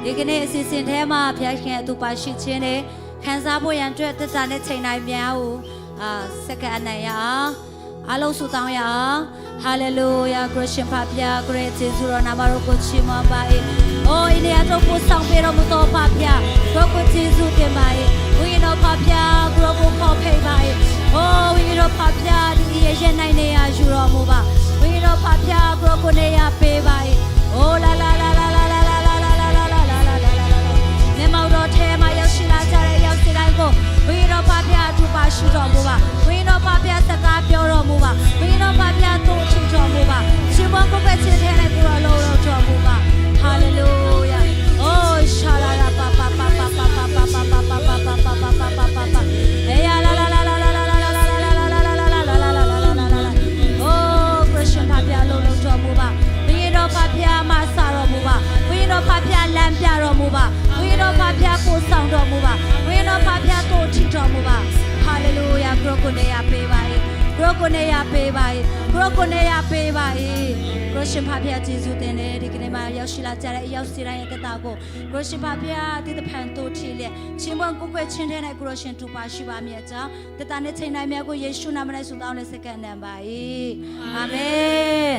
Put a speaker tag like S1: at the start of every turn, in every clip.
S1: ဒီကနေ့အစီအစဉ်ထဲမှာဖျားခင်အတူပါရှိခြင်းနဲ့ခံစားဖို့ရန်အတွက်တက်တာနဲ့ချိန်တိုင်းများကိုစက္ကန့်အနိုင်ရအောင်အားလုံးဆုတောင်းရအောင်ဟာလေလုယာခရစ်ရှင်ဖဖျားဂရေကျေးဇူးတော်နာမတော်ကိုချီးမွမ်းပါ၏အိုးဒီနေ့အတော့ကိုဆောင်ပေးတော်မူသောဖဖျားကိုကျေးဇူးတင်ပါ၏ဝိညာဉ်တော်ဖဖျားကိုခေါ်ဖိတ်ပါ၏အိုးဝိညာဉ်တော်ဖဖျားဒီရဲ့နိုင်နေရယူတော်မူပါဝိညာဉ်တော်ဖဖျားကိုနေရပေးပါ၏အိုးလာလာလာလာလာလာလာလာလာလာလာလာလာနေမောင်တော်ထဲမှာရောက်ရှိလာကြတဲ့ရောက်စီတိုင်းကိုဝိညာဉ်တော်ဖဖျားအထူးပါရှိတော်မူပါဝိညာဉ်တော်ဖဖျားစကားပြောတော်မူပါဝိညာဉ်တော်ဖဖျားတို့ချစ်တော်မူပါရှင်ဘုန်းကိုပဲချစ်တဲ့ကိုယ်တော်လုံးတော်မူပါဟာလေလုယာအိုးရှာလာလာပါပါပါပါပါပါပါပါပါပါပါပါပါပါပါပါပါအေးလာလာလာလာလာလာလာလာလာလာလာလာလာလာလာလာလာလာအိုးခရစ်ရှင်ဖဖျားလုံးတော်မူပါဝိညာဉ်တော်ဖဖျားမှာစာတော်မူပါဝိညာဉ်တော်ဖဖျားလမ်းပြတော်မူပါဝိညာဉ်တော်ဖဖျားပို့ဆောင်တော်မူပါဝိညာဉ်တော်ဖဖျားတို့ချစ်တော်မူပါဟာလေလုယာခရစ်ကိုနေရပေးပါ၏ခရစ်ကိုနေရပေးပါ၏ခရစ်ကိုနေရပေးပါ၏ခရစ်ရှင်ဖဖျားကျေးဇူးတင်တယ်ဒီကနေ့မှာရောက်ရှိလာကြတဲ့အရောက်စီတိုင်းရဲ့တတကိုခရစ်ရှင်ဖဖျားတည်တဖန်တို့ထီလက်ချင်းပွန်ကိုကွယ်ချင်းတဲ့ခရစ်ရှင်တူပါရှိပါမြတ်ကြောင်းတတနဲ့ချိန်တိုင်းများကိုယေရှုနာမနဲ့ဆုတောင်းနဲ့စက္ကန့်နံပါ၏အာမင်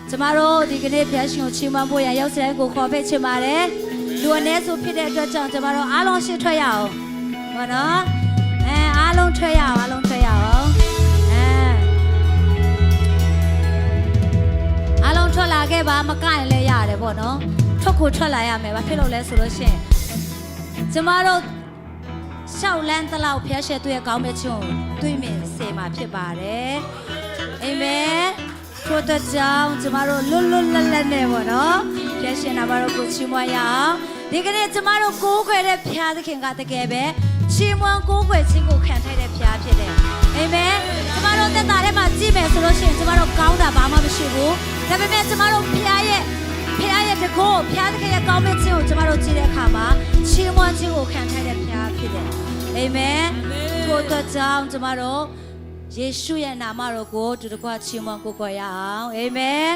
S1: ကျမတို့ဒီကနေ့ဖျားရှင်ကိုချီးမွမ်းဖို့ရရောက်စီတိုင်းကိုခေါ်ဖိတ်ချင်ပါတယ်လူအနည်းဆိုဖြစ်တဲ့အတွက်ကြောင့်ကျမတို့အားလုံးရှင်းထွက်ရအောင်ဟုတ်နော်အားလုံးထွက်ရအောင်အားလုံးထွက်ရအောင်အားလုံးထွက်လာခဲ့ပါမကရင်လည်းရတယ်ပေါ့နော်ထွက်လာရမယ်ဘာဖြစ်လို့လဲဆိုလို့ရှိရင်ကျမတို့ရှောက်လန်းတလောက်ဖျက်ရှက်သူရဲ့ကောင်းမြတ်ခြင်းကိုတွေ့မြင်စေမှာဖြစ်ပါတယ်အာမင်ထို့တဲ့ကြောင့်ကျမတို့လွတ်လပ်နဲ့ပေါ့နော်ဖျက်ရှင်နာမတော်ကိုချီးမွမ်းရအောင်ဒီကနေ့ကျမတို့ကိုးခွေတဲ့ဖျားသခင်ကတကယ်ပဲချီးမွမ်းကိုးခွေခြင်းကိုခံထိုက်တဲ့ဖျားဖြစ်တယ်အာမင်ကျမတို့သက်တာထဲမှာကြည့်မယ်ဆိုလို့ရှိရင်ကျမတို့ကောင်းတာဘာမှမရှိဘူးဒါပေမဲ့ကျမတို့ဖျားရဲ့တကောဖျားသခင်ရဲ့ကောင်းမြတ်ခြင်းကိုကျမတို့ကြည့်တဲ့အခါမှာချီးမွမ်းခြင်းကိုခံထိုက်တဲ့ဖျားဖြစ်တယ်အာမင်ထို့တဲ့ကြောင့်ကျမတို့ယေရှုရဲ့နာမတော်ကိုတူတကွချီးမွမ်းကိုးကွယ်ရအောင်အာမင်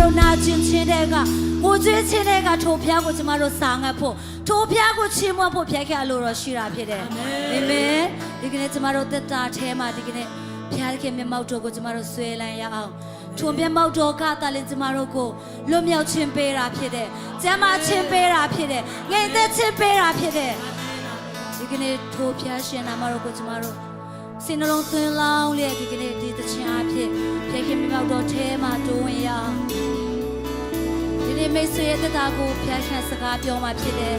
S1: တို့နာကျင်ခြင်းတဲ့ကကိုကျွေးခြင်းတဲ့ကထိုဖျားကိုကျမတို့စာငတ်ဖို့ထိုဖျားကိုချီးမွမ်းဖို့ဖျက်ခဲ့လို့တော့ရှိတာဖြစ်တယ်အာမင်ဒီကနေ့ကျမတို့တက်တာထဲမှာဒီကနေ့ဖျားခင်မျက်မှောက်တော်ကိုကျမတို့ဆွဲလန်းရအောင်ထိုမျက်မှောက်တော်ကတာလည်းကျမတို့ကိုလွတ်မြောက်ခြင်းပေးတာဖြစ်တယ်ကျမ်းမာခြင်းပေးတာဖြစ်တယ်ငြိမ်သက်ခြင်းပေးတာဖြစ်တယ်ဒီကနေ့ထိုဖျားရှင်နာမတော်ကိုကျမတို့စင်နှလုံးသွင်းလောင်းလျက်ဒီကနေ့ဒီသခြင်းအဖြစ်ဖျက်ခင်မျက်မှောက်တော်ထဲမှာတိုးဝင်ရအောင်ဒီနေ့မိတ်ဆွေရဲ့တက်တာကိုဖျားရှင်စကားပြောမှဖြစ်တယ်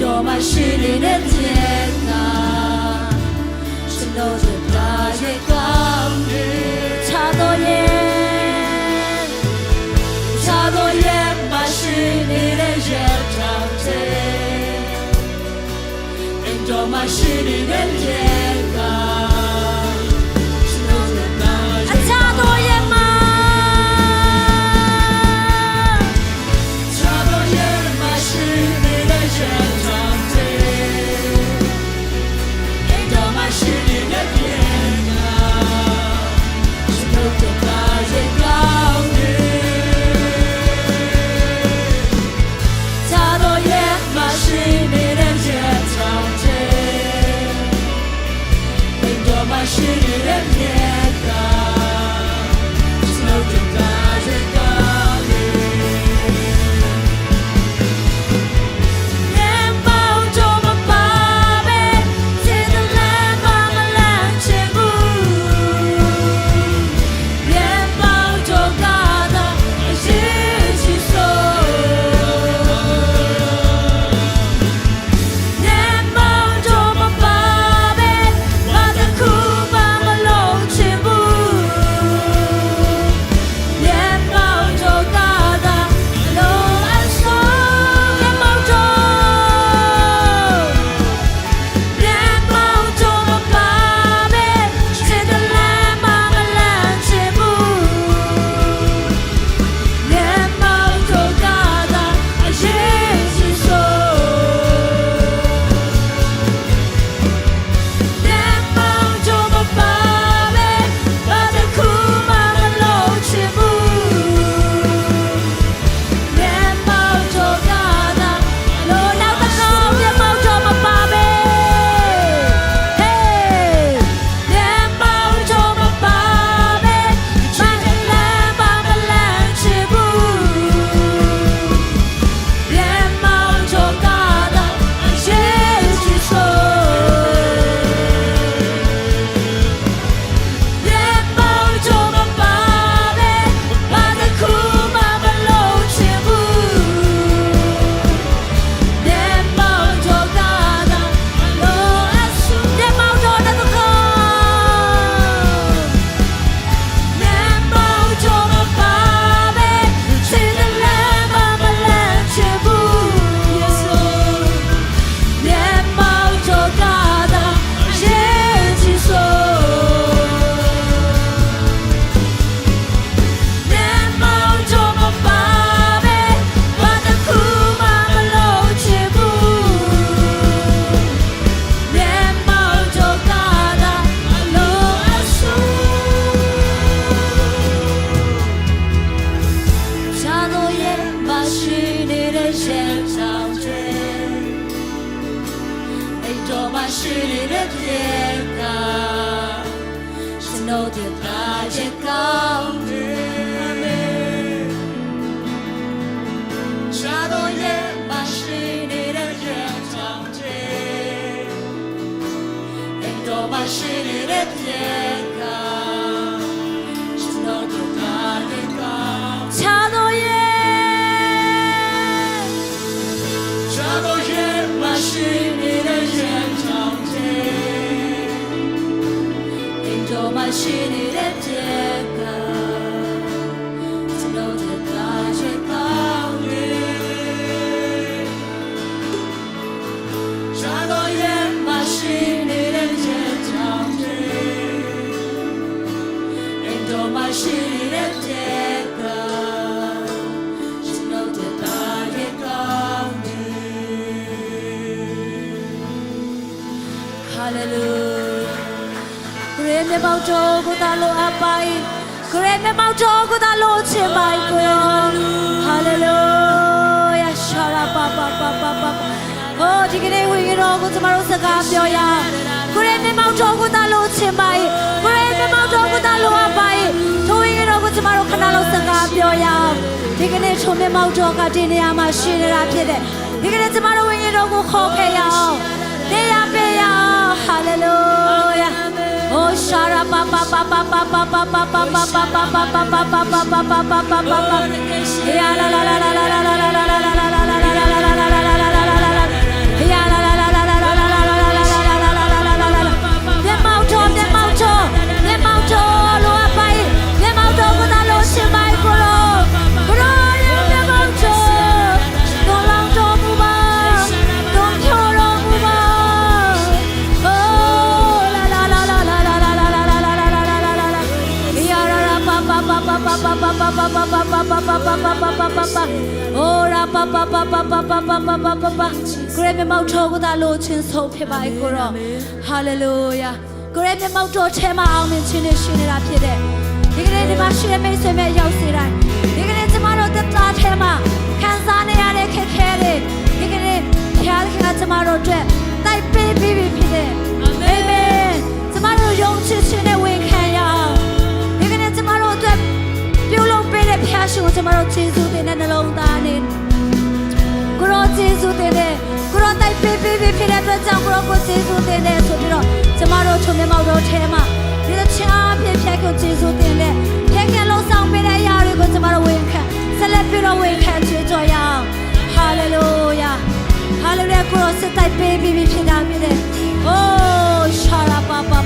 S1: တော်မှာရှိနေတဲ့တဲ့ကကျွန်တော်တို့ဒါရဲ့ကောင်းတယ်ချာတော်ရဲ့မရှိနေတဲ့ရဲ့တောင်တဲ့တော်မှာရှိနေတဲ့တဲ့ကကျွန်တော်တို့ဒါရဲ့ချာတော်ရဲ့ Ora pa pa pa pa pa pa pa pa pa pa pa. Great mouth talk with our Lord in so pay goro. Hallelujah. Great mouth talk tema arm in chin shin up here. You can the machine may say me yosira. You can tomorrow the thought tema. Kansani are kekere. You can hear tomorrow drip. Like baby pide. Amen. Tomorrow young chin away can ya. You can tomorrow drip. You long be the passion tomorrow Jesus in the long dining. Grow Jesus in it. Grow like baby pide. Grow Jesus in it. Tomorrow to me more tema. You the champion check on Jesus in it. Take a low sound with a yard go tomorrow weekend. Celebrate a weekend to joy. Hallelujah. Hallelujah. Grow sit like baby pide. Oh, shut up, papa.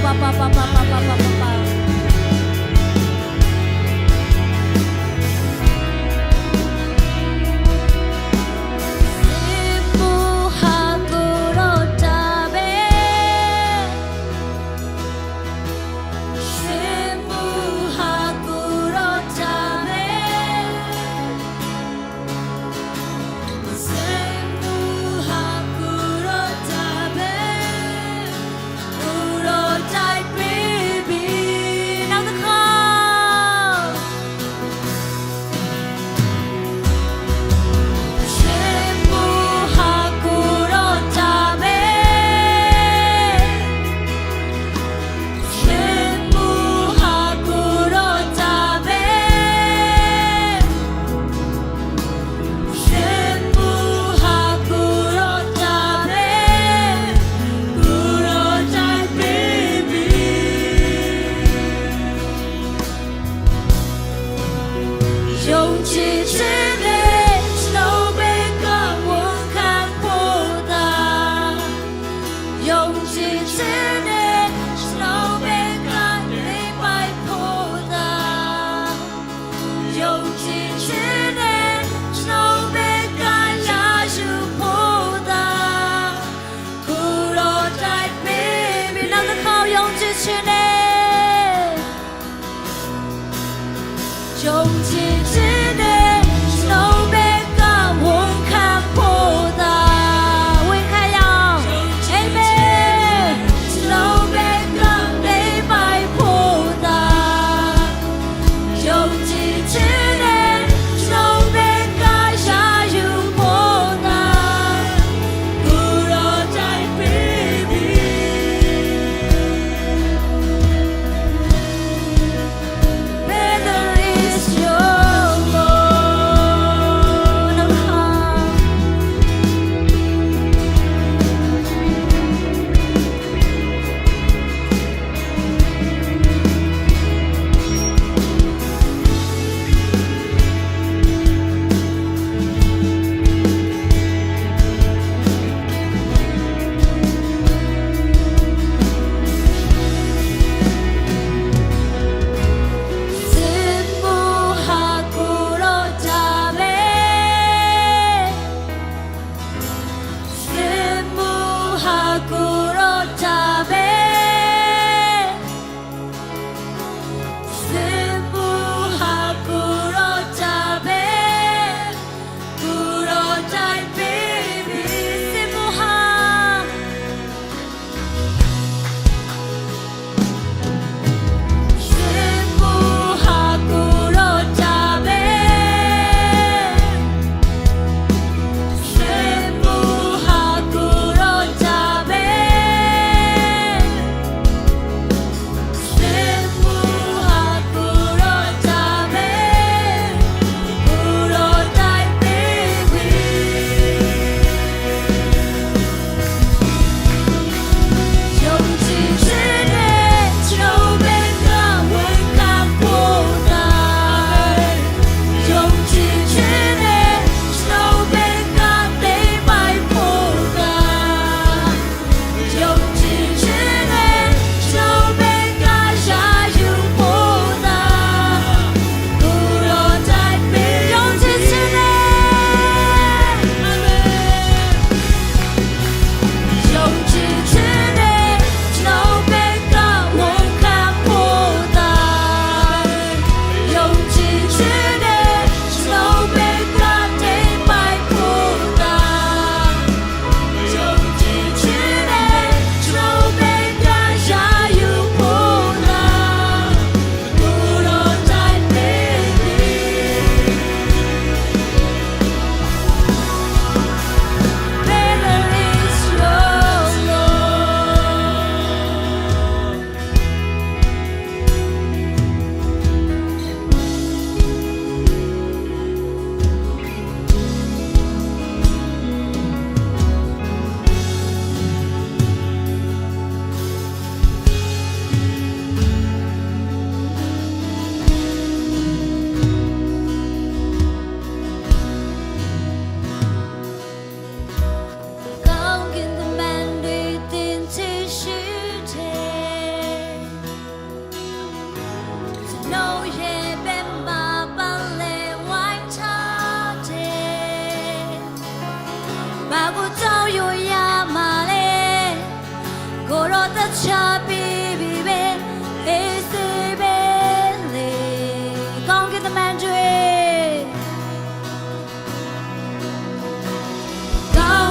S1: Baby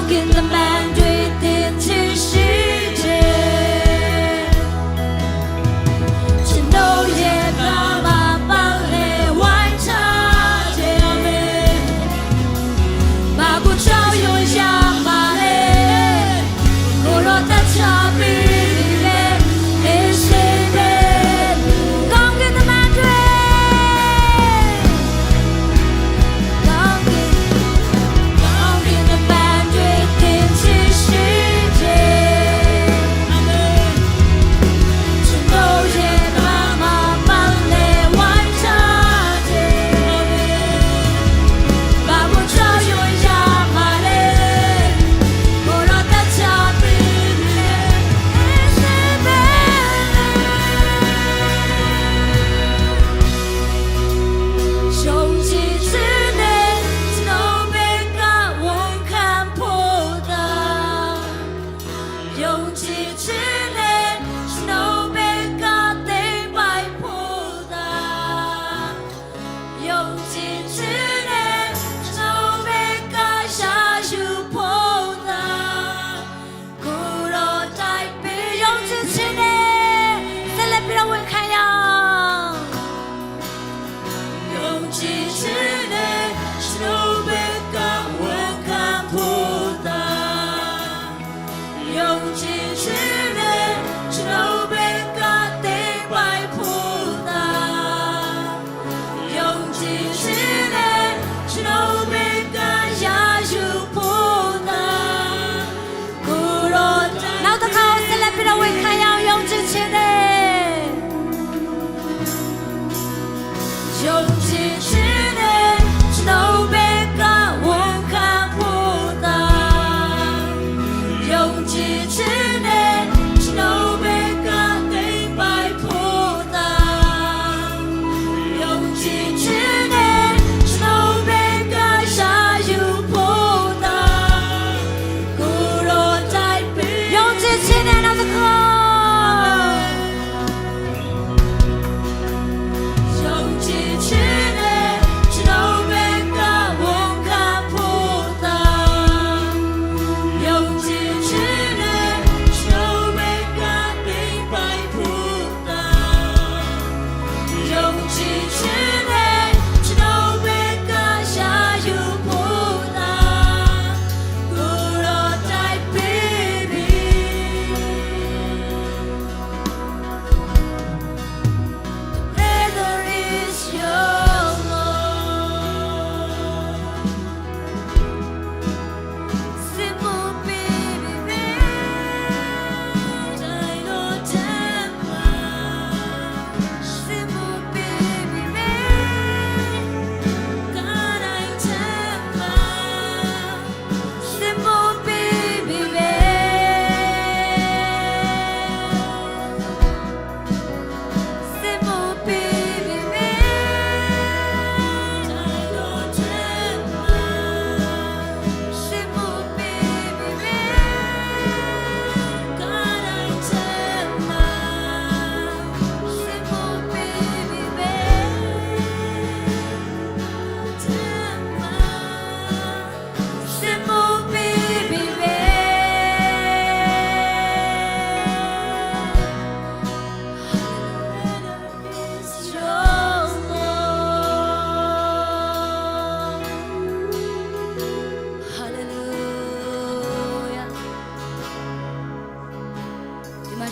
S1: 跟的满对天气世界，全都也把马帮嘞完成结尾，马古超有下马嘞，我若的差别。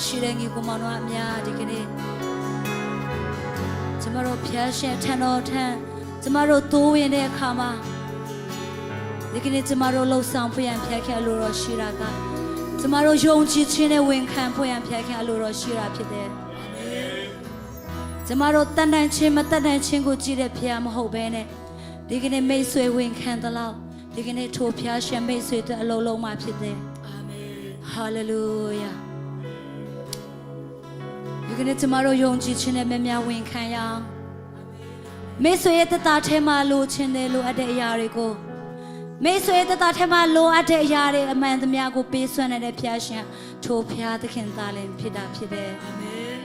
S1: ရှိတဲ့ညီကိုမောင်တို့အများဒီကနေ့ကျမတို့ဖျားရှင်ထံတော်ထံကျမတို့တိုးဝင်တဲ့အခါမှာဒီကနေ့ကျမတို့လှုပ်ဆောင်ဖွင့်ရန်ဖျားခဲ့လို့တော့ရှိတာကကျမတို့ယုံကြည်ခြင်းနဲ့ဝန်ခံဖွင့်ရန်ဖျားခဲ့လို့တော့ရှိတာဖြစ်တယ်ကျမတို့တန်တန်ချင်းမတန်တန်ချင်းကိုကြည့်တဲ့ဖျားမဟုတ်ဘဲနဲ့ဒီကနေ့မိတ်ဆွေဝန်ခံသလောက်ဒီကနေ့ထိုဖျားရှင်မိတ်ဆွေတို့အလုံးလုံးမှာဖြစ်တယ်အာမင်ဟာလေလုယာဒီကနေ့ကျမတို့ယုံကြည်ခြင်းနဲ့မြတ်ဝန်ခံရအောင်မိတ်ဆွေရဲ့တသားထဲမှာလိုချင်တယ်လိုအပ်တဲ့အရာတွေကိုမိတ်ဆွေရဲ့တသားထဲမှာလိုအပ်တဲ့အရာတွေအမှန်သမျှကိုပေးစွမ်းတဲ့ဖျားရှင်ထိုဖျားသခင်သားလည်းဖြစ်တာဖြစ်တယ်အာမင်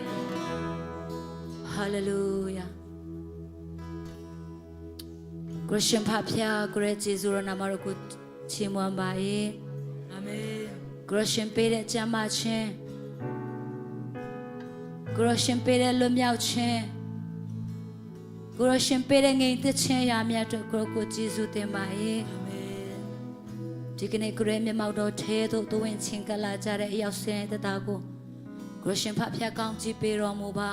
S1: ဟာလေလုယာကိုရှင်ဖဖျားကိုရဲ့ယေရှုတော်နာမတော်ကိုချီးမွမ်းပါ၏ ကိုရရှင်ပေးတဲ့ကျမ်းမာခြင်းကိုရရှင်ပေးတဲ့လွတ်မြောက်ခြင်းကိုရရှင်ပေးတဲ့ငြိမ်သက်ခြင်းရာမြတ်တို့ကိုကျေးဇူးတင်ပါ၏ဒီကနေ့ကိုရမျက်မှောက်တော်ထဲသို့သွင်းချင်းကလာကြတဲ့အရောက်စင်းတဲ့တာကိုကိုရရှင်ဖဖျက်ကောင်းကြည့်ပေးတော်မူပါ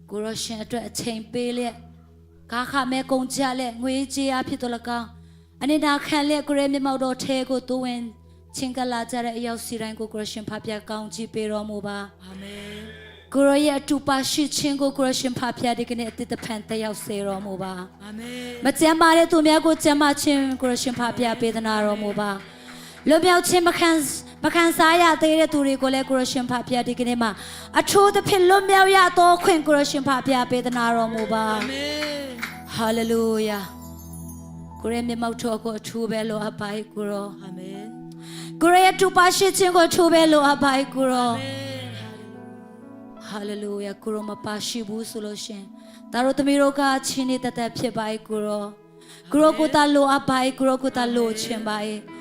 S1: ကိုရရှင်အတွက်အချိန်ပေးလျက်ကားခမဲကုန်ကြလက်ငွေကြေးအဖြစ်တော်လကောင်းအနေနာခံလျက်ကိုရမျက်မှောက်တော်ထဲကိုသွင်းချင်းကလာကြတဲ့အရောက်စီတိုင်းကိုကိုရရှင်ဖဖျက်ကောင်းကြည့်ပေးတော်မူပါအာမင်ကိုရရဲ့အတူပါရှိခြင်းကိုကိုရရှင်ဖဖျက်ဒီကနေ့အသက်တဖန်တက်ရောက်စေတော်မူပါအာမင်မကြမ်းပါတဲ့သူများကိုကြမ်းပါခြင်းကိုရရှင်ဖဖျက်ပေးသနာတော်မူပါလွတ်မြောက်ခြင်းမခံစားရသေးတဲ့သူတွေကိုလည်းကိုရရှင်ဖဖျက်ဒီကနေ့မှာအထူးသဖြင့်လွတ်မြောက်ရသောခွင့်ကိုရရှင်ဖဖျက်ပေးသနာတော်မူပါအာမင်ဟာလေလုယာကိုရမျက်မှောက်တော်ကိုအထူးပဲလိုအပ်ပါ၏ကိုရောအာမင်ကိုရရဲ့တူပါရှိခြင်းကိုအထူးပဲလိုအပ်ပါ၏ကိုရောဟာလေလုယာကိုရောမပါရှိဘူးဆိုလို့ရှင်ဒါတို့သမီးတို့ကချင်းနေတတ်ဖြစ်ပါ၏ကိုရောကိုတာလိုအပ်ပါ၏ကိုတာလိုချင်ပါ၏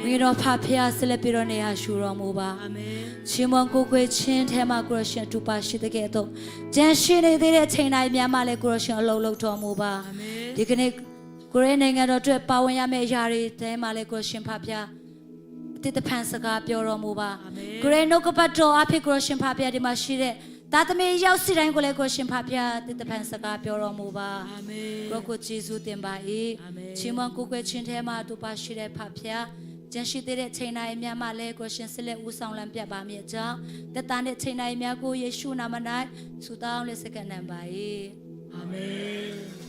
S1: ဝိရောဖဖျားဆက်လက်ပြီးတော့နေရာရှူတော်မူပါအာမင်ရှင်မွန်ကိုကိုချင်းထဲမှာကိုရရှင်တူပါရှိတဲ့ကဲ့သို့ဂျန်ရှိနေသေးတဲ့အချိန်တိုင်းများမှလည်းကိုရရှင်အလုံးလုံးတော်မူပါအာမင်ဒီကနေ့ကိုရနိုင်ငံတော်အတွက်ပါဝင်ရမယ့်အရာတွေတဲမှာလည်းကိုရရှင်ဖဖျားအတိတ်ဖန်စကားပြောတော်မူပါအာမင်ကိုရနှုတ်ကပတ်တော်အဖြစ်ကိုရရှင်ဖဖျားဒီမှာရှိတဲ့သားသမီးရောက်စီတိုင်းကိုလည်းကိုရရှင်ဖဖျားအတိတ်ဖန်စကားပြောတော်မူပါအာမင်ကိုကျေးဇူးတင်ပါ၏ရှင်မွန်ကိုကိုချင်းထဲမှာတူပါရှိတဲ့ဖဖျားကျန်ရှိတဲ့ချိန်တိုင်းများမှာလည်းကိုရှင်ဆက်လက်ဦးဆောင်လမ်းပြပါမည်အကြောင်းတက်တာတဲ့ချိန်တိုင်းများကိုယေရှုနာမ၌ဆုတောင်းလက်စကန်နံပါ၏အာမင်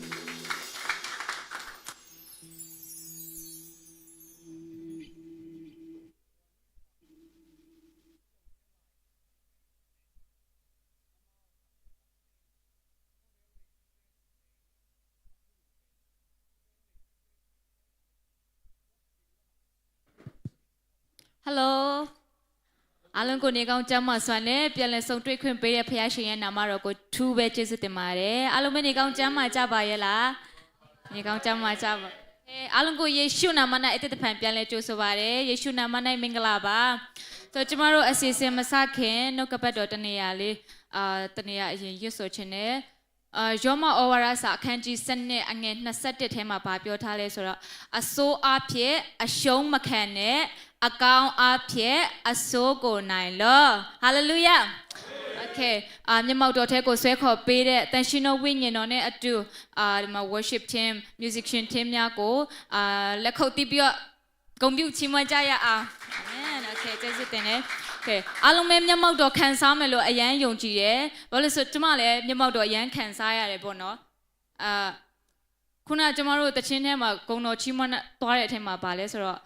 S2: ဟယ်လိုအားလုံးကိုနေကောင်းကြမှာစွာနဲ့ပြန်လည်ဆုံတွေ့ခွင့်ပေးတဲ့ဖခင်ရှင်ရဲ့နာမတော်ကိုထူးပဲကျေးဇူးတင်ပါတယ်အားလုံးပဲနေကောင်းကြမှာကြပါရဲ့လားနေကောင်းကြမှာကြပါအားလုံးကိုယေရှုနာမ၌အသက်တဖန်ပြန်လည်ကြိုဆိုပါတယ်ယေရှုနာမ၌မင်္ဂလာပါဆိုကျမတို့အစီအစဉ်မစခင်နှုတ်ကပတ်တော်တနေရာလေးတနေရာအရင်ရွတ်ဆိုခြင်းနဲ့ယောမဩဝါဒစာအခန်းကြီး7အငယ်21ထဲမှာဗာပြောထားလဲဆိုတော့အစိုးအဖြစ်အရှုံးမခံနဲ့အကောင်အဖြစ်အစိုးကိုနိုင်လောဟာလေလုယာโอเคမျက်မှောက်တော်ထဲကိုဆွဲခေါ်ပေးတဲ့တန်ရှင်တော်ဝိညာဉ်တော်နဲ့အတူဒီမှာ worship team musician team များကိုလက်ခုပ်တီးပြီးတော့ဂုဏ်ပြုချီးမွမ်းကြရအောင်အာမင်โอเคကျေးဇူးတင်တယ်โอเคအားလုံးပဲမျက်မှောက်တော်ခံစားမယ်လို့အရန်ယုံကြည်တယ်ဘာလို့လဲဆိုကျမလည်းမျက်မှောက်တော်အရန်ခံစားရတယ်ပေါ့နော်ခုနကျမတို့တခြင်းထဲမှာဂုဏ်တော်ချီးမွမ်းသွားတဲ့အထက်မှာဗာလဲဆိုတော့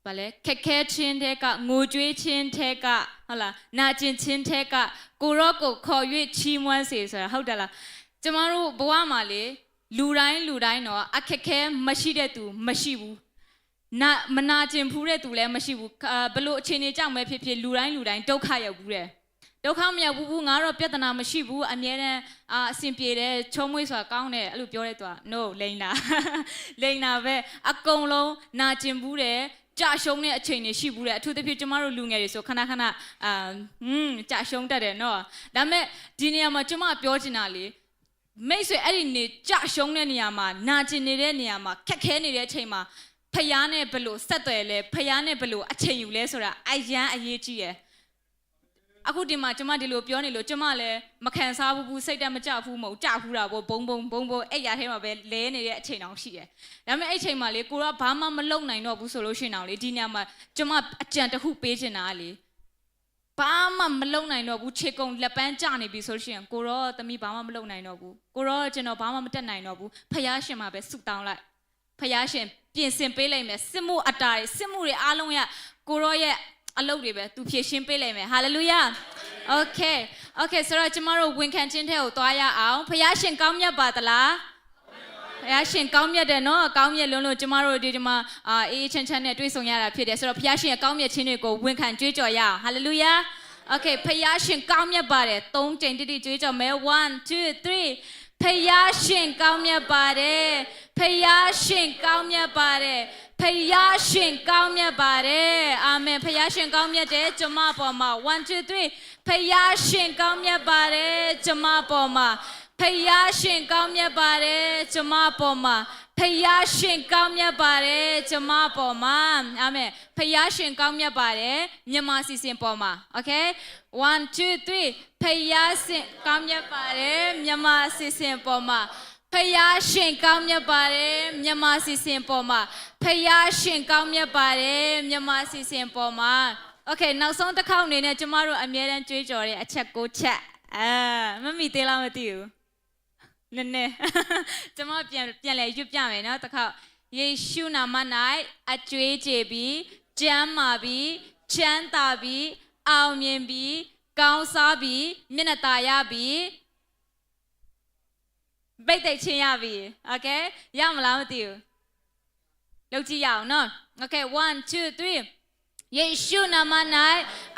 S2: ဗာလဲခက်ခဲခြင်းတဲ့ကငိုကြွေးခြင်းတဲ့ကဟုတ်လားနာကျင်ခြင်းတဲ့ကကိုရော့ကိုခေါ်၍ချီးမွမ်းစေဆိုတာဟုတ်တယ်လားကျမတို့ဘဝမှာလေလူတိုင်းတော့အခက်ခဲမရှိတဲ့သူမရှိဘူးမနာကျင်ဖူးတဲ့သူလည်းမရှိဘူးဘလို့အခြေအနေကြောင့်ပဲဖြစ်ဖြစ်လူတိုင်းဒုက္ခရောက်ဘူးတဲ့ဒုက္ခမရောက်ဘူးငါတော့ပြဿနာမရှိဘူးအမြဲတမ်းအဆင်ပြေတယ်ချုံးမွေးဆိုတာကောင်းတယ်အဲ့လိုပြောတဲ့သူက no လိန်တာပဲအကုန်လုံးနာကျင်ဘူးတယ်ကြာရှုံးတဲ့အချိန်တွေရှိဘူးတဲ့အထူးသဖြင့်ကျမတို့လူငယ်တွေဆိုခဏကြာရှုံးတတ်တယ်နော်ဒါပေမဲ့ဒီနေရာမှာကျမပြောချင်တာလေမိတ်ဆွေအဲ့ဒီနေကြာရှုံးတဲ့နေရာမှာနာကျင်နေတဲ့နေရာမှာခက်ခဲနေတဲ့အချိန်မှာဖယားနဲ့ဘလို့ဆက်သွယ်လဲဖယားနဲ့ဘလို့အချိန်ယူလဲဆိုတာအရန်အရေးကြီးရယ်အခုဒီမှာကျမဒီလိုပြောနေလို့ကျမလည်းမခံစားဘူးစိတ်တက်မကြဘူးမဟုတ်ကြဘူးတာပေါ့ဘုံအဲ့ရထဲမှာပဲလဲနေတဲ့အချိန်တောင်ရှိတယ်ဒါပေမဲ့အဲ့ချိန်မှာလေကိုတော့ဘာမှမလုပ်နိုင်တော့ဘူးဆိုလို့ရှိရင်တောင်လေဒီညမှာကျမအကြံတစ်ခုပေးချင်တာလေဘာမှမလုပ်နိုင်တော့ဘူးခြေကုံလက်ပန်းကျနေပြီဆိုလို့ရှိရင်ကိုတော့သမီးဘာမှမလုပ်နိုင်တော့ဘူးကိုတော့ကျွန်တော်ဘာမှမတက်နိုင်တော့ဘူးဖယားရှင်မှာပဲဆုတောင်းလိုက်ဖယားရှင်ပြင်ဆင်ပေးလိုက်မယ်စစ်မှုအတားတွေစစ်မှုတွေအားလုံးရကိုတော့ရဲ့အလုပ်တွေပဲသူဖြည့်ရှင်းပေးလိုက်မယ်ဟာလေလုယာโอเคဆိုတော့ကျမတို့ဝန်ခံခြင်းထဲကိုသွားရအောင်ဖယားရှင်ကောင်းမြတ်ပါသလားဖယားရှင်ကောင်းမြတ်တယ်နော်ကောင်းမြတ်လွန်းလို့ကျမတို့ဒီမှာအေးချမ်းနဲ့တွေ့ဆုံရတာဖြစ်တယ်ဆိုတော့ဖယားရှင်ရဲ့ကောင်းမြတ်ခြင်းတွေကိုဝန်ခံကြွေးကြော်ရအောင်ဟာလေလုယာโอเคဖယားရှင်ကောင်းမြတ်ပါတယ်3ကြိမ်တိတိကြွေးကြော်မယ်1 2 3 ဖယားရှင်ကောင်းမြတ်ပါတယ်ဖယားရှင်ကောင်းမြတ်ပါတယ်ဖယားရှင်ကောင်းမြတ်ပါတယ်အာမင်ဖယားရှင်ကောင်းမြတ်တယ်ကျမပေါ်မှာ1 2 3ဖယားရှင်ကောင်းမြတ်ပါတယ်ကျမပေါ်မှာဖယားရှင်ကောင်းမြတ်ပါတယ်ကျမပေါ်မှာဖယားရှင်ကောင်းမြတ်ပါတယ်ကျမပေါ်မှာအာမင်ဖယားရှင်ကောင်းမြတ်ပါတယ်မြန်မာစီစဉ်ပေါ်မှာโอเค1 2 3ဖယားရှင်ကောင်းမြတ်ပါတယ်မြန်မာစီစဉ်ပေါ်မှာဖယားရှင်ကောင်းမြတ်ပါတယ်မြန်မာစီစဉ်ပေါ်မှာဖယားရှင်ကောင်းမြတ်ပါတယ်မြန်မာစီစဉ်ပေါ်မှာโอเคနောက်ဆုံးတစ်ခေါက်အနေနဲ့ကျမတို့အမြဲတမ်းကြွေးကြော်တဲ့အချက်6ချက်မမိသေးလားမသိဘူးနည်းနည်းကျမပြန်လဲရွတ်ပြမယ်နော်တစ်ခေါက်ယေရှုနာမ၌အကျွေးကြေပြီးကျမ်းမာပြီးချမ်းသာပြီးအောင်မြင်ပြီးကောင်းစားပြီးမျက်နှာသာရပြီးဘိတ်သိက်ချင်းရပြီโอเคရမလားမသိဘူးလုပ်ကြည့်ရအောင်နော်โอเค1 2 3ယေရှုနာမ၌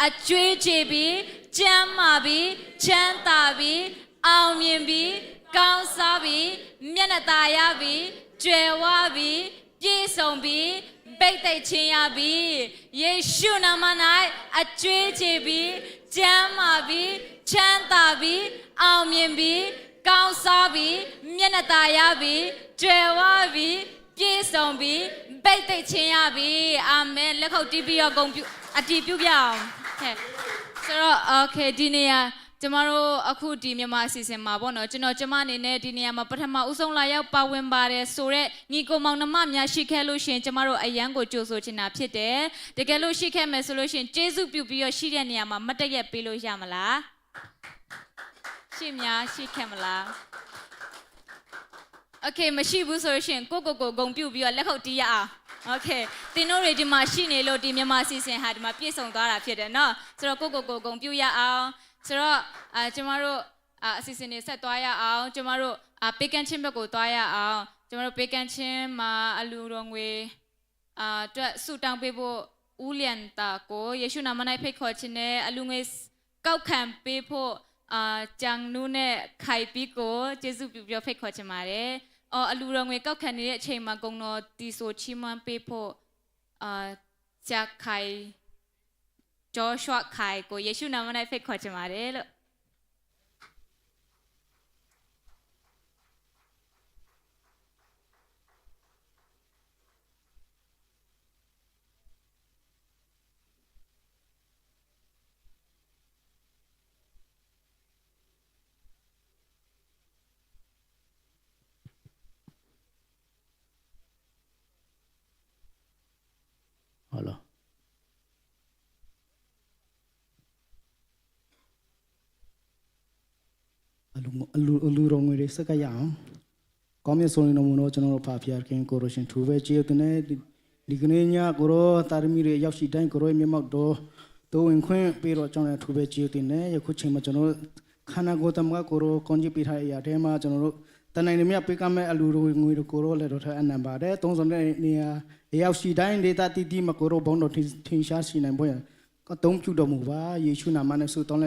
S2: အကျွေးကြေပြီးကျမ်းမာပြီးချမ်းသာပြီးအောင်မြင်ပြီးကောင်းစားပြီးမျက်နှာသာရပြီးကြွယ်ဝပြီးပြည့်စုံပြီးဘိတ်သိက်ချင်းရပြီးယေရှုနာမ၌အကျွေးကြေပြီးကျမ်းမာပြီးချမ်းသာပြီးအောင်မြင်ပြီးကောင်းစားပြီးမျက်နှာသာရပြီးကြွယ်ဝပြီးပြည့်စုံပြီးဘိတ်သိက်ချင်းရပြီးအာမင်လက်ခုပ်တီးပြီးတော့ဂုဏ်ပြုအတည်ပြုပြအောင်ဟဲ့ဆိုတော့โอเคဒီနေရာကျမတို့အခုဒီမြန်မာအစီအစဉ်မှာပေါ့နော်ကျမအနေနဲ့ဒီနေရာမှာပထမဦးဆုံးလာရောက်ပါဝင်ပါတယ်ဆိုတော့ညီကိုမောင်နှမများရှိခဲ့လို့ရှင်ကျမတို့အရန်ကိုကြိုဆိုချင်တာဖြစ်တယ်တကယ်လို့ရှိခဲ့မယ်ဆိုလို့ရှင်ကျေးဇူးပြုပြီးတော့ရှိတဲ့နေရာမှာမတ်တရက်ပေးလို့ရမလားရှိများရှိခဲ့မလားโอเคမရှိဘူးဆိုလို့ရှင်ကိုဂုံပြုတ်ပြီးတော့လက်ခုပ်တီးရအောင်โอเคတင်တို့တွေဒီမှာရှိနေလို့ဒီမြန်မာအစီအစဉ်ဟာဒီမှာပြည့်စုံသွားတာဖြစ်တယ်เนาะဆိုတော့ကိုဂုံပြုတ်ရအောင်ဆိုတော့ကျမတို့အစီအစဉ်တွေဆက်သွားရအောင်ကျမတို့ပေးကမ်းခြင်းဘက်ကိုသွားရအောင်ကျမတို့ပေးကမ်းခြင်းမှာအလူတော်ငွေအတွက်ဆုတောင်းပေးဖို့ဦးလျံတာကိုယေရှုနာမ၌ဖိတ်ခေါ်ခြင်းနဲ့အလူငွေကောက်ခံပေးဖို့ဂျန်နူးနဲ့ခိုင်ပီကိုကျေးဇူးပြုပြီးဖိတ်ခေါ်ချင်ပါတယ်အလူတော်ငွေကောက်ခံနေတဲ့အချိန်မှာဂုဏ်တော်တီဆိုချီးမွမ်းပေးဖို့ဂျာခိုင်ဂျောရှွာခိုင်ကိုယေရှုနာမ၌ဖိတ်ခေါ်ချင်ပါတယ်လို့
S3: ဟုတ်လားအလူတော်ငွေတွေစက်ကရအောင်ကောင်းမြတ်ဆုံးနေလို့ကျွန်တော်တို့ဖာဖျားခင်ကိုရရှင်ထူပဲကြည်တဲ့ဒီကနေ့ညကိုရောတာရမီတွေရောက်ရှိတိုင်းကိုရောမြေမောက်တော့တိုးဝင်ခွင့်ပြီးတော့ကျွန်တော်ထူပဲကြည်တဲ့ယခုချိန်မှာကျွန်တော်ခန္ဓာကိုယ်တမကကိုရောကွန်ကြည့်ပေးထားရတဲ့မှာကျွန်တော်တို့တနိုင်နေမြပေးကမဲ့အလူတော်ငွေတွေကိုရောလည်းတော့ထအနံပါတယ်30နေရာရောက်ရှိတိုင်းဒေတာတီမကိုရောဘုံတော်ထင်ရှားရှိနိုင်ဖို့ကတုံးပြတော်မူပါယေရှုနာမနဲ့ဆုတောင်း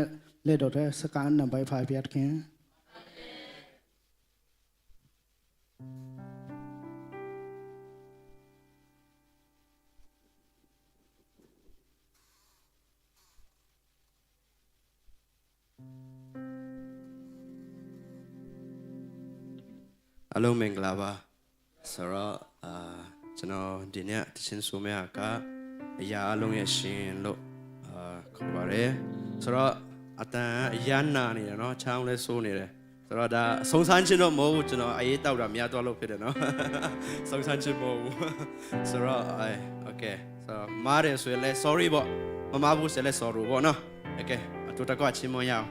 S3: လက်တော်တဲ့စကန်နံပါတ်5ပြတ်ခင်
S4: အလုံးမင်္ဂလာပါဆိုတော့ကျွန်တော်ဒီနေ့တခြင်းဆိုမြကအရာအလုံးရဲ့ရှင်လို့ခေါ်ပါတယ်ဆိုတော့အတန်အရန်နာနေတယ်နော်ချောင်းလဲဆိုးနေတယ်ဆိုတော့ဒါဆုံဆန်းခြင်းတော့မဟုတ်ဘူးကျွန်တော်အေးတောက်တာများသွားလို့ဖြစ်တယ်နော်ဆုံဆန်းခြင်းမဟုတ်ဘူးဆိုတော့โอเคဆိုတော့မားတယ်ဆိုရင်လဲ sorry ပေါ့မမဘူးဆိုလဲ sorry ပေါ့နော်โอเคအတူတကွချင်းမရအောင်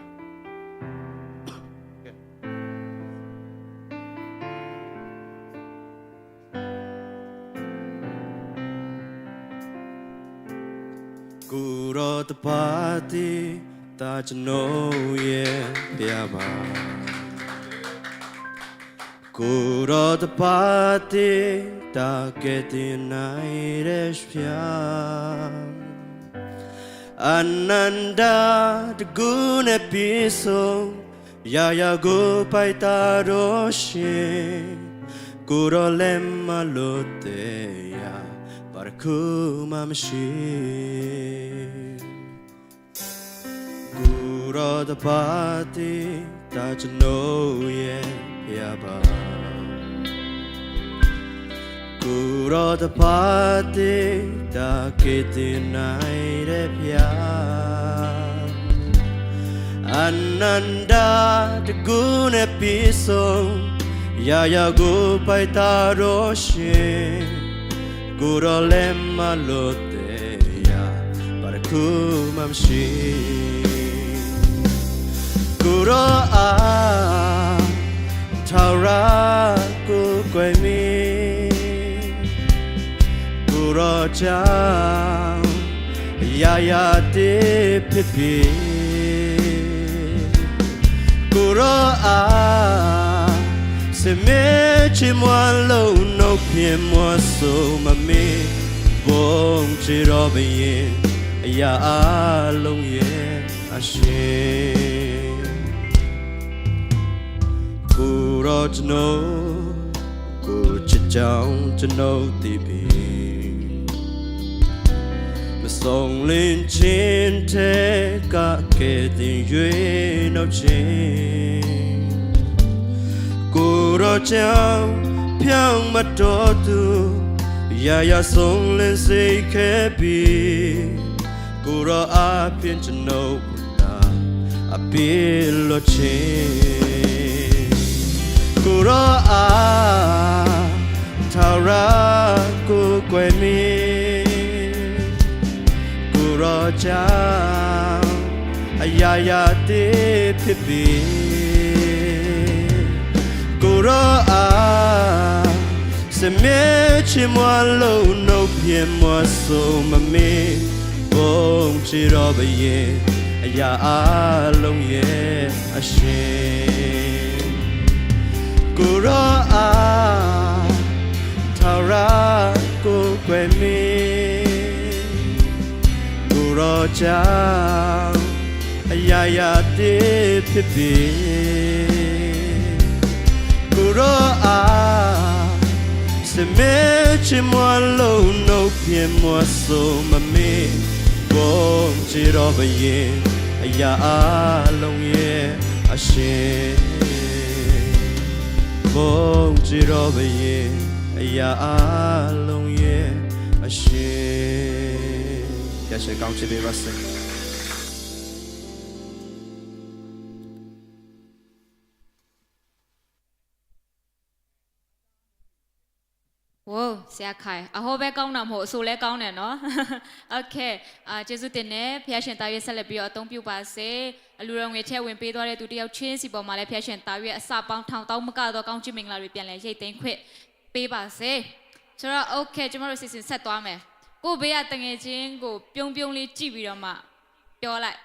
S4: ကိုရောတပါတီတာကျွန်တော်ရဲ့ပြပါကိုရောတပါတီတာကဲတင်နိုင်ရဲ့ပြအနန္ဒာတကူနဲ့ပြေဆုံး Ya ya go pai ta ro shin Ko ro le ma lo te ya Par ku ma ma shi Ko ro da pa ti ta chno ye ya ba Ko ro da pa ti ta ke ti nai de pya Ananda te gune piso Ya ya go pai ta ro shin Guro le ma lo te ya Para ku mam shi Guro a Taura ku kwe mi Guro cha Ya ya te pipi Guro a Se me chi moi lo no pie moi so ma me Bong chi ro ba yin Ya a long ye a she Guro chno Go chi chang chno ti bi Ma song lin chin te ka ke tin yue no chin Cô rõ chăng phiang mặt đỏ tu Ya ya song lên xây khẽ bi Cô rõ á phiên chân nâu na Á bi lo chên Cô rõ á thao ra cô quay mi Cô rõ chăng Ya ya tê phê bi Guro a Se me chi moi lo no pie moi so ma me Bong chi ro ba ye Ya a long ye a she Guro a Thao ra cô quay mi Guro cha Ya ya te pi pi Guro a Se me chi moi lo no pie moi so ma me Bong chi ro ba ye Ya a long ye a she Bong chi ro ba ye Ya a long ye a she Ya she kaung chi be ba se
S2: Wow, sẽ khai. À hôm bé con nằm hộ số lẽ con này nó. Ok, Giêsu tin nè, phía trên tay sẽ là biểu tông biểu bà sẽ, lưuรงngười theo quyền bê đôi tụi điều chuyên sĩ bảo mà lại phía trên tay sẽ bằng thằng tao mất cả đó con chỉ mình là bị biến lại dây tên khỏe bê bà sẽ. Cho nên ok, chúng ta sẽ xét toán mẹ. Cô bé à từng ngày trên cô biong biong li chỉ vì đó mà, biểu lại.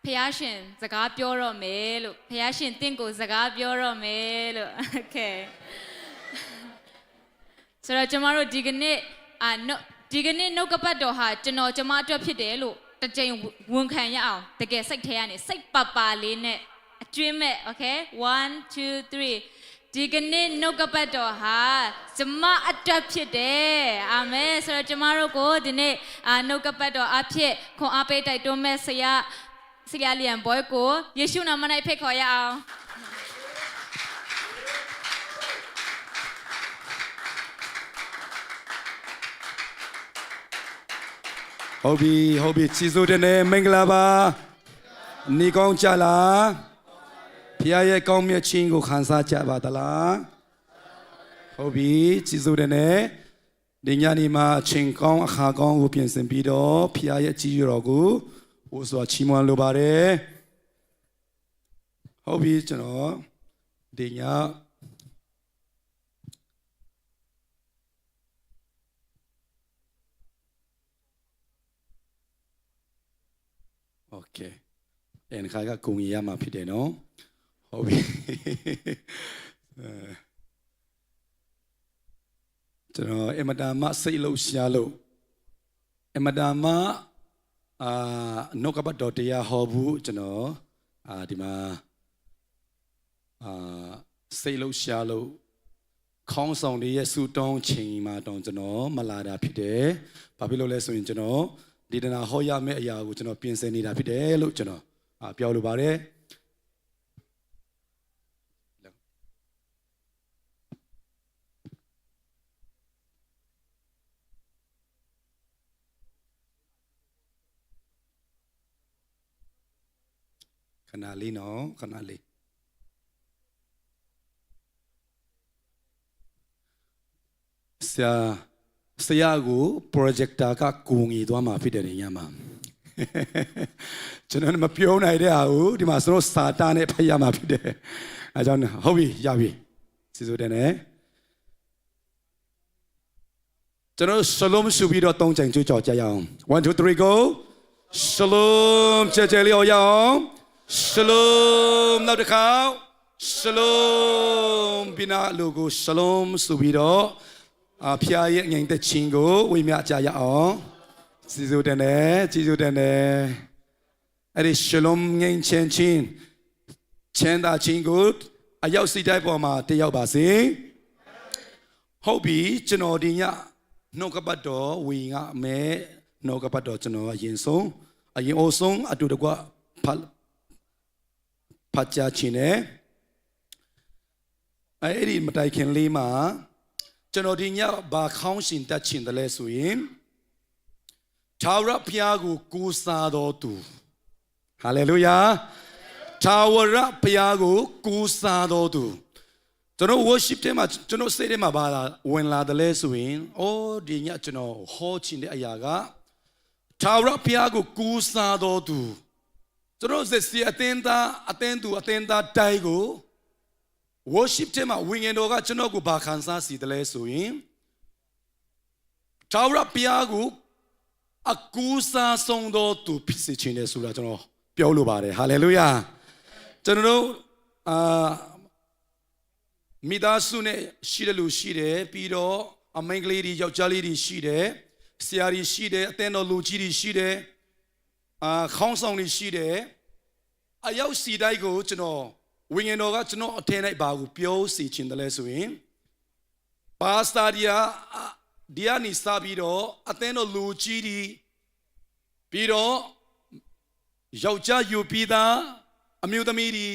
S2: Phía trên sẽ có biểu rồi mẹ luôn, phía trên tên cô sẽ có biểu rồi mẹ luôn. Ok. Sau đó chúng ta đi cái này nấu cái bát đồ ha, cho nó chúng ta cho phía đấy luôn, tất nhiên uống khai nhau, tất cả sách thế này, sách papa lên nè, chuyên mẹ, ok, 1, 2, 3, đi cái này nấu cái bát đồ ha, chúng ta cho phía đấy, amen. Sau đó chúng ta có đi này nấu cái bát đồ áp phía, không áp phía tại đồ mẹ sẽ liền bói cô, Giêsu nằm này phải khỏi nhau.
S5: Hobby chizu dene menglaba ni kong chala phia ye kong mye chin ko khan sa cha ba ta la Hobby chizu dene di nya ni ma chin kong akha kong ko pyin sin pi do phia ye chi yu ro ko ho so chi mwan lo ba de Hobby chano di nya Okay. En khai ka kung ya ma phit de no. Hou bi. ကျွန်တော်အမတာမစိတ်လို့ရှာလို့အမတာမနှုတ်ကပတ်တော်တရားဟောဘူးကျွန်တော်ဒီမှာ စိတ်လို့ရှာလို့ခေါင်းဆောင်တွေရဲ့ဆူတောင်းချိန်မှာတောင်းကျွန်တော်မလာတာဖြစ်တယ်။ဘာဖြစ်လို့လဲဆိုရင်ကျွန်တော်ဒီတနာဟောရမယ့်အရာကိုကျွန်တော်ပြင်ဆင်နေတာဖြစ်တယ်လို့ကျွန်တော်ပြောလိုပါတယ်။ခဏလေးနော်ခဏလေးဆရာကို projector ကကိုငီသွားမှာဖြစ်တယ်ညမှာကျွန်တော်မပြောနိုင်တဲ့ဟာကိုဒီမှာကျွန်တော်စာတာနဲ့ဖတ်ရမှာဖြစ်တယ်အဲကြောင့်ဟုတ်ပြီရပြီစီစိုးတယ်နဲ့ကျွန်တော် shalom ဆိုပြီးတော့၃ချိန်ကြွကြော်ကြရအောင်1 2 3 go shalom ကြဲလေးအောင်ရအောင် shalom နောက်တစ်ခါ shalom ပြီးနာလူကို shalom ဆိုပြီးတော့ဖျားရဲ့ငြိမ်သက်ခြင်းကိုဝိမြကြရအောင်စီစိုးတယ်နဲ့ကြီးစိုးတယ်နဲ့အဲ့ဒီ shalom ငြိမ်ချမ်းသာခြင်းကိုအရောက်စီတိုင်းပေါ်မှာတယောက်ပါစေဟုတ်ပြီကျွန်တော်ဒီညနှုတ်ကပတ်တော်ဝီငါမဲနှုတ်ကပတ်တော်ကျွန်တော်အရင်ဆုံးအတူတကွဖတ်ကြခြင်းနဲ့အဲ့ဒီမတိုင်ခင်လေးမှာကျွန်တော်ဒီညဘာခေါင်းရှင်တက်ခြင်းတလဲဆိုရင်ထာဝရဘုရားကိုကိုးစားတော်သူဟာလေလုယာထာဝရဘုရားကိုကိုးစားတော်သူကျွန်တော် worship ထဲမှာကျွန်တော်စိတ်ထဲမှာဘာလာဝင်လာတယ်လဲဆိုရင်ဒီညကျွန်တော်ဟောခြင်းတဲ့အရာကထာဝရဘုရားကိုကိုးစားတော်သူကျွန်တော်စီအတင်းသားတိုင်ကိုworship ထဲမှာဝိညာဉ်တော်ကကျွန်တော်ကိုဘာခံစားစီတယ်လဲဆိုရင်ထာဝရဘုရားကိုအကူစားဆုံးတော်သူဖြစ်စေခြင်းနဲ့ဆိုတာကျွန်တော်ပြောလိုပါတယ်ဟာလေလုယာကျွန်တော်မိသားစုနဲ့ရှိတယ်လို့ရှိတယ်ပြီးတော့အမိန်းကလေးတွေယောက်ျားလေးတွေရှိတယ်ဆရာကြီးရှိတယ်အသင်းတော်လူကြီးတွေရှိတယ်ခေါင်းဆောင်တွေရှိတယ်အရောက်စီတိုင်းကိုကျွန်တော်ဝိညာဉ်တော်ကကျွန်တော်အထင်၌ဘာကိုပြောစီခြင်းတယ်လဲဆိုရင်ပါစတာဒီယာနီစာပြီးတော့အသင်းတော်လူကြီးတွေပြီးတော့ယောက်ျားယူပြီးသားအမျိုးသမီးတွေ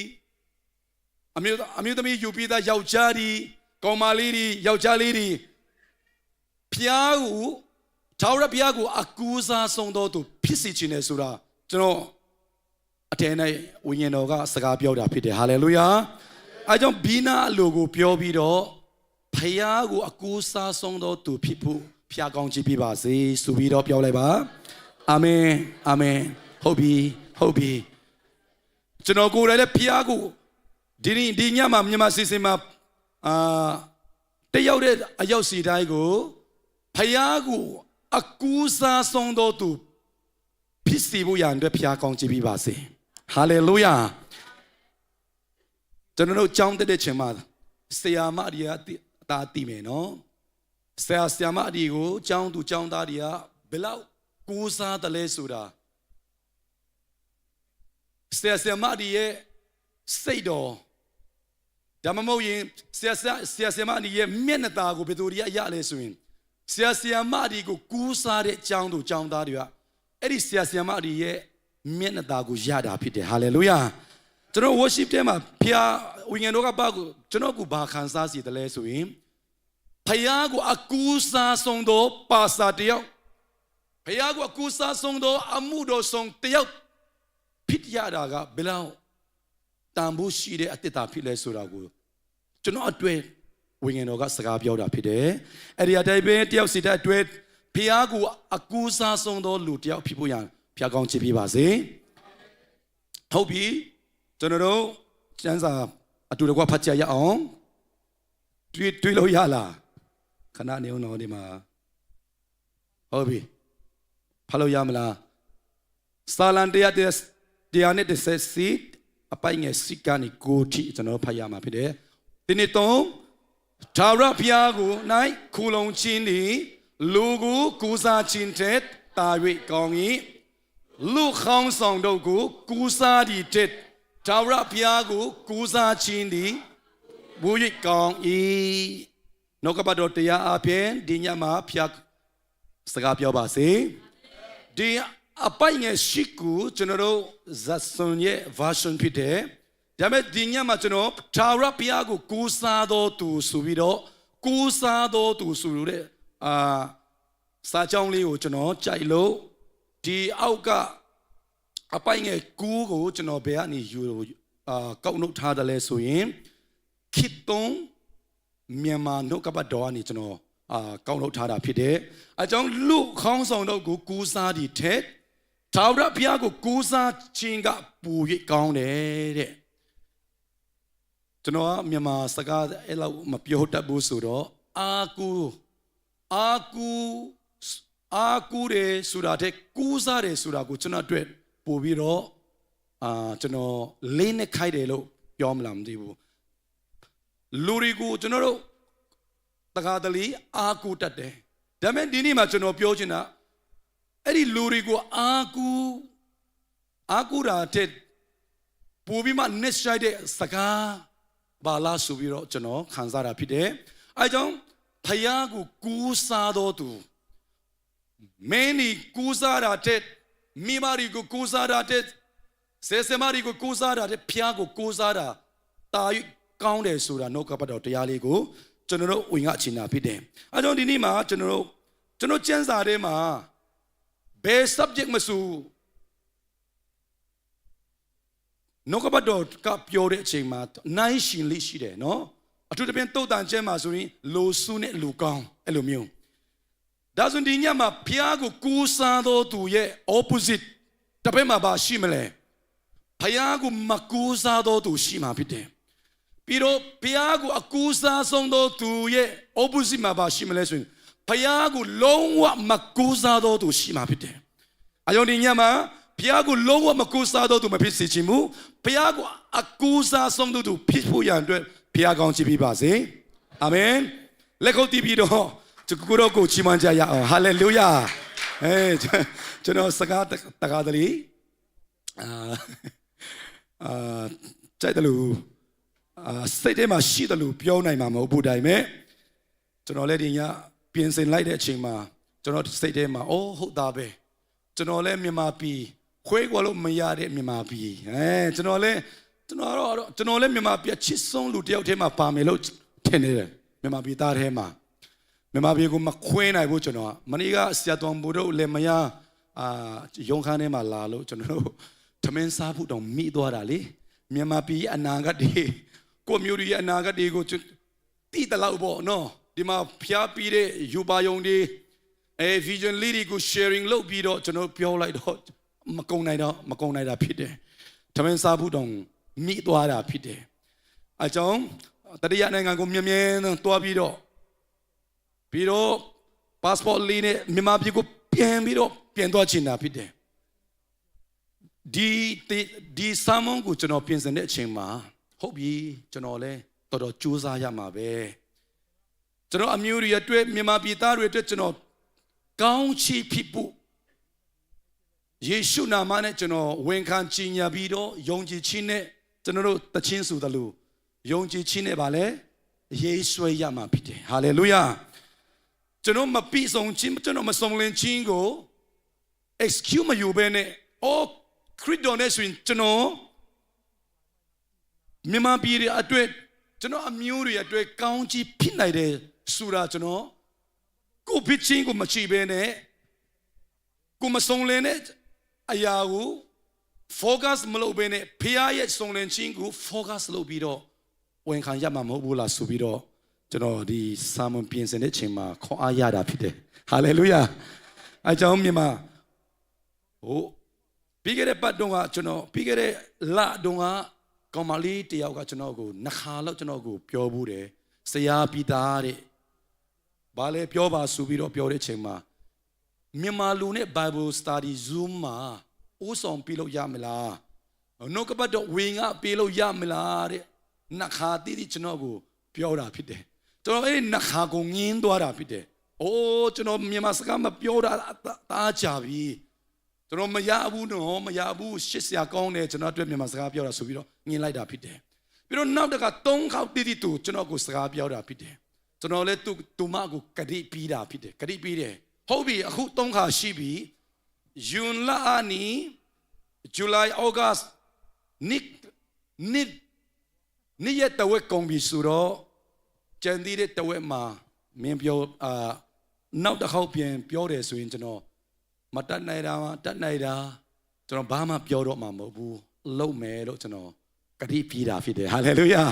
S5: အမျိုးသမီးယူပြီးသားယောက်ျားတွေကောင်မလေးတွေယောက်ျားလေးတွေဖျားကိုထာဝရဘုရားကိုအကူစားဆုံးတော်သူဖြစ်စေခြင်းနဲ့ဆိုတာကျွန်တော်အထင်၌ဝိညာဉ်တော်ကစကားပြောတာဖြစ်တယ်ဟာလေလုယာအဲကြောင့်ဘီနာအလိုကိုပြောပြီးတော့ဖျားကိုအကူစားဆုံးတော်သူဖြစ်ဖို့ဖျားကောင်းချီးပေးပါစေဆိုပြီးတော့ပြောလိုက်ပါအာမင်အာမင်ဟုတ်ပြီကျွန်တော်ကိုယ်တိုင်လည်းဖျားကိုဒီညမှာမြန်မာစီစဉ်မှာတယောက်တဲ့အရောက်စီတိုင်းကိုဖျားကိုအကူစားဆုံးတော်သူဖြစ်စီဖို့ရန်အတွက်ဖျားကောင်းချီးပေးပါစေဟာလေလုယာကျွန်တော်တို့ကြောင်းတဲ့ချိန်မှာဆရာမတွေကအသာတည်မယ်နော်ဆရာမတွေကိုကြောင်းသူကြောင်းသားတွေကဘယ်လောက်ကိုးစားတယ်လဲဆိုတာဆရာမတွေရဲ့စိတ်တော်ဒါမှမဟုတ်ရင်ဆရာမတွေရဲ့မျက်နှာตาကိုဘယ်သူတွေကရလဲဆိုရင်ဆရာမတွေကိုကူးစားတဲ့ကြောင်းသူကြောင်းသားတွေကအဲ့ဒီဆရာမတွေရဲ့မျက်နှာตาကိုရတာဖြစ်တယ်ဟာလေလုယာကျွန်တော် worship ထဲမှာဖျားဝိညာဉ်တော်ကဘာကိုကျွန်တော်ကိုဘာခံစားစီတယ်လဲဆိုရင်ဖျားကိုအကူစားဆုံးသောပါစာတယောက်ဖျားကိုအကူစားဆုံးသောအမှုတော်ဆုံးတယောက်ဖြစ်ရတာကဘယ်လောက်တန်ဖိုးရှိတဲ့အတ္တတာဖြစ်လဲဆိုတာကိုကျွန်တော်အတွဲဝိညာဉ်တော်ကစကားပြောတာဖြစ်တယ်အဲ့ဒီအတိုင်းပဲတယောက်စီတဲ့အတွဲဖျားကိုအကူစားဆုံးသောလူတယောက်ဖြစ်ဖို့ရန်ဖျားကောင်းချီးပေးပါစေဟုတ်ပြီကျွန်တော်တို့ကျမ်းစာအတူတကွဖတ်ကြရအောင်တွေးလို့ရလားခဏနေအောင်တော့ဒီမှာဟုတ်ပြီဖတ်လို့ရမလားစာလံတရားနဲ့တစ်စီအပိုင်ငယ်စိကနေကိုထိကျွန်တော်ဖတ်ရမှာဖြစ်တယ်ဒီနေ့တော့ထာဝရဘုရားကိုနိုင်ခူလုံချင်းဒီလူကိုကူစားခြင်းတဲ့တာ၍ကောင်း၏လူခေါင်းဆောင်တို့ကိုကူစားသည်တဲ့ ထာဝရဘုရားကိုကိုးစားခြင်းသည်ဘိုး၍ကောင်း၏နှုတ်ကပတ်တော်တရားအပြင်ဒီညမှာဖျားစကားပြောပါစေဒီအပိုင်ငယ်ရှိကူကျွန်တော်တို့ဇတ်စွန်ရဲ့ version ဖြစ်တယ်ဒါပေမဲ့ဒီညမှာကျွန်တော်ထာဝရဘုရားကိုကိုးစားတော်သူဆိုပြီးတော့ကိုးစားတော်သူဆိုလို့တဲ့စာကြောင်းလေးကိုကျွန်တော်ကြိုက်လို့ဒီအောက်ကအပိုင်ငယ်ကူးကိုကျွန်တော်ဘယ်ကနေယူကောက်နှုတ်ထားတယ်လဲဆိုရင်ခိတုံမြန်မာနှုတ်ကပတ်တော်ကနေကျွန်တော်ကောက်နှုတ်ထားတာဖြစ်တယ်အကြောင်းလူခေါင်းဆောင်တို့ကိုကူးစားသည့်ထက်ထာဝရဘုရားကိုကူးစားခြင်းကပို၍ကောင်းတယ်တဲ့ကျွန်တော်မြန်မာစကားအဲ့လောက်မပြောတတ်ဘူးဆိုတော့အာကူတယ်ဆိုတာတဲ့ကူးစားတယ်ဆိုတာကိုကျွန်တော်အတွက်ပို့ပြီးတော့ကျွန်တော်လေးနဲ့ခိုက်တယ်လို့ပြောမလားမသိဘူးလူတွေကိုကျွန်တော်တို့တခါတလေအာကူတတ်တယ်ဒါပေမဲ့ဒီနေ့မှာကျွန်တော်ပြောချင်တာအဲ့ဒီလူတွေကိုအာကူတာတဲ့ပို့ပြီးမှ next strike တဲ့စကားဘာလားဆိုပြီးတော့ကျွန်တော်ခံစားတာဖြစ်တယ်အဲကြောင့်ဖယားကိုကူးစားတော်သူမင်းဒီကူးစားတာတဲ့မိမရီကိုကူးစားတာတဲ့ဆဲမရီကိုကူးစားတာတဲ့ဖျားကိုကူးစားတာတာကောင်းတယ်ဆိုတာနှုတ်ကပတ်တော်တရားလေးကိုကျွန်တော်တို့ဝင်ကချင်တာဖြစ်တယ်အဲကြောင့်ဒီနေ့မှာကျွန်တော်ကျမ်းစာထဲမှာဘယ် subject မဆိုနှုတ်ကပတ်တော်ကပြောတဲ့အချိန်မှာနိုင်ရှင်လေးရှိတယ်နော်အထူးသဖြင့်တုတ်တန်ကျမ်းမှာဆိုရင်လူစုနဲ့လူကောင်းအဲ့လိုမျိုးဒါဆိုဒီညမှာဘုရားကိုကူးစားတော်သူရဲ့ opposite တပည့်မှာပါရှိမလဲဘုရားကိုမကူးစားတော်သူရှိမှာဖြစ်တယ်ပြီးတော့ဘုရားကိုအကူးစားဆုံးတော်သူရဲ့ opposite မှာပါရှိမလဲဆိုရင်ဘုရားကိုလုံးဝမကူးစားတော်သူရှိမှာဖြစ်တယ်အယောဒီညမှာဘုရားကိုလုံးဝမကူးစားတော်သူမဖြစ်စေချင်ဘူးဘုရားကိုအကူးစားဆုံးတော်သူဖြစ်ဖို့ရန်အတွက်ဘုရားကောင်းချီးပေးပါစေအာမင်လက်ခုပ်တီးပြီးတော့ကိုရောကိုချီးမွမ်းကြရအောင်ဟာလေလုယာကျွန်တော်စကားတကားတလီကြိုက်တယ်လို့စိတ်ထဲမှာရှိတယ်လို့ပြောနိုင်မှာမဟုတ်ဘူးဒါပေမဲ့ကျွန်တော်လည်းဒီညပြင်ဆင်လိုက်တဲ့အချိန်မှာကျွန်တော်စိတ်ထဲမှာအော်ဟုတ်သားပဲကျွန်တော်လည်းမြန်မာပြည်ခွဲကွာလို့မရတဲ့မြန်မာပြည်ကျွန်တော်လည်းမြန်မာပြည်ချစ်ဆုံးလူတယောက်ထဲမှာပါမယ်လို့ထင်နေတယ်မြန်မာပြည်သားထဲမှာမြန်မာပြည်ကိုမခွဲနိုင်ဘူးကျွန်တော်မနေ့ကဆရာတော်ဘုရားလည်းမရရုံခန်းထဲမှာလာလို့ကျွန်တော်တို့သမင်းစားဖို့တောင်မိသွားတာလေမြန်မာပြည်အနာဂတ်တွေကိုမျိုးတွေအနာဂတ်တွေကိုတိတလောက်ပေါ့နော်ဒီမှာဖျားပြီးတဲ့ယူပါယုံတွေvision lead ကို sharing လုပ်ပြီးတော့ကျွန်တော်ပြောလိုက်တော့မကုံနိုင်တာဖြစ်တယ်သမင်းစားဖို့တောင်မိသွားတာဖြစ်တယ်အကြောင်းတတိယနိုင်ငံကိုမြဲမြဲသွားပြီးတော့passport လေးနဲ့မြန်မာပြည်ကိုပြန်သွားချင်တာဖြစ်တယ်ဒီဆာမွန်ကိုကျွန်တော်ပြင်ဆင်တဲ့အချိန်မှာဟုတ်ပြီကျွန်တော်လည်းတော်တော်ကြိုးစားရမှာပဲကျွန်တော်အမျိုးတွေအတွက်မြန်မာပြည်သားတွေအတွက်ကျွန်တော်ကောင်းချီးဖြစ်ဖို့ယေရှုနာမနဲ့ကျွန်တော်ဝန်ခံကြီးညာပြီးတော့ယုံကြည်ခြင်းနဲ့ကျွန်တော်တို့တခြင်းဆိုသလိုယုံကြည်ခြင်းနဲ့ပါလေယေရှုရမှာဖြစ်တယ်ဟာလေလုယာကျွန်တော်မပြီးဆုံးခြင်းကျွန်တော်မဆုံးလင်းခြင်းကို excuse မယူဘဲနဲ့အော်ခရစ်တော်နဲ့ဆိုရင်ကျွန်တော်မြန်မာပြည်ရဲ့အတွက်ကျွန်တော်အမျိုးတွေအတွက်ကောင်းကြီးဖြစ်နိုင်တယ်ဆိုတာကျွန်တော်ကိုဖြစ်ချင်းကိုမချိဘဲနဲ့ကိုမဆုံးလင်းတဲ့အရာကို focus မလုပ်ဘဲနဲ့ဖခင်ရဲ့ဆုံးလင်းခြင်းကို focus လုပ်ပြီးတော့ဝန်ခံရမှာမဟုတ်ဘူးလားဆိုပြီးတော့ကျွန်တော်ဒီစာမပြင်ဆင်တဲ့အချိန်မှာခွန်အားရတာဖြစ်တယ်ဟာလေလုယာအကြောင်းမြန်မာပြီးခဲ့တဲ့ပတ်တုန်းကကျွန်တော်ပြီးခဲ့တဲ့လတုန်းကကောင်မလေးတယောက်ကကျွန်တော်ကိုနှစ်ခါလောက်ကျွန်တော်ကိုပြောဘူးတယ်ဆရာပိသားတဲ့ဘာလဲပြောပါဆိုပြီးတော့ပြောတဲ့အချိန်မှာမြန်မာလူနဲ့ Bible Study Zoom မှာဥဆောင်ပြလို့ရမလားနှုတ်ကပတ်တော်ဝင်ကပြလို့ရမလားတဲ့နှစ်ခါတိတိကျွန်တော်ကိုပြောတာဖြစ်တယ်ကျွန်တော်အဲ့ဒီနှစ်ခါကိုငင်းသွားတာဖြစ်တယ်အိုးကျွန်တော်မြန်မာစကားမပြောတာတားကြပြီ ကျွန်တော်မရဘူးနော်မရဘူးရှစ်ဆရာကောင်းတယ်ကျွန်တော်အတွက်မြန်မာစကားပြောတာဆိုပြီးတော့ညင်လိုက်တာဖြစ်တယ်ပြီးတော့နောက်တက3ခေါက်တိတိတူကျွန်တော်ကိုစကားပြောတာဖြစ်တယ်ကျွန်တော်လည်းသူမကိုကတိပြီးတာဖြစ်တယ်ကတိပြီးတယ်ဟုတ်ပြီအခု3ခါရှိပြီယွန်လာနီဇူလိုင်ဩဂတ်နှစ်ရက်တဝက်ကုန်ပြီဆိုတော့ကျန်သေးတဲ့တဝက်မှာမင်းပြောနောက်တစ်ခေါက်ပြန်ပြောတယ်ဆိုရင်ကျွန်တော်မတတ်နိုင်တာကျွန်တော်ဘာမှပြောတော့မှာမဟုတ်ဘူးလုံမယ်လို့ကျွန်တော်ကတိပြီးတာဖြစ်တယ်ဟာလေလုယာ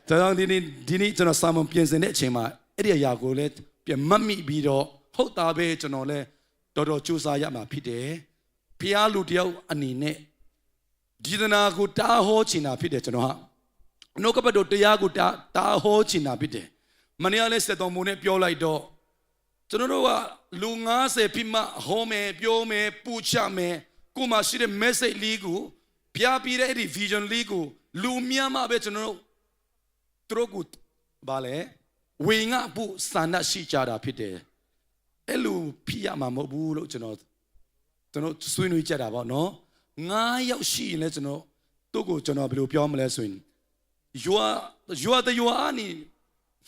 S5: ကျွန်တော်ဒီနေ့ကျွန်တော်စာမပြင်ဆင်တဲ့အချိန်မှာအဲ့ဒီအရာကိုလည်းပြန်မှတ်မိပြီးတော့ဟုတ်တာပဲကျွန်တော်လည်းတော်တော်ကြိုးစားရမှာဖြစ်တယ်ဖျားလူတယောက်အနေနဲ့ဒီသနာကိုတားဟောချင်တာဖြစ်တယ်ကျွန်တော်ဟာနှုတ်ကပတ်တော်တရားကိုတားဟောချင်တာဖြစ်တယ်မနေ့ကလည်းစက်တော်မူနဲ့ပြောလိုက်တော့ကျွန်တော်တို့ကလူ90ပြမှဟောမယ်ပြောမယ်ပူချမယ်ကိုမရှိတဲ့ message လေးကိုပြပြတဲ့အဲ့ဒီ vision လေးကိုလူများမှပဲကျွန်တော်တို့သူတို့ကိုဗာလဲဝေငါဖို့စာနာရှိကြတာဖြစ်တယ်အဲ့လိုဖြစ်ရမှာမဟုတ်ဘူးလို့ကျွန်တော်ဆွေးနွေးကြတာပေါ့နော်9ယောက်ရှိရင်လည်းကျွန်တော်တို့ကိုကျွန်တော်ဘယ်လိုပြောမလဲဆိုရင်you are ani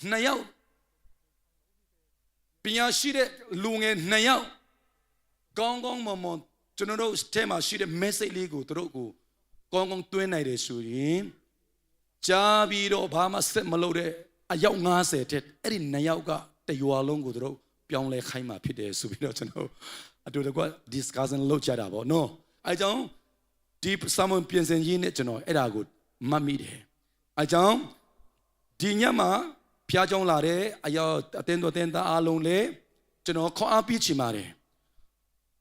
S5: 2ယောက်ပညာရှိတဲ့လူငယ်2ယောက်ကောင်းမွန်ကျွန်တော်တို့ထဲမှာရှိတဲ့ message လေးကိုတို့ကိုကောင်းတွင်းနိုင်တယ်ဆိုရင်ကြားပြီးတော့ဘာမှဆက်မလုပ်တဲ့အယောက်90တဲ့အဲ့ဒီ2ယောက်ကတရွာလုံးကိုတို့ပြောင်းလဲခိုင်းมาဖြစ်တယ်ဆိုပြီးတော့ကျွန်တော်အတူတကွ discussion လုပ်ကြတာပေါ့နော်အဲကြောင့်ဒီ sermon ပြင်ဆင်ရင်းနဲ့ကျွန်တော်အဲ့ဒါကိုမှတ်မိတယ်အဲကြောင့်ဒီညမှာဖျားကြောင်းလာတဲ့အယောက်အတင်းတော်တင်းသားအားလုံးလေကျွန်တော်ခေါ်အားပေးချင်ပါတယ်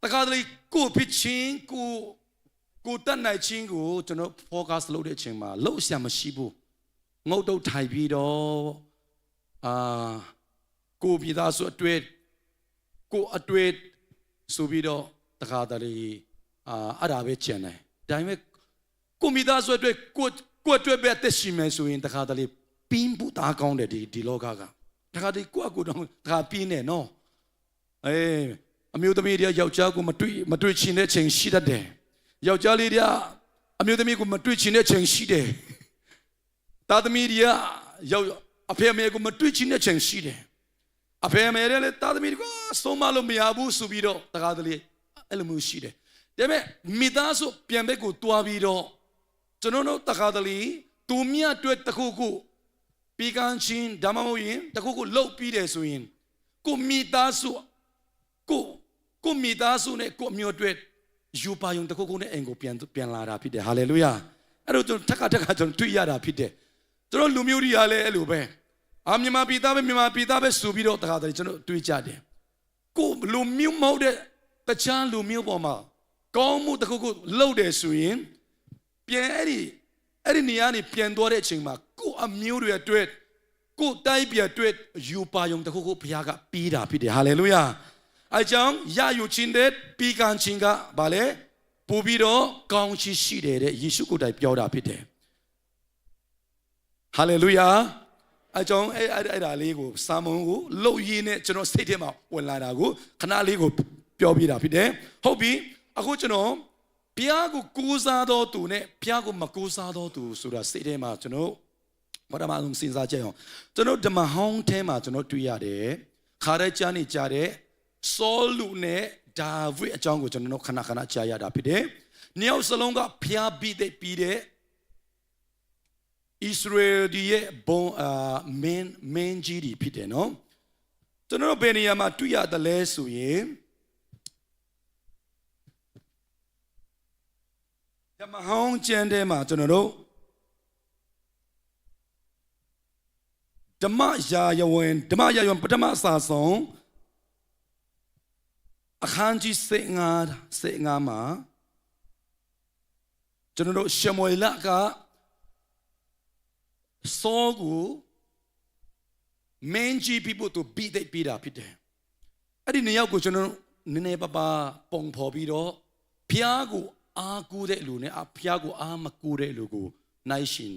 S5: တခါတလေကိုဖြစ်ချင်းကိုတတ်နိုင်ချင်းကိုကျွန်တော် focus လုပ်တဲ့အချိန်မှာလှုပ်ရှားမရှိဘူးငုတ်တုတ်ထိုင်ပြီးတော့ကိုပြည်သားဆိုအတွဲဆိုပြီးတော့တခါတလေအဲ့ဒါပဲကျန်တယ်ဒါပေမဲ့ကိုပြည်သားဆိုအတွဲကိုအတွဲပဲတက်ရှိမယ်ဆိုရင်တခါတလေပင်းပူတာကောင်းတယ်ဒီလောကကတခါတလေကိုတော့တခါပြင်းနေနော်အမျိုးသမီးတွေယောက်ျားကိုမတွေ့ချင်တဲ့ချိန်ရှိတတ်တယ်ယောက်ျားလေးတွေအမျိုးသမီးကိုမတွေ့ချင်တဲ့ချိန်ရှိတယ်သားသမီးတွေအဖေအမေကိုမတွေ့ချင်တဲ့ချိန်ရှိတယ်အဖေအမေတွေလည်းသားသမီးတွေကိုဆုံးမလို့မရဘူးဆိုပြီးတော့တခါတလေအဲ့လိုမျိုးရှိတယ်ဒါပေမဲ့မိသားစုပြန်ဘက်ကိုတွားပြီးတော့ကျွန်တော်တို့တခါတလေသူမြတ်တွေ့တခုခုပြီးကန်ချင်းဓမ္မမို့ရင်တခုခုလှုပ်ပြီးတယ်ဆိုရင်ကိုမိသားစုကိုမိသားစုနဲ့ကိုမျိုးတွေ့ယူပါယုံတခုခုနဲ့အိမ်ကိုပြန်လာတာဖြစ်တယ်ဟာလေလုယာအဲ့တော့ကျွန်တော်ထက်ခါကျွန်တော်တွေ့ရတာဖြစ်တယ်ကျွန်တော်လူမျိုးတွေကလည်းအဲ့လိုပဲမြန်မာပြည်သားပဲဆိုပြီးတော့တခါတလေကျွန်တော်တွေ့ကြတယ်ကိုလူမျိုးမဟုတ်တဲ့တခြားလူမျိုးပေါ်မှာကောင်းမှုတခုခုလှုပ်တယ်ဆိုရင်ပြန်အဲ့ဒီနေရာနေပြန်သွားတဲ့အချိန်မှာကိုအမျိုးတွေအတွက်ကိုတိုက်ပြအတွက်ယူပါယုံတခုခုဘုရားကပေးတာဖြစ်တယ်ဟာလေလုယာအဲကြောင့်ရယူခြင်းတဲ့ပြီးကန်ခြင်းကဘာလဲပို့ပြီးတော့ကောင်းချီးရှိတယ်တဲ့ယေရှုကိုယ်တိုင်ပြောတာဖြစ်တယ်ဟာလေလုယာအဲကြောင့်အဲ့ဒါလေးကိုစာမုံကိုလှုပ်ရင်းနဲ့ကျွန်တော်စိတ်ထဲမှာဝင်လာတာကိုခဏလေးကိုပြောပြတာဖြစ်တယ်ဟုတ်ပြီအခုကျွန်တော်ဘုရားကိုကိုးစားတော်သူနဲ့ဘုရားကိုမကိုးစားတော်သူဆိုတာစိတ်ထဲမှာကျွန်တော်ဘာမှမစဉ်းစားကြအောင်ကျွန်တော်ဓမ္မဟောင်းထဲမှာကျွန်တော်တွေ့ရတယ်ခါရဲကြားနေကြတဲ့ဆောလူနဲ့ဒါဝိအကြောင်းကိုကျွန်တော်ခဏကြားရတာဖြစ်တယ်။နှစ်ယောက်စလုံးကဖျားပြီးတဲ့ဣသရေလရဲ့ဘုံမင်းကြီးတွေဖြစ်တယ်နော်။ကျွန်တော်ဘယ်နေရာမှာတွေ့ရတယ်လဲဆိုရင်ဓမ္မဟောင်းကျမ်းထဲမှာကျွန်တော်တို့ဓမ္မရာယဝင်ပထမအစာဆုံးအခန်းကြီး15မှာကျွန်တော်တို့ရှမွေလကဆောကိုမင်းကြီး people to beat that ပြတာဖြစ်တယ်အဲ့ဒီနေရာကိုကျွန်တော်နည်းနည်းပါးပုံဖော်ပြီးတော့ဖျားကိုအားကိုးတဲ့လူနဲ့ဖျားကိုအားမကိုးတဲ့လူကိုနိုင်ရှင်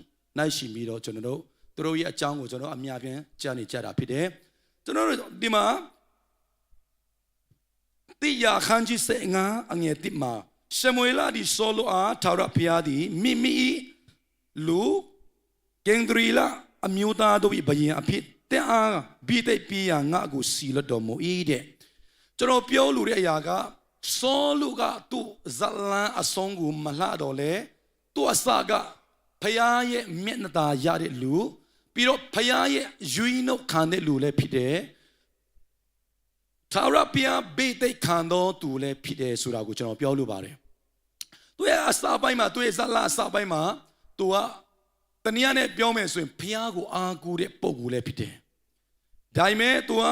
S5: ပြီးတော့ကျွန်တော်တို့သူတို့ရဲ့အကြောင်းကိုကျွန်တော်အများပြန်ကြားနေကြတာဖြစ်တယ်ကျွန်တော်တို့ဒီမှာ တိယာခန်းကြီးစငါအငယ်တိမှာရှမွေလဒီဆောလိုအားထာဝရဘုရားသည်မိမိလူကင်ဒရီလာအမျိုးသားတို့၏ဘယင်အဖြစ်တဲ့အားဘိသိက်ပြာငါကိုစီလတော်မူ၏တဲ့ကျွန်တော်ပြောလို့တဲ့အရာကဆောလူကသူ့ဇလန်အဆုံးကိုမလှတော့လေသူ့အစကဘုရားရဲ့မျက်နှာသာရတဲ့လူပြီးတော့ဘုရားရဲ့ယူနှုတ်ခံတဲ့လူလည်းဖြစ်တယ်ထာဝရဘုရားဘိသိက်ခံတော်သူလည်းဖြစ်တယ်ဆိုတာကိုကျွန်တော်ပြောလို့ပါတယ်သူရဲ့အစပိုင်းမှာသူရဲ့ဇလန်အစပိုင်းမှာသူကတနည်းနဲ့ပြောမယ်ဆိုရင်ဘုရားကိုအားကိုးတဲ့ပုံကိုလည်းဖြစ်တယ်ဒါပေမဲ့သူက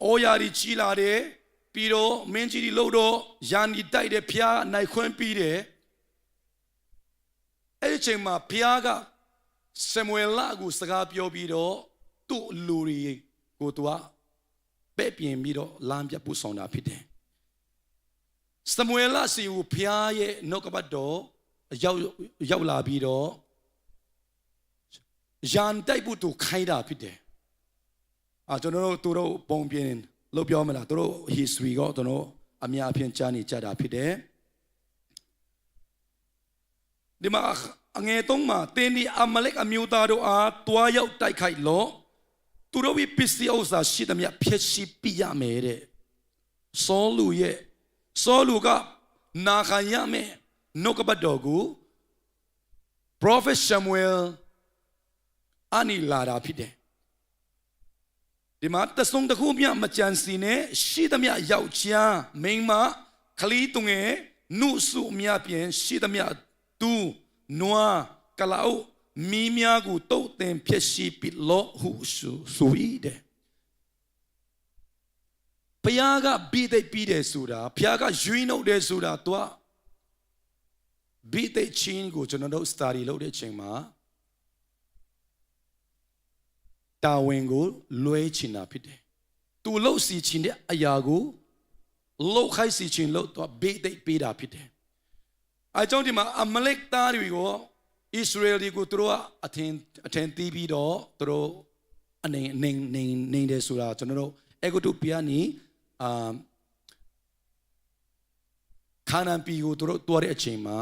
S5: အော်ယာရီကြီးလာတယ်ပြီးတော့မင်းကြီးလို့တော့ယာနီတိုက်တဲ့ဘုရားနိုင်ခွင့်ပြီးတယ်အဲ့ဒီချိန်မှာဘုရားကဆမွေလကိုစကားပြောပြီးတော့သူ့လူတွေကိုသူကပဲ့ပြင်ပြီးတော့လမ်းပြပို့ဆောင်တာဖြစ်တယ်ဆမွေလစီကိုဘုရားရဲ့နှုတ်ကပတ်တော်ရောက်လာပြီးတော့ယန်တိုက်ဖို့သူခိုင်းတာဖြစ်တယ်ကျွန်တော်တို့သူတို့ပုံပြင်လို့ပြောမလားသူတို့ history ကိုကျွန်တော်အများအပြားကြားနေကြတာဖြစ်တယ်ဒီမှာအငယ်သုံးမှာတင်းဒီအမလက်အမျိုးသားတို့အားတွားရောက်တိုက်ခိုက်လို့သူတို့ပစ္စည်းဥစ္စာရှိသမျှဖျက်ဆီးပြရမယ်တဲ့ဆောလူကနာခံရမယ်နှုတ်ကပတ်တော်ကို Prophet Samuel အနီလာတာဖြစ်တယ်ဒီမှာတဆုံတခုမြမကြံစီနဲ့ရှိသမျှယောက်ျားမိန်းမခလီးတုငယ်နုစုအများပြင်ရှိသမျှသူနွားကလောက်မီးများကိုတုတ်တင်ဖြစ်ရှိပြီးလို့ဟုဆို၏တဲ့ဘုရားကပြီးသိပြီးတယ်ဆိုတာဘုရားကရွေးနှုတ်တယ်ဆိုတာတော့ပြီးသိချင်းကိုကျွန်တော်တို့ study လုပ်တဲ့အချိန်မှာတာဝန်ကိုလွဲချင်တာဖြစ်တယ်။သူလှုပ်စီချင်တဲ့အရာကိုလှုပ်ခိုင်းစီချင်လို့တော့ဘေးသိပ်ပေးတာဖြစ်တယ်။အဲကြောင့်ဒီမှာအမလက်သားတွေကိုဣသရေလတွေကိုသူတို့ကအထင်သီးပြီးတော့သူတို့နေတယ်ဆိုတာကျွန်တော်တို့အေဂုတုပြာနီခါနန်ပြည်ကိုသူတို့တွားတဲ့အချိန်မှာ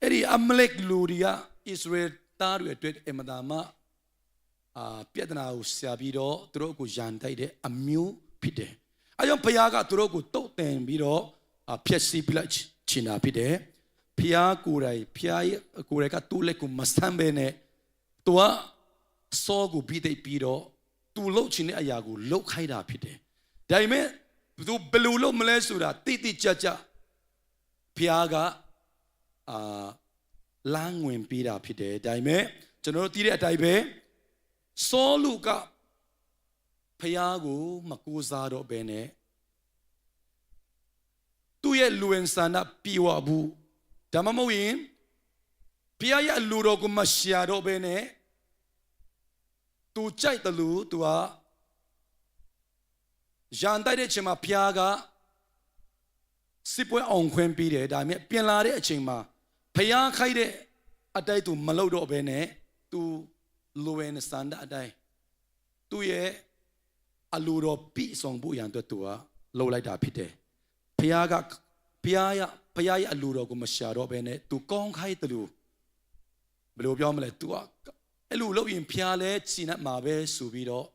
S5: အဲ့ဒီအမလက်လူတွေကဣသရေလသားတွေအတွက်အမဒါမပြဿနာကိုဆရာပြီးတော့သူတို့ကိုယန်တိုက်တဲ့အမျိုးဖြစ်တယ်။အဲကြောင့်ဘုရားကသူတို့ကိုတုတ်တင်ပြီးတော့ဖျက်ဆီးပြလိုက်ချင်တာဖြစ်တယ်။ဘုရားကိုယ်တိုင်ဘုရားရဲ့ကိုယ်တိုင်ကသူ့လက်ကိုမဆမ်းဘဲနဲ့သူကစောကိုပြီးသိပြီးတော့သူလှုပ်ချင်တဲ့အရာကိုလှုပ်ခိုင်းတာဖြစ်တယ်။ဒါပေမဲ့သူဘယ်လိုလုပ်မလဲဆိုတာတိတိကျကျဘုရားကလမ်းဝင်ပေးတာဖြစ်တယ်။ဒါပေမဲ့ကျွန်တော်တို့သိတဲ့အတိုင်းပဲဆောလူကဖျားကိုမကူစားတော့ဘဲနဲ့သူ့ရဲ့လူဝင်ဆန္ဒပြေဝဘူးဒါမှမဟုတ်ရင်ဖျားရဲ့လူတော်ကိုမရှာတော့ဘဲနဲ့သူကြိုက်တယ်လို့သူကရန်တိုက်တဲ့အချိန်မှာဖျားကစစ်ပွဲအောင်ခွင့်ပြီးတယ်ဒါပေမဲ့ပြင်လာတဲ့အချိန်မှာဖျားခိုက်တဲ့အတိုက်သူမလုပ်တော့ဘဲနဲ့သူလူဝင်စန္ဒအတိုင်းသူရဲ့အလူတော်ပြီးဆောင်ဖို့ရန်အတွက်သူကလှုပ်လိုက်တာဖြစ်တယ်။ဘုရားရဲ့အလူတော်ကိုမရှာတော့ဘဲနဲ့သူကောင်းခိုင်းတယ်လို့ဘယ်လိုပြောမလဲသူကအဲ့လိုလုပ်ရင်ဘုရားလဲချီနေမှာပဲဆိုပြီးတော့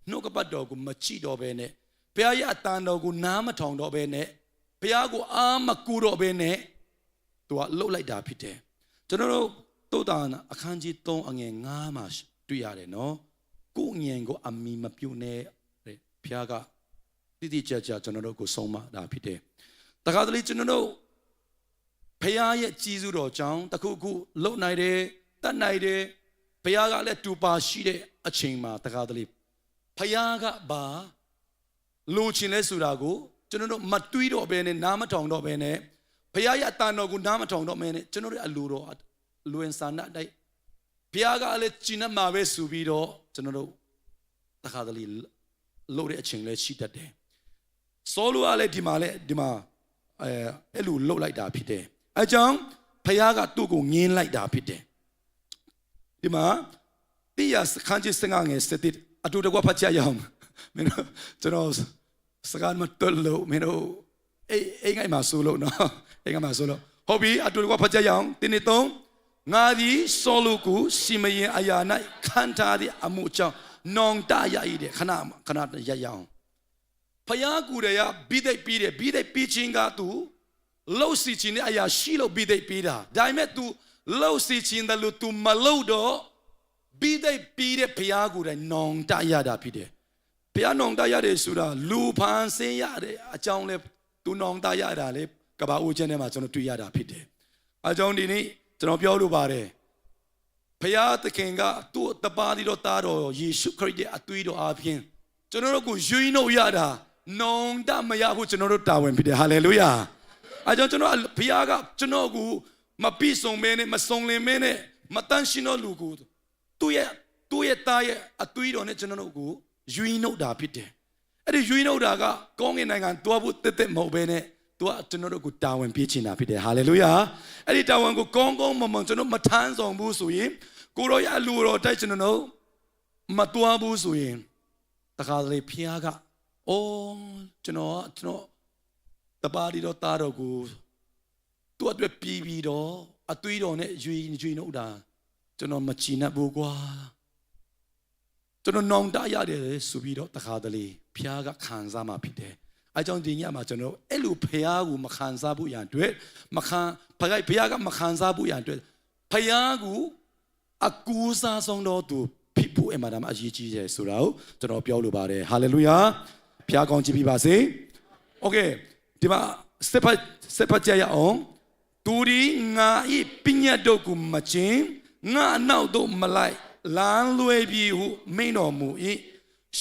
S5: နှုတ်ကပတ်တော်ကိုမကြည့်တော့ဘဲနဲ့ဘုရားရဲ့အတန်တော်ကိုနားမထောင်တော့ဘဲနဲ့ဘုရားကိုအားမကူတော့ဘဲနဲ့သူကလှုပ်လိုက်တာဖြစ်တယ်။ကျွန်တော်တို့သုတ္တန်အခန်းကြီး3အငယ်9မှာတွေ့ရတယ်နော်ကိုယ်ငြင်ကိုအမီမပြုတ်နဲ့ဘုရားကတိတိကျကျကျွန်တော်တို့ကိုဆုံးမတာဖြစ်တယ်တခါတလေကျွန်တော်တို့ဘုရားရဲ့ကြီးစုတော်ကြောင့်တခုခုလုံနိုင်တယ်တတ်နိုင်တယ်ဘုရားကလည်းတူပါရှိတဲ့အချိန်မှာတခါတလေဘုရားကဘာလိုချင်လဲဆိုတာကိုကျွန်တော်တို့မတွေးတော့ဘဲနဲ့နားမထောင်တော့ဘဲနဲ့ဘုရားရဲ့အတန်တော်ကိုနားမထောင်တော့ဘဲနဲ့ကျွန်တော်တို့အလိုတော်လူဝင်စာနာတိုက်ဘုရားကလည်းကျင့်နေမှာပဲဆိုပြီးတော့ကျွန်တော်တို့တခါတလေလို့တဲ့အချိန်လဲရှိတတ်တယ်ဆောလူကလည်းဒီမှာအဲ့လိုလှုပ်လိုက်တာဖြစ်တယ်အဲကြောင့်ဘုရားကသူ့ကိုငင်းလိုက်တာဖြစ်တယ်ဒီမှာတိယခန်းကြီးစငါငယ်စတစ်အတူတကွဖတ်ကြရအောင်မင်းတို့ကျွန်တော် စကားမတွလို့မင်းတို့အိမ်ငိုင်မှာဆိုလို့နော်အိမ်ငိုင်မှာဆိုလို့ဟုတ်ပြီအတူတူကဖတ်ကြရအောင်တင်းနေသုံးငါသည်စောလူကိုစီမရင်အရာ၌ခံထားသည့်အမှုကြောင့်နောင်တရ၏တဲ့ခဏရရအောင်ဖယားကူရဘိသိက်ပြီးတယ်ဘိသိက်ပြီးချင်းကသူလှုပ်စီချင်းတဲ့အရာရှိလို့ဘိသိက်ပြီးတာဒါပေမဲ့ तू လှုပ်စီချင်းတယ်လို့ तू မလှုပ်တော့ဘိသိက်ပြီးတဲ့ဖယားကူရနောင်တရတာဖြစ်တယ်ဖယားနောင်တရတယ်ဆိုတာလူဖန်ဆင်းရတဲ့အကြောင်းလဲ तू နောင်တရတာလေကဘာဦးချင်းထဲမှာကျွန်တော်တွေ့ရတာဖြစ်တယ်အကြောင်းဒီနေ့ကျွန်တော်ပြောလို့ပါတယ်ဖယားသခင်ကသူ့တပါးဒီတော့တာတော်ယေရှုခရစ်ရဲ့အသွေးတော်အားဖြင့်ကျွန်တော်တို့ကိုယွေးနှုတ်ရတာနောင်တမရဘူးကျွန်တော်တို့တာဝန်ဖြစ်တယ်ဟာလေလုယာအဲကြောင့်ကျွန်တော်ဖယားကကျွန်တော်ကိုမပြည့်စုံမင်းနဲ့မစုံလင်မင်းနဲ့မတန်ရှင်းတော့လူကိုသူ့ရဲ့သားရဲ့အသွေးတော်နဲ့ကျွန်တော်တို့ကိုယွေးနှုတ်တာဖြစ်တယ်အဲ့ဒီယွေးနှုတ်တာကကောင်းကင်နိုင်ငံတွားဖို့တက်မဟုတ်ဘဲနဲ့သူကကျွန်တော်တို့ကိုတာဝန်ပေးချင်တာဖြစ်တယ်ဟာလေလုယာအဲ့ဒီတာဝန်ကိုကောင်းကောင်းမွန်မွန်ကျွန်တော်မထမ်းဆောင်ဘူးဆိုရင်ကိုရောရအလူတော်တိုက်ကျွန်တော်တို့မတွားဘူးဆိုရင်တခါလေဖျားကအိုးကျွန်တော်တပါးဒီတော့တားတော့ကိုသူ့အတွက်ပြီးတော့အသွေးတော်နဲ့ရွေနှုတ်တာကျွန်တော်မချီနှပ်ဘူးကွာကျွန်တော်နောင်တရတယ်ဆိုပြီးတော့တခါတလေဖျားကခံစားမှဖြစ်တယ်အဲကြောင့်ဒီညမှာကျွန်တော်အဲ့လိုဖျားကိုမခံစားဘူးရန်အတွက်ဖျားကမခံစားဘူးရန်အတွက်ဖျားကိုအကူစားဆုံးတော့သူဖြစ်ဖို့အမှန်တမ်းအရေးကြီးတယ်ဆိုတာကိုကျွန်တော်ပြောလိုပါတယ်ဟာလေလုယာဖျားကောင်းကြည့်ပြပါစေโอเคဒီမှာစက်ဖတ်ကြရအောင်သူဒီငါဤပညာတို့ကိုမချင်းငါနောက်တော့မလိုက်လမ်းလွဲပြီးဟုမိန်တော်မူ၏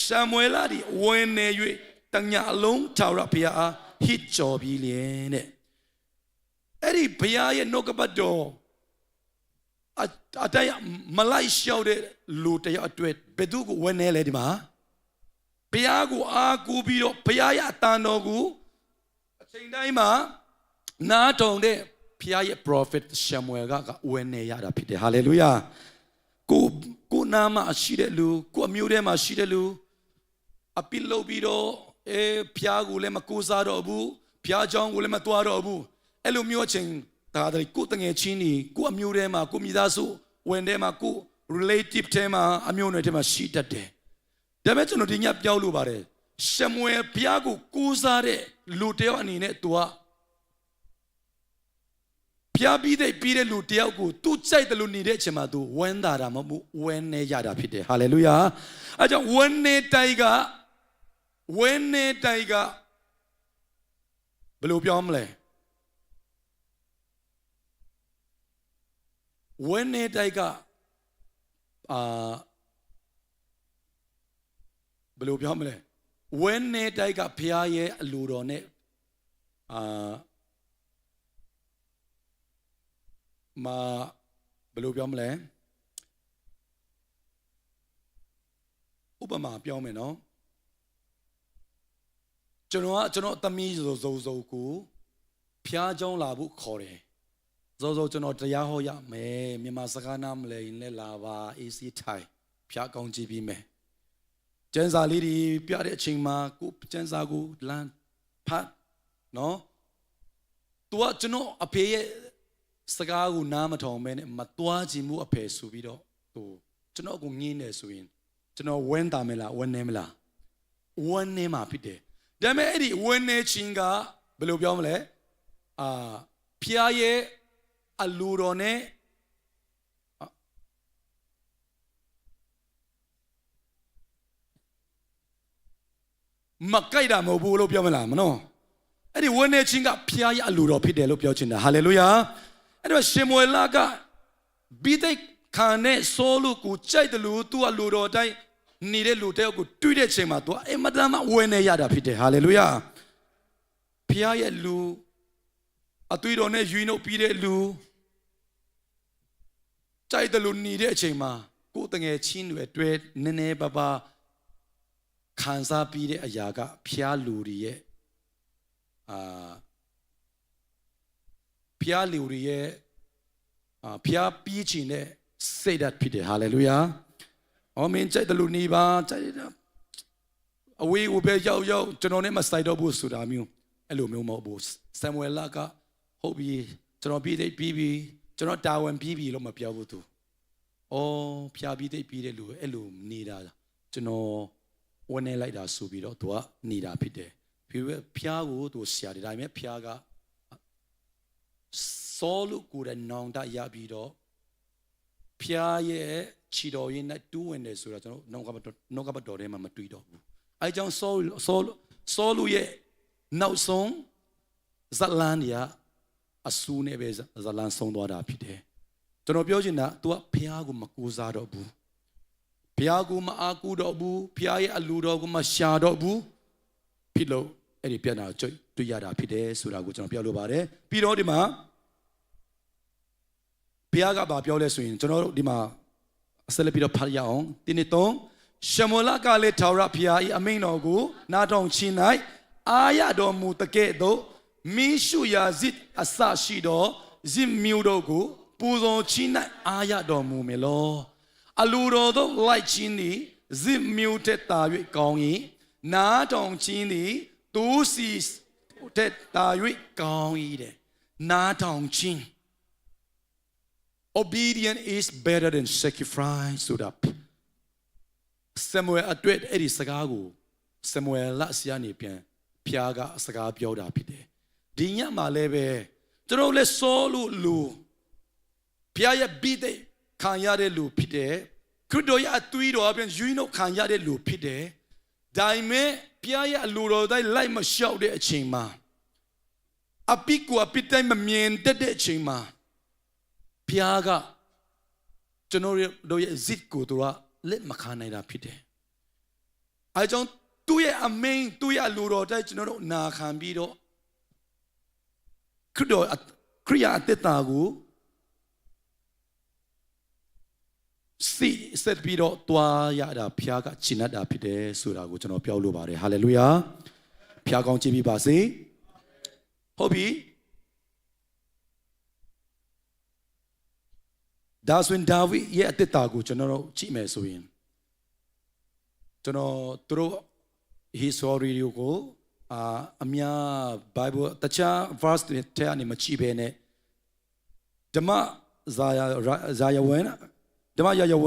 S5: ရှမွေလာဒီဝင်နေ၍တညာလုံးထာဝရဘုရားအားဟစ်ကြော်ပြီးလျင်တဲ့အဲ့ဒီဘုရားရဲ့နှုတ်ကပတ်တော်အတိုင်းမလိုက်လျှောက်တဲ့လူတယောက်အတွက်ဘယ်သူကိုဝင်နေလဲဒီမှာဘုရားကိုအားကိုးပြီးတော့ဘုရားရဲ့အတန်တော်ကိုအချိန်တိုင်းမှာနားထောင်တဲ့ဘုရားရဲ့ prophet Samuel ကဝင်နေရတာဖြစ်တယ် hallelujah ကိုနာမှာရှိတဲ့လူကိုအမျိုးထဲမှာရှိတဲ့လူအပိလုပ်ပြီးတော့ဖျားကိုလည်းမကိုးစားတော့ဘူးဖျားချောင်းကိုလည်းမတွားတော့ဘူးအဲ့လိုမျိုးအချိန်ဒါတည်းကိုတငယ်ချင်းကြီးကိုအမျိုးထဲမှာကိုမိသားစုဝင်ထဲမှာကို relative ထဲမှာအမျိုးနွယ်ထဲမှာရှိတတ်တယ်ဒါပေမဲ့ကျွန်တော်ဒီညပြောလို့ပါတယ်ရှမွေဖျားကိုကိုးစားတဲ့လူတယောက်အနေနဲ့သူကဖျားပြီးတဲ့လူတယောက်ကိုသူ့ကြိုက်တယ်လို့နေတဲ့အချိန်မှာသူဝမ်းသာတာမဟုတ်ဘူးဝမ်းနေရတာဖြစ်တယ်ဟာလေလုယာအဲကြောင့်ဝမ်းနေတိုက်ကဘယ်လိုပြောမလဲဝမ်းနေတိုက်ကဘယ်လိုပြောမလဲဝမ်းနေတိုက်ကဖျားရဲ့အလိုတော်နဲ့ဘယ်လိုပြောမလဲဥပမာပြောမယ်နော်ကျွန်တော်သမီးဇုံကိုဖျားကြောင်းလာဖို့ခေါ်တယ်ဇုံကျွန်တော်တရားဟောရမယ်မြန်မာစကားနားမလဲရင်လည်းလာပါအေးစီထိုင်ဖျားကောင်းကြည့်ပြီးမယ်ကျန်းစာလေးတွေပြတဲ့အချိန်မှာကိုကျန်းစာကိုလမ်းဖတ်နော်သူကကျွန်တော်အဖေရဲ့စကားကိုနားမထောင်မဲနဲ့မသွားချင်မှုအဖေဆိုပြီးတော့သူကျွန်တော်ကိုငင်းနေဆိုရင်ကျွန်တော်ဝမ်းသာမလားဝမ်းနေမလားဝမ်းနေမှာဖြစ်တယ်ဒါပေမဲ့အဲ့ဒီဝမ်းနေခြင်းကဘယ်လိုပြောမလဲဖျားရဲ့အလူတော်နဲ့မကိုက်တာမဟုတ်ဘူးလို့ပြောမလားမနော်အဲ့ဒီဝမ်းနေခြင်းကဖျားရဲ့အလူတော်ဖြစ်တယ်လို့ပြောချင်တာဟာလေလုယာအဲ့တော့ရှမွေလကဘိသိက်ခံနဲ့ဆိုလူကိုကြိုက်တယ်လို့သူ့အလူတော်တိုင်းနေတဲ့လူတယောက်ကိုတွေ့တဲ့ချိန်မှာသူအမတန်မှဝင်နေရတာဖြစ်တယ်ဟာလေလုယာဖျားရဲ့လူအသွေးတော်နဲ့ယူနှုတ်ပြီးတဲ့လူကြိုက်တယ်လို့နေတဲ့အချိန်မှာကိုယ်တငယ်ချင်းတွေအတွဲနည်းနည်းပါးပါးခံစားပြီးတဲ့အရာကဖျားလူတွေရဲ့ဖျားလူတွေရဲ့ဖျားပြီးချင်တဲ့စိတ်ဓာတ်ဖြစ်တယ်ဟာလေလုယာအော်မင်းကြိုက်တယ်လို့နေပါကြိုက်တယ် အဝေးကိုပဲရောက်ကျွန်တော်နဲ့မဆိုင်တော့ဘူးဆိုတာမျိုးအဲ့လိုမျိုးမဟုတ်ဘူးဆမ်မွေလကဟုတ်ပြီကျွန်တော်ပြီးပြီကျွန်တော်တာဝန်ပြီးပြီလို့မပြောဘူးသူအော်ဖျားပြီးတဲ့လူအဲ့လိုနေတာကျွန်တော်ဝန်နေလိုက်တာဆိုပြီးတော့သူကနေတာဖြစ်တယ်ပြီးတော့ဖျားကိုသူဆရာတယ်ဒါပေမဲ့ဖျားကစောလို့ကိုယ်နဲ့နောင်တရပြီးတော့ဖျားရဲ့ခြေတော်ရင်းနဲ့တူးဝင်တယ်ဆိုတော့ကျွန်တော်နောက်ကဘတော်ထဲမှာမတွေ့တော့ဘူးအဲကြောင့်စောလို့ရဲ့နောက်ဆုံးဇလန်ကြီးအဆူနဲ့ပဲဇလန်ဆုံးသွားတာဖြစ်တယ်ကျွန်တော်ပြောချင်တာ तू ကဖျားကိုမကူစားတော့ဘူးဖျားကိုမအားကူတော့ဘူးဖျားရဲ့အလူတော်ကိုမရှာတော့ဘူးဖြစ်လို့အဲ့ဒီပြန်တာတွေ့ရတာဖြစ်တယ်ဆိုတာကိုကျွန်တော်ပြောလိုပါတယ်ပြီးတော့ဒီမှာဖျားကဘာပြောလဲဆိုရင်ကျွန်တော်တို့ဒီမှာဆက်လက်ပြီးတော့ဖတ်ရအောင်ဒီနေ့တော့ရှမလကလည်းထာဝရဘုရား၏အမိန့်တော်ကိုနားထောင်ခြင်း၌အာရတော်မူတကဲ့သို့မိရှုရာဇစ်အစရှိတော်ဇစ်မျိုးတို့ကိုပူဇော်ခြင်း၌အာရတော်မူမယ်လောအလူတော်တို့လိုက်ခြင်းသည်ဇစ်မျိုးတဲ့တာ၍ကောင်း၏နားထောင်ခြင်းသည်သူစီတဲ့တာ၍ကောင်း၏တဲ့နားထောင်ခြင်း Obedience is better than sacrifice ဆိုတာဆမွေအတွက်အဲ့ဒီစကားကိုဆမွေလဆရာနေပြန်ဖျားကစကားပြောတာဖြစ်တယ်ဒီညမှာလည်းပဲကျွန်တော်လည်းစောလို့လူဖျားရဲ့ပြီးတဲ့ခံရတဲ့လူဖြစ်တယ်ခရစ်တော်ရဲ့အသွေးတော်အပြင်ယူနိုခံရတဲ့လူဖြစ်တယ်ဒါပေမဲ့ဖျားရဲ့အလိုတော်တိုင်းလိုက်မလျှောက်တဲ့အချိန်မှာအပိကိုအပိတိုင်းမမြင်တဲ့အချိန်မှာဖျားကကျွန်တော်တို့ရဲ့ဇစ်ကိုတို့ကလက်မခံနိုင်တာဖြစ်တယ်အဲကြောင့်သူ့ရဲ့အမိန်သူ့ရဲ့လူတော်တိုင်းကျွန်တော်တို့နာခံပြီးတော့ခရစ်ယာန်အသက်တာကိုစီဆက်ပြီးတော့တွားရတာဖျားကချင်တတ်တာဖြစ်တယ်ဆိုတာကိုကျွန်တော်ပြောလို့ပါတယ်ဟာလေလုယာဖျားကောင်းကြည့်ပြီးပါစေဟုတ်ပြီဒါဆိုရင်ဒါဝိရဲ့အသက်တာကိုကျွန်တော်တို့ကြည့်မယ်ဆိုရင်ကျွန်တော်တို့ history ကိုအများ Bible တခြား verse တွေအနေမကြည့်ဘဲနဲ့ဓမ္မဇာယဝင်ခန်းဓမ္မယာယဝ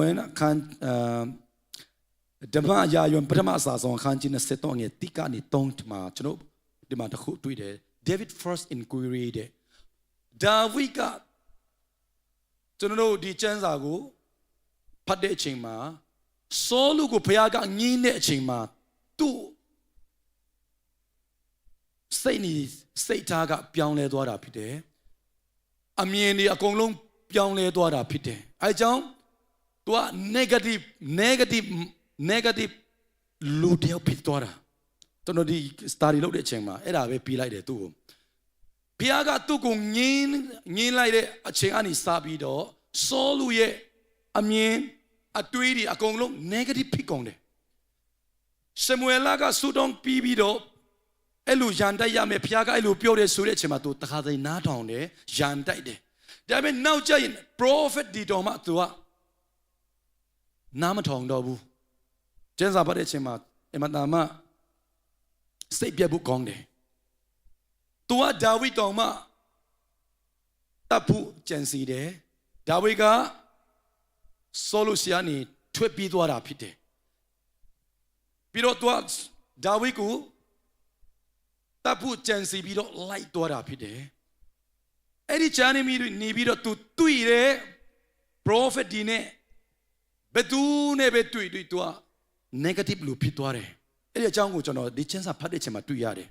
S5: င်ပထမအစာဆုံးခန်းကြီး23ငယ်တိကနေ3မှာကျွန်တော်ဒီမှာတစ်ခုတွေ့တယ် David first inquiry တဲ့ဒါဝိကကျွန်တော်တို့ဒီကျမ်းစာကိုဖတ်တဲ့အချိန်မှာဆောလူကိုဘုရားကငြင်းတဲ့အချိန်မှာသူ့စိတ်ထားကပြောင်းလဲသွားတာဖြစ်တယ်အမြင်တွေအကုန်လုံးပြောင်းလဲသွားတာဖြစ်တယ်အဲကြောင့်သူက negative လူတယောက်ဖြစ်သွားတာကျွန်တော်ဒီ study လုပ်တဲ့အချိန်မှာအဲ့ဒါပဲပြီးလိုက်တယ်သူ့ကိုဘုရားကသူ့ကိုငင်းလိုက်တဲ့အချိန်ကနေစပြီးတော့ဆောလူရဲ့အမြင်အတွေးတွေအကုန်လုံး negative ဖြစ်ကုန်တယ်ရှမွေလကဆူတောင်းပြီးတော့အဲ့လိုရန်တိုက်ရမယ်ဘုရားကအဲ့လိုပြောတယ်ဆိုတဲ့အချိန်မှာသူတခါတည်းနားထောင်တယ်ရန်တိုက်တယ်ဒါပေမဲ့နောက်ကျရင် prophet ဒီတော်မှသူကနားမထောင်တော့ဘူးကျမ်းစာဖတ်တဲ့အချိန်မှာအမတာမစိတ်ပြတ်ဖို့ကောင်းတယ်သူကဒါဝိဒ်တော်မှတပ်ဖို့ကြံစီတယ်ဒါဝိဒ်ကဆောလုဆီယာနေထွက်ပြေးသွားတာဖြစ်တယ်ပြီးတော့သူကဒါဝိဒ်ကိုတပ်ဖို့ကြံစီပြီးတော့လိုက်သွားတာဖြစ်တယ်အဲ့ဒီဂျာနေမီနေပြီးတော့သူတွေ့တယ် prophet ဒီနဲ့ဘယ်သူနဲ့ပဲတွေ့သူက negative လို့ဖြစ်သွားတယ်အဲ့ဒီအကြောင်းကိုကျွန်တော်ဒီကျမ်းစာဖတ်တဲ့အချိန်မှာတွေ့ရတယ်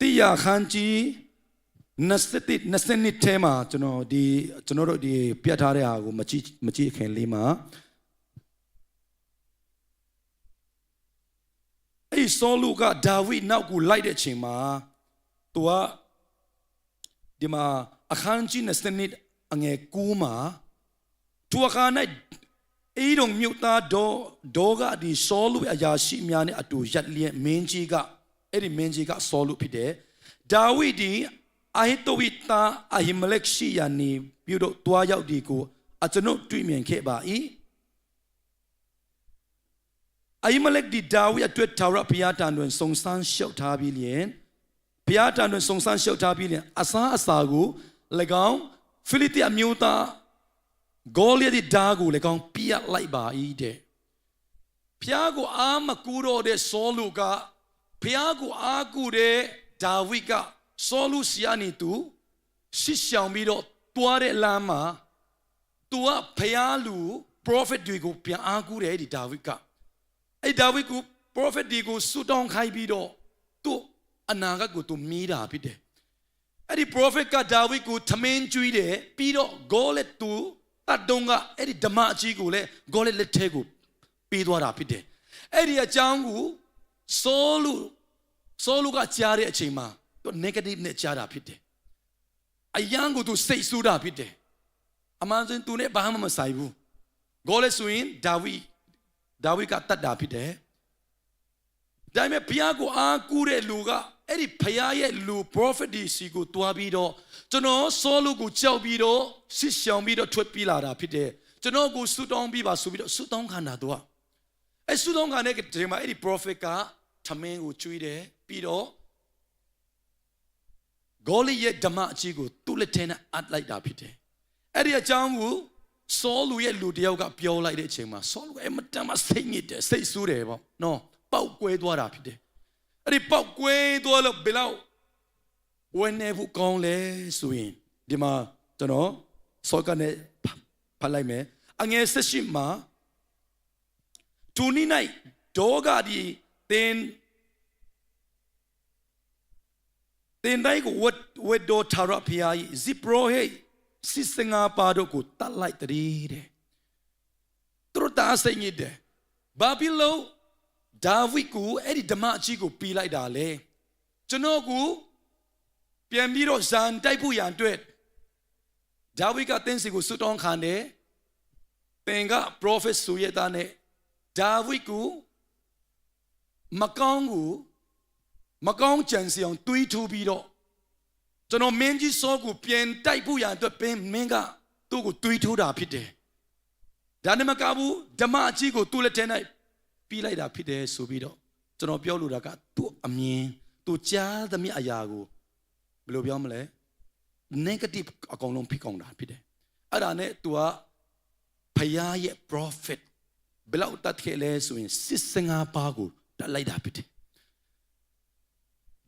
S5: တိယခန်းကြီး20ထဲမှာကျွန်တော်တို့ဒီပြတ်ထားတဲ့ဟာကိုမကြည့်ခင်လေးမှာအဲ့ဆောလူကဒါဝိဒ်နောက်ကိုလိုက်တဲ့အချိန်မှာသူကဒီမှာအခန်းကြီး20အငယ်9မှာသူအခါ၌အေးတော်မြို့သားဒေါကဒီဆောလူအရာရှိများနဲ့အတူရက်လျက်မင်းကြီးကအဲ့ဒီမင်းကြီးကဆောလူဖြစ်တယ်ဒါဝိဒ်ဒီ အာဟိတိုဝိတာအာဟိမလက်ရှိယာနီပြုတော့တွားရောက်ဒီကိုအကျွန်ုပ်တွေ့မြင်ခဲ့ပါ၏အာဟိမလက်ဒီဒါဝိအတွက်ထာဝရဘုရားတန်တွင်စုံစမ်းလျှောက်ထားပြီးလျင်ဘုရားတန်တွင်စုံစမ်းလျှောက်ထားပြီးလျင်အစားအစာကို၎င်းဖိလိတိအမျိုးသားဂေါလိယဒီဒါကို၎င်းပြတ်လိုက်ပါ၏တဲ့ဘုရားကိုအာမကူတော့တဲ့ဆောလူကဘုရားကိုအာကူတဲ့ဒါဝိကဆောလူစီယာနီတူရှစ်ဆောင်ပြီးတော့တွားတဲ့လမ်းမှာသူကဘုရားလူ prophet တွေကိုပြန်အာကူတယ်ဒီဒါဝိကအဲ့ဒါဝိကို prophet တွေကိုဆူတောင်းခိုင်းပြီးတော့သူ့အနာဂတ်ကိုသူမီးတာဖြစ်တယ်အဲ့ဒီ prophet ကဒါဝိကိုထမင်းကျွေးတယ်ပြီးတော့ဂေါလက်သူတတ်တုံးကအဲ့ဒီဓမ္မအကြီးကိုလည်းဂေါလက်လက်ထဲကိုပေးသွားတာဖြစ်တယ်အဲ့ဒီအကြောင်းကိုဆောလူကကြားတဲ့အချိန်မှာသူ negative နဲ့ကြားတာဖြစ်တယ်အယံကိုသူစိတ်ဆူတာဖြစ်တယ်အမှန်ဆိုရင်သူနဲ့ဘာမှမဆိုင်ဘူးဂေါလက်ဆိုရင်ဒါဝိကတတ်တာဖြစ်တယ်ဒါပေမဲ့ဘုရားကိုအားကိုးတဲ့လူကအဲ့ဒီဘုရားရဲ့လူ prophet ဒီစီကိုတွားပြီးတော့ကျွန်တော်ဆောလူကိုကြောက်ပြီးတော့ဆစ်ရှောင်ပြီးတော့ထွက်ပြေးလာတာဖြစ်တယ်ကျွန်တော်ကိုဆူတောင်းပြီးပါဆိုပြီးတော့ဆူတောင်းခံတာသူကအဲ့ဆူတောင်းခံတဲ့ဒီမှာအဲ့ဒီ prophet ကထမင်းကိုကျွေးတယ်ပြီးတော့ဂေါလိရဲ့ဓမ္မအကြီးကိုသူ့လက်ထဲနဲ့အပ်လိုက်တာဖြစ်တယ်အဲ့ဒီအကြောင်းကိုဆောလူရဲ့လူတယောက်ကပြောလိုက်တဲ့အချိန်မှာဆောလူကအမတန်မှစိတ်ညစ်တယ်စိတ်ဆိုးတယ်ပေါ့နော်ပေါက်ကွဲသွားတာဖြစ်တယ်အဲ့ဒီပေါက်ကွဲသွားလို့ဘယ်လောက်ဝင်နေဖို့ကောင်းလဲဆိုရင်ဒီမှာကျွန်တော်စောကနေဖတ်လိုက်မယ်အငယ်18မှာသူနိနိုင်ဒေါဂါဒီတင်တိုင်းကိုဝတ်တော်ထာရဖျားကြီးဇိပရိုဟေစစ်စငါပါတော့ကိုတတ်လိုက်တည်းတဲ့သူတို့တားစိတ်ညစ်တယ်ဘာဖြစ်လို့ဒါဝိကိုအဲ့ဒီဓမ္မအကြီးကိုပြီးလိုက်တာလေကျွန်တော်ကိုပြန်ပြီးတော့ဇန်တိုက်ဖို့ရန်အတွက်ဒါဝိကတင်းစီကိုဆွတောင်းခံတယ်ပင်က prophet ဆိုရတဲ့နဲ့ဒါဝိကိုမကောင်းကြံစီအောင်တွေးထူပြီးတော့ကျွန်တော်မင်းကြီးစောကိုပြန်တိုက်ဖို့ရန်အတွက်ပင်မင်းကသူ့ကိုတွေးထူတာဖြစ်တယ်ဒါနဲ့မကဘူးဓမ္မအကြီးကိုသူ့လက်ထဲ၌ပြီးလိုက်တာဖြစ်တယ်ဆိုပြီးတော့ကျွန်တော်ပြောလိုတာကသူ့အမြင်သူကြားသမျှအရာကိုဘယ်လိုပြောမလဲ negative အကောင်လုံးဖိကောင်တာဖြစ်တယ်အဲ့ဒါနဲ့သူကဖယားရဲ့ prophet ဘယ်လောက်တတ်ခဲ့လဲဆိုရင်65ပါးကိုတတ်လိုက်တာဖြစ်တယ်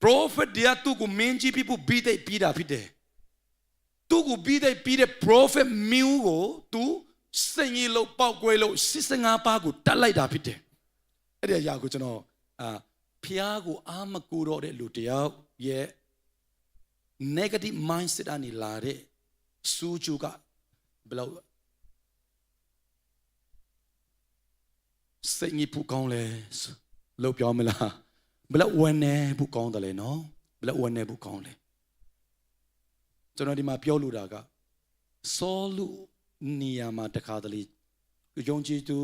S5: prophet တွေကသူ့ကိုမင်းကြီးပြဖို့ပြီးတဲ့ပြီးတာဖြစ်တယ်သူ့ကိုပြီးတဲ့ prophet မျိုးကိုသူစိတ်ကြီးလို့ပေါက်ကွဲလို့65ပါးကိုတတ်လိုက်တာဖြစ်တယ်အဲ့ဒီအရာကိုကျွန်တော်ဖျားကိုအာမကူတော့တဲ့လူတယောက်ရဲ့ negative mindset အနေလာတဲ့စူးကျူကဘယ်လောက်စိတ်ကြီးဖို့ကောင်းလဲလို့ပြောမလားဘယ်လောက်ဝမ်းနေဖို့ကောင်းတယ်လဲနော်ဘယ်လောက်ဝမ်းနေဖို့ကောင်းလဲကျွန်တော်ဒီမှာပြောလိုတာကဆောလူနေရာမှာတခါတလေယုံကြည်သူ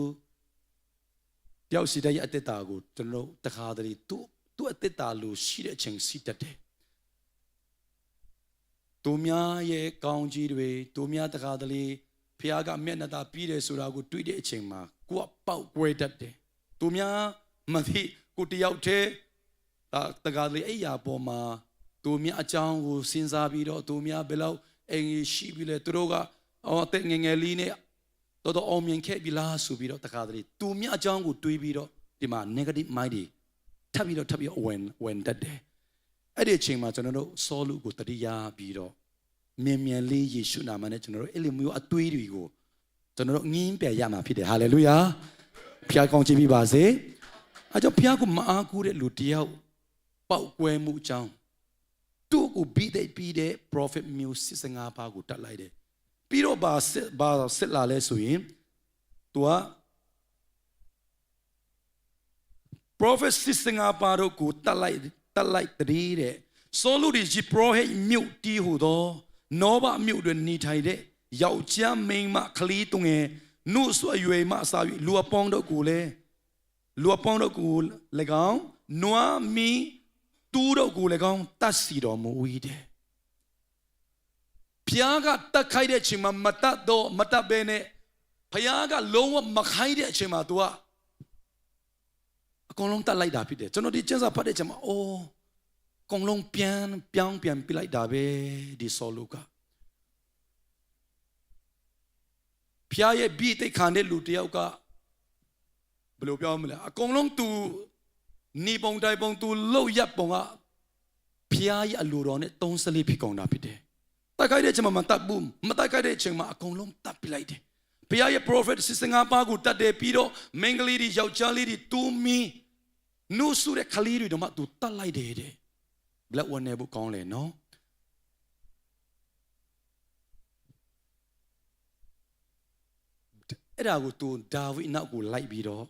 S5: တယောက်စီတဲ့အသက်တာကိုကျွန်တော်တခါတလေသူ့အသက်တာလို့ရှိတဲ့အချိန်စီတတ်တယ်သူများရဲ့ကောင်းကြီးတွေသူများတခါတလေဖခင်ကမျက်နှာသာပြီးတယ်ဆိုတာကိုတွေးတဲ့အချိန်မှာကိုကပေါက်ကွဲတတ်တယ်သူများမသိကိုတယောက်တည်းတခါတလေအဲ့ရပေါ်မှာသူများအကြောင်းကိုစဉ်းစားပြီးတော့သူများဘယ်လောက်အင်ကြီးရှိပြီလဲသူတို့ကအသက်ငယ်ငယ်လေးနဲ့တော်အောင်မြင်ခဲ့ပြီလားဆိုပြီးတော့တခါတလေသူများအကြောင်းကိုတွေးပြီးတော့ဒီမှာ negative mind တွေထပ်ပြီးတော့ဝင်တတ်တယ်အဲ့ဒီအချိန်မှာကျွန်တော်တို့ဆောလူကိုတတိယပြီးတော့မြန်လေးယေရှုနာမနဲ့ကျွန်တော်တို့အဲ့လိုမျိုးအသွေးတွေကိုကျွန်တော်တို့ငင်းပြရမှာဖြစ်တယ်ဟာလေလုယာဖခင်ကောင်းချီးပေးပါစေအဲကြောင့်ဖခင်ကိုမအားကိုးတဲ့လူတယောက်ပေါက်ကွဲမှုအကြောင်းသူ့ကိုပြီးတဲ့ prophet မျိုး65ပါးကိုတတ်လိုက်တယ်ပြီးတော့ဘာစစ်လာလဲဆိုရင်သူက prophet 65ပါးတို့ကိုတတ်လိုက်တည်းတဲ့ဆောလူဒီဂျီပရိုဟိတ်မြို့တီးဟူသောနောဘမြို့တွင်နေထိုင်တဲ့ယောက်ျားမိန်းမကလေးသူငယ်နှုတ်ဆွအရွယ်မှအစာ၍လူအပေါင်းတို့ကို၎င်းနွားမီတူးတို့ကို၎င်းတတ်စီတော်မူ၏တဲ့ ားကတတ်ခိုက်တဲ့အချိန်မှာမတတ်တော့မတတ်ဘဲနဲ့ဖျားကလုံးဝမခိုင်းတဲ့အချိန်မှာ तू အကုန်လုံးတတ်လိုက်တာဖြစ်တယ်ကျွန်တော်ဒီကျမ်းစာဖတ်တဲ့အချိန်မှာအိုးအကုန်လုံးပြန်ပြလိုက်တာပဲဒီဆောလုကဖျားရဲ့ပြီးတိတ်ခံတဲ့လူတယောက်ကဘယ်လိုပြောမလဲအကုန်လုံး तू နေပုံတိုင်းပုံ तू လှုပ်ရက်ပုံကဖျားရဲ့အလိုတော်နဲ့34ဖြစ်ကုန်တာဖြစ်တယ်တိုက်ခိုက်တဲ့အချိန်မှာမတတ်ဘူးမတိုက်ခိုက်တဲ့အချိန်မှာအကုန်လုံးတတ်ပြလိုက်တယ်ဘုရားရဲ့ prophet 65ပါးကိုတတ်တယ်ပြီးတော့မင်္ဂလိတွေယောက်ျားလေးတွေတူမီနုဆုတဲ့ခလေးတွေတော့မှ तू တတ်လိုက်တယ်တဲ့ဘလက်ဝနေဘူးကောင်းလေနော်အဲ့ဒါကို तू ဒါဝိဒ်နောက်ကိုလိုက်ပြီးတော့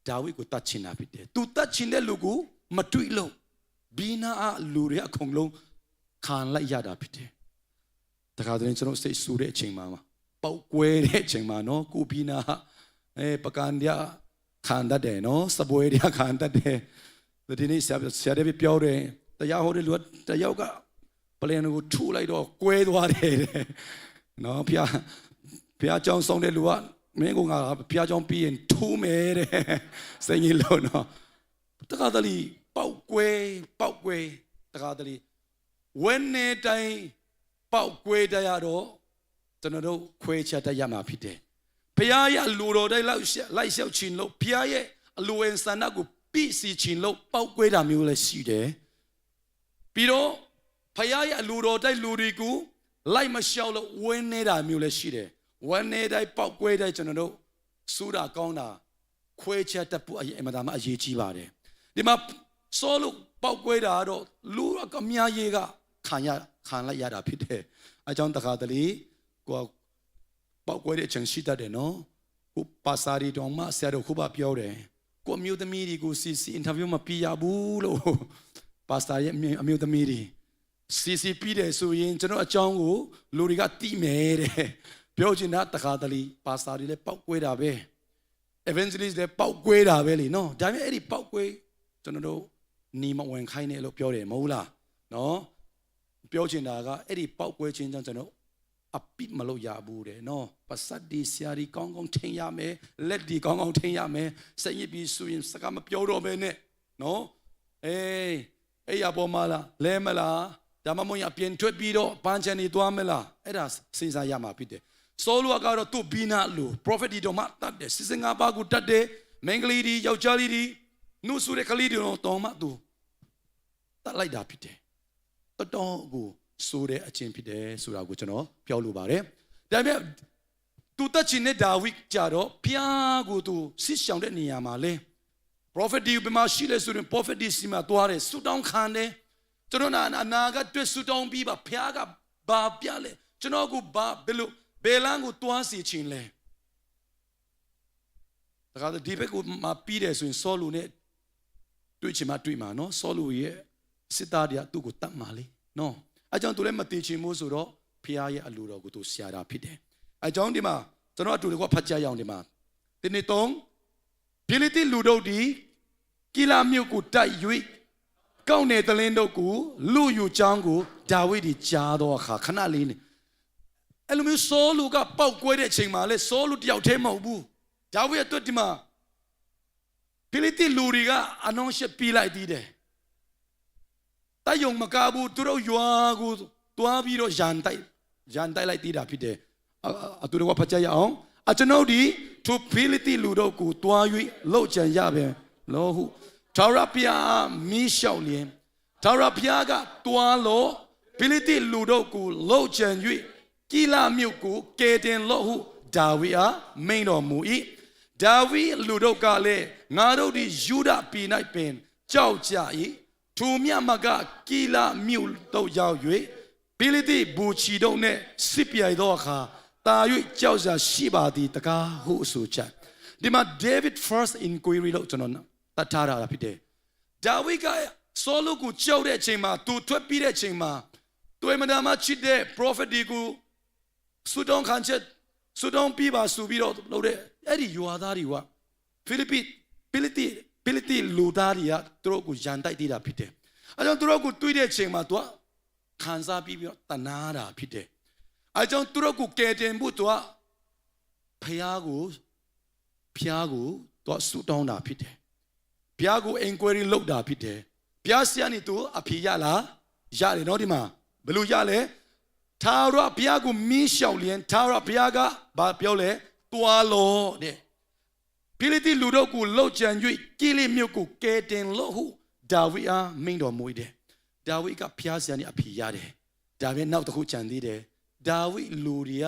S5: ဒါဝိဒ်ကိုတတ်ချင်တာဖြစ်တယ် तू တတ်ချင်တဲ့လူကိုမတွေ့လို့ဘီနာအလူတွေအကုန်လုံးခံလိုက်ရတာဖြစ်တယ်တခါတည်းကျွန်တော်စိတ်ဆူတဲ့အချိန်မှာပောက်ကွဲတဲ့အချိန်မှာနော်ကိုဘီနာပကံရခံတတ်တယ်နော်စပွဲရခံတတ်တယ်ဒီနေ့ဆရာတွေပြောတယ်တရားဟောတဲ့လူကတယောက်ကပလန်ကိုထူလိုက်တော့ကွဲသွားတယ်နော်ဖျားကြောင်ဆောင်တဲ့လူကမင်းကငါဖျားကြောင်ပြီးရင်ထူးမယ်တဲ့စိတ်ကြီးလို့နော်တခါတည်းပောက်ကွဲတခါတည်းဝန်းနေတိုင်းပောက်ကွဲတရားတော့ကျွန်တော်တို့ခွဲချတတ်ရမှာဖြစ်တယ်ဘုရားရဲ့အလိုတော်တိုင်းလိုက်လျှောက်ခြင်းလို့ဘုရားရဲ့အလိုအဆန္ဒကိုပြည့်စည်ခြင်းလို့ပောက်ကွဲတာမျိုးလည်းရှိတယ်ပြီးတော့ဘုရားရဲ့အလိုတော်တိုင်းလူတွေကိုလိုက်မလျှောက်လို့ဝန်းနေတာမျိုးလည်းရှိတယ်ဝန်းနေတိုင်းပောက်ကွဲတိုင်းကျွန်တော်တို့စူးတာကောင်းတာခွဲချတတ်ဖို့အမှန်တမ်းအရေးကြီးပါတယ်ဒီမှာစောလို့ပောက်ကွဲတာတော့လူအများကြီးကခံလိုက်ရတာဖြစ်တယ်အကြောင်းတခါတလေကိုပောက်ကွဲတဲ့အချိန်ရှိတတ်တယ်နော်ကိုပါစာရီတော်မှဆရာတော်ခုပါပြောတယ်ကိုမျိုးသမီးတွေကိုစီအင်တာဗျူးမပြရဘူးလို့ပါစာရဲ့အမျိုးသမီးတွေစီပြီးတယ်ဆိုရင်ကျွန်တော်အကြောင်းကိုလူတွေကတိမယ်တဲ့ပြောချင်တာတခါတလေပါစာတွေလည်းပောက်ကွဲတာပဲ evangelist လည်းပောက်ကွဲတာပဲလေနော်ဒါပေမဲ့အဲ့ဒီပောက်ကွဲကျွန်တော်တို့နီမဝင်ခိုင်းတယ်လို့ပြောတယ်မဟုတ်လားနော်ပြောချင်တာကအဲ့ဒီပောက်ကွဲခြင်းကြောင့်ကျွန်တော်အပိမလို့ရဘူးတဲ့နော်ပါစတ်ဒီဆရာဒီကောင်းကောင်းထင်ရမယ်လက်ဒီကောင်းကောင်းထင်ရမယ်စိတ်ရပြီးဆိုရင်စကားမပြောတော့ဘဲနဲ့နော်အေးရပေါ်မလားလဲမလားဒါမှမဟုတ်ရပြင်ထွက်ပြီးတော့ပန်းချန်နေသွားမလားအဲ့ဒါစဉ်းစားရမှာဖြစ်တယ်ဆောလူကတော့သူ့ဘီနာလူ prophet ဒီတော့မှတတ်တယ်65ပါးကိုတတ်တယ်မင်္ဂလိဒီယောက်ျားလေးဒီနုဆုတဲ့ကလေးတွေတော့မှသူတတ်လိုက်တာဖြစ်တယ်တော်ကိုဆိုတဲ့အချင်းဖြစ်တယ်ဆိုတာကိုကျွန်တော်ပြောလိုပါတယ်ဒါပေမဲ့သူတတ်ချင်တဲ့ဒါဝိဒ်ကြတော့ဘုရားကိုသူဆစ်ဆောင်တဲ့နေရာမှာလေ prophet ဒီဘယ်မှာရှိလဲဆိုရင် prophet ဒီစီမှာတွားတယ်ဆူတောင်းခံတယ်ကျွန်တော်အနာကတွေ့ဆူတောင်းပြီးပါဘုရားကဘာပြလဲကျွန်တော်ကိုဘာဘယ်လိုဘယ်လမ်းကိုတွားစီခြင်းလဲဒါကဒီဘက်ကိုမပြီးတယ်ဆိုရင်ဆောလူနဲ့တွေ့ချင်မှတွေ့မှာနော်ဆောလူရဲ့စစ်သားတွေကသူ့ကိုတတ်မှာလေနော်အကြောင်းသူလည်းမတည်ချင်ဘူးဆိုတော့ဖခင်ရဲ့အလိုတော်ကိုသူဆရာတာဖြစ်တယ်အကြောင်းဒီမှာကျွန်တော်အတူတကွဖတ်ကြရအောင်ဒီမှာဒီနေ့3ဖိလိတိလူတို့ဒီကီလာမြို့ကိုတိုက်၍ကောင်းတဲ့တလင်းတို့ကိုလူယူချောင်းကိုဒါဝိဒ်ဒီကြားတော့အခါခဏလေးနေအဲ့လိုမျိုးဆောလူကပောက်ကွဲတဲ့အချိန်မှာလေဆောလူတယောက်တည်းမဟုတ်ဘူးဒါဝိဒ်ရဲ့အတွက်ဒီမှာဖိလိတိလူတွေကအနောင်ရှက်ပြီးလိုက်သေးတယ်တယုံမကဘူးသူတို့ရွာကိုတွားပြီးတော့ရန်တိုက်လိုက်သေးတာဖြစ်တယ်အတူတကွဖတ်ကြရအောင်အကျွန်ုပ်ဒီသူဖိလိတိလူတို့ကိုတွား၍လှုပ်ကြံရပြန်လို့ဟုထာဝရဘုရားမီးလျှောက်လျင်ထာဝရဘုရားကတွားလို့ဖိလိတိလူတို့ကိုလှုပ်ကြံ၍ကီလာမြို့ကိုကယ်တင်လို့ဟုဒါဝိဒ်အားမိန့်တော်မူ၏ဒါဝိဒ်လူတို့ကလည်းငါတို့ဒီယူဒပြည်၌ပင်ကြောက်ကြ၏ထိုမြတ်မကကီလာမြို့တို့ရောက်၍ဖိလိတိဘူချီတို့နှင့်စစ်ပြိုင်သောအခါတာ၍ကြောက်စရာရှိပါသည်တကားဟုဆိုချက်ဒီမှာ David first inquiry လို့ကျွန်တော်တတ်ထားတာဖြစ်တယ်ဒါဝိဒ်ကဆောလုကိုကြောက်တဲ့အချိန်မှာသူထွက်ပြီးတဲ့အချိန်မှာသူအမဒါမှချစ်တဲ့ prophet ဒီကိုဆူတောင်းခံချက်ဆူတောင်းပြီးပါဆိုပြီးတော့လုပ်တဲ့အဲ့ဒီယွာသားတွေကဖိလိတိလူသားတွေကသူတို့ကိုရန်တိုက်သေးတာဖြစ်တယ်အဲကြောင့်သူတို့ကိုတွေးတဲ့အချိန်မှာသူကခံစားပြီးတော့တနာတာဖြစ်တယ် အကြောင်းသူတို့ကိုကယ်တင်ဖို့သူကဖျားကိုသူကဆူတောင်းတာဖြစ်တယ်ဘုရားကို inquiry လုပ်တာဖြစ်တယ်ဘုရားဆီကနေသူအဖြေရလားရတယ်နော်ဒီမှာဘယ်လိုရလဲထာဝရဘုရားကိုမင်းလျှောက်လျင်ထာဝရဘုရားကဘာပြောလဲတွားလို့တဲ့ဖိလိတိလူတို့ကိုလှုပ်ကြံ၍ကိလိမြို့ကိုကယ်တင်လို့ဟုဒါဝိအားမိန့်တော်မူ၏တဲ့ဒါဝိကဘုရားဆီကနေအဖြေရတယ်ဒါပဲနောက်တစ်ခုကြံသေးတယ်ဒါဝိလူတွေက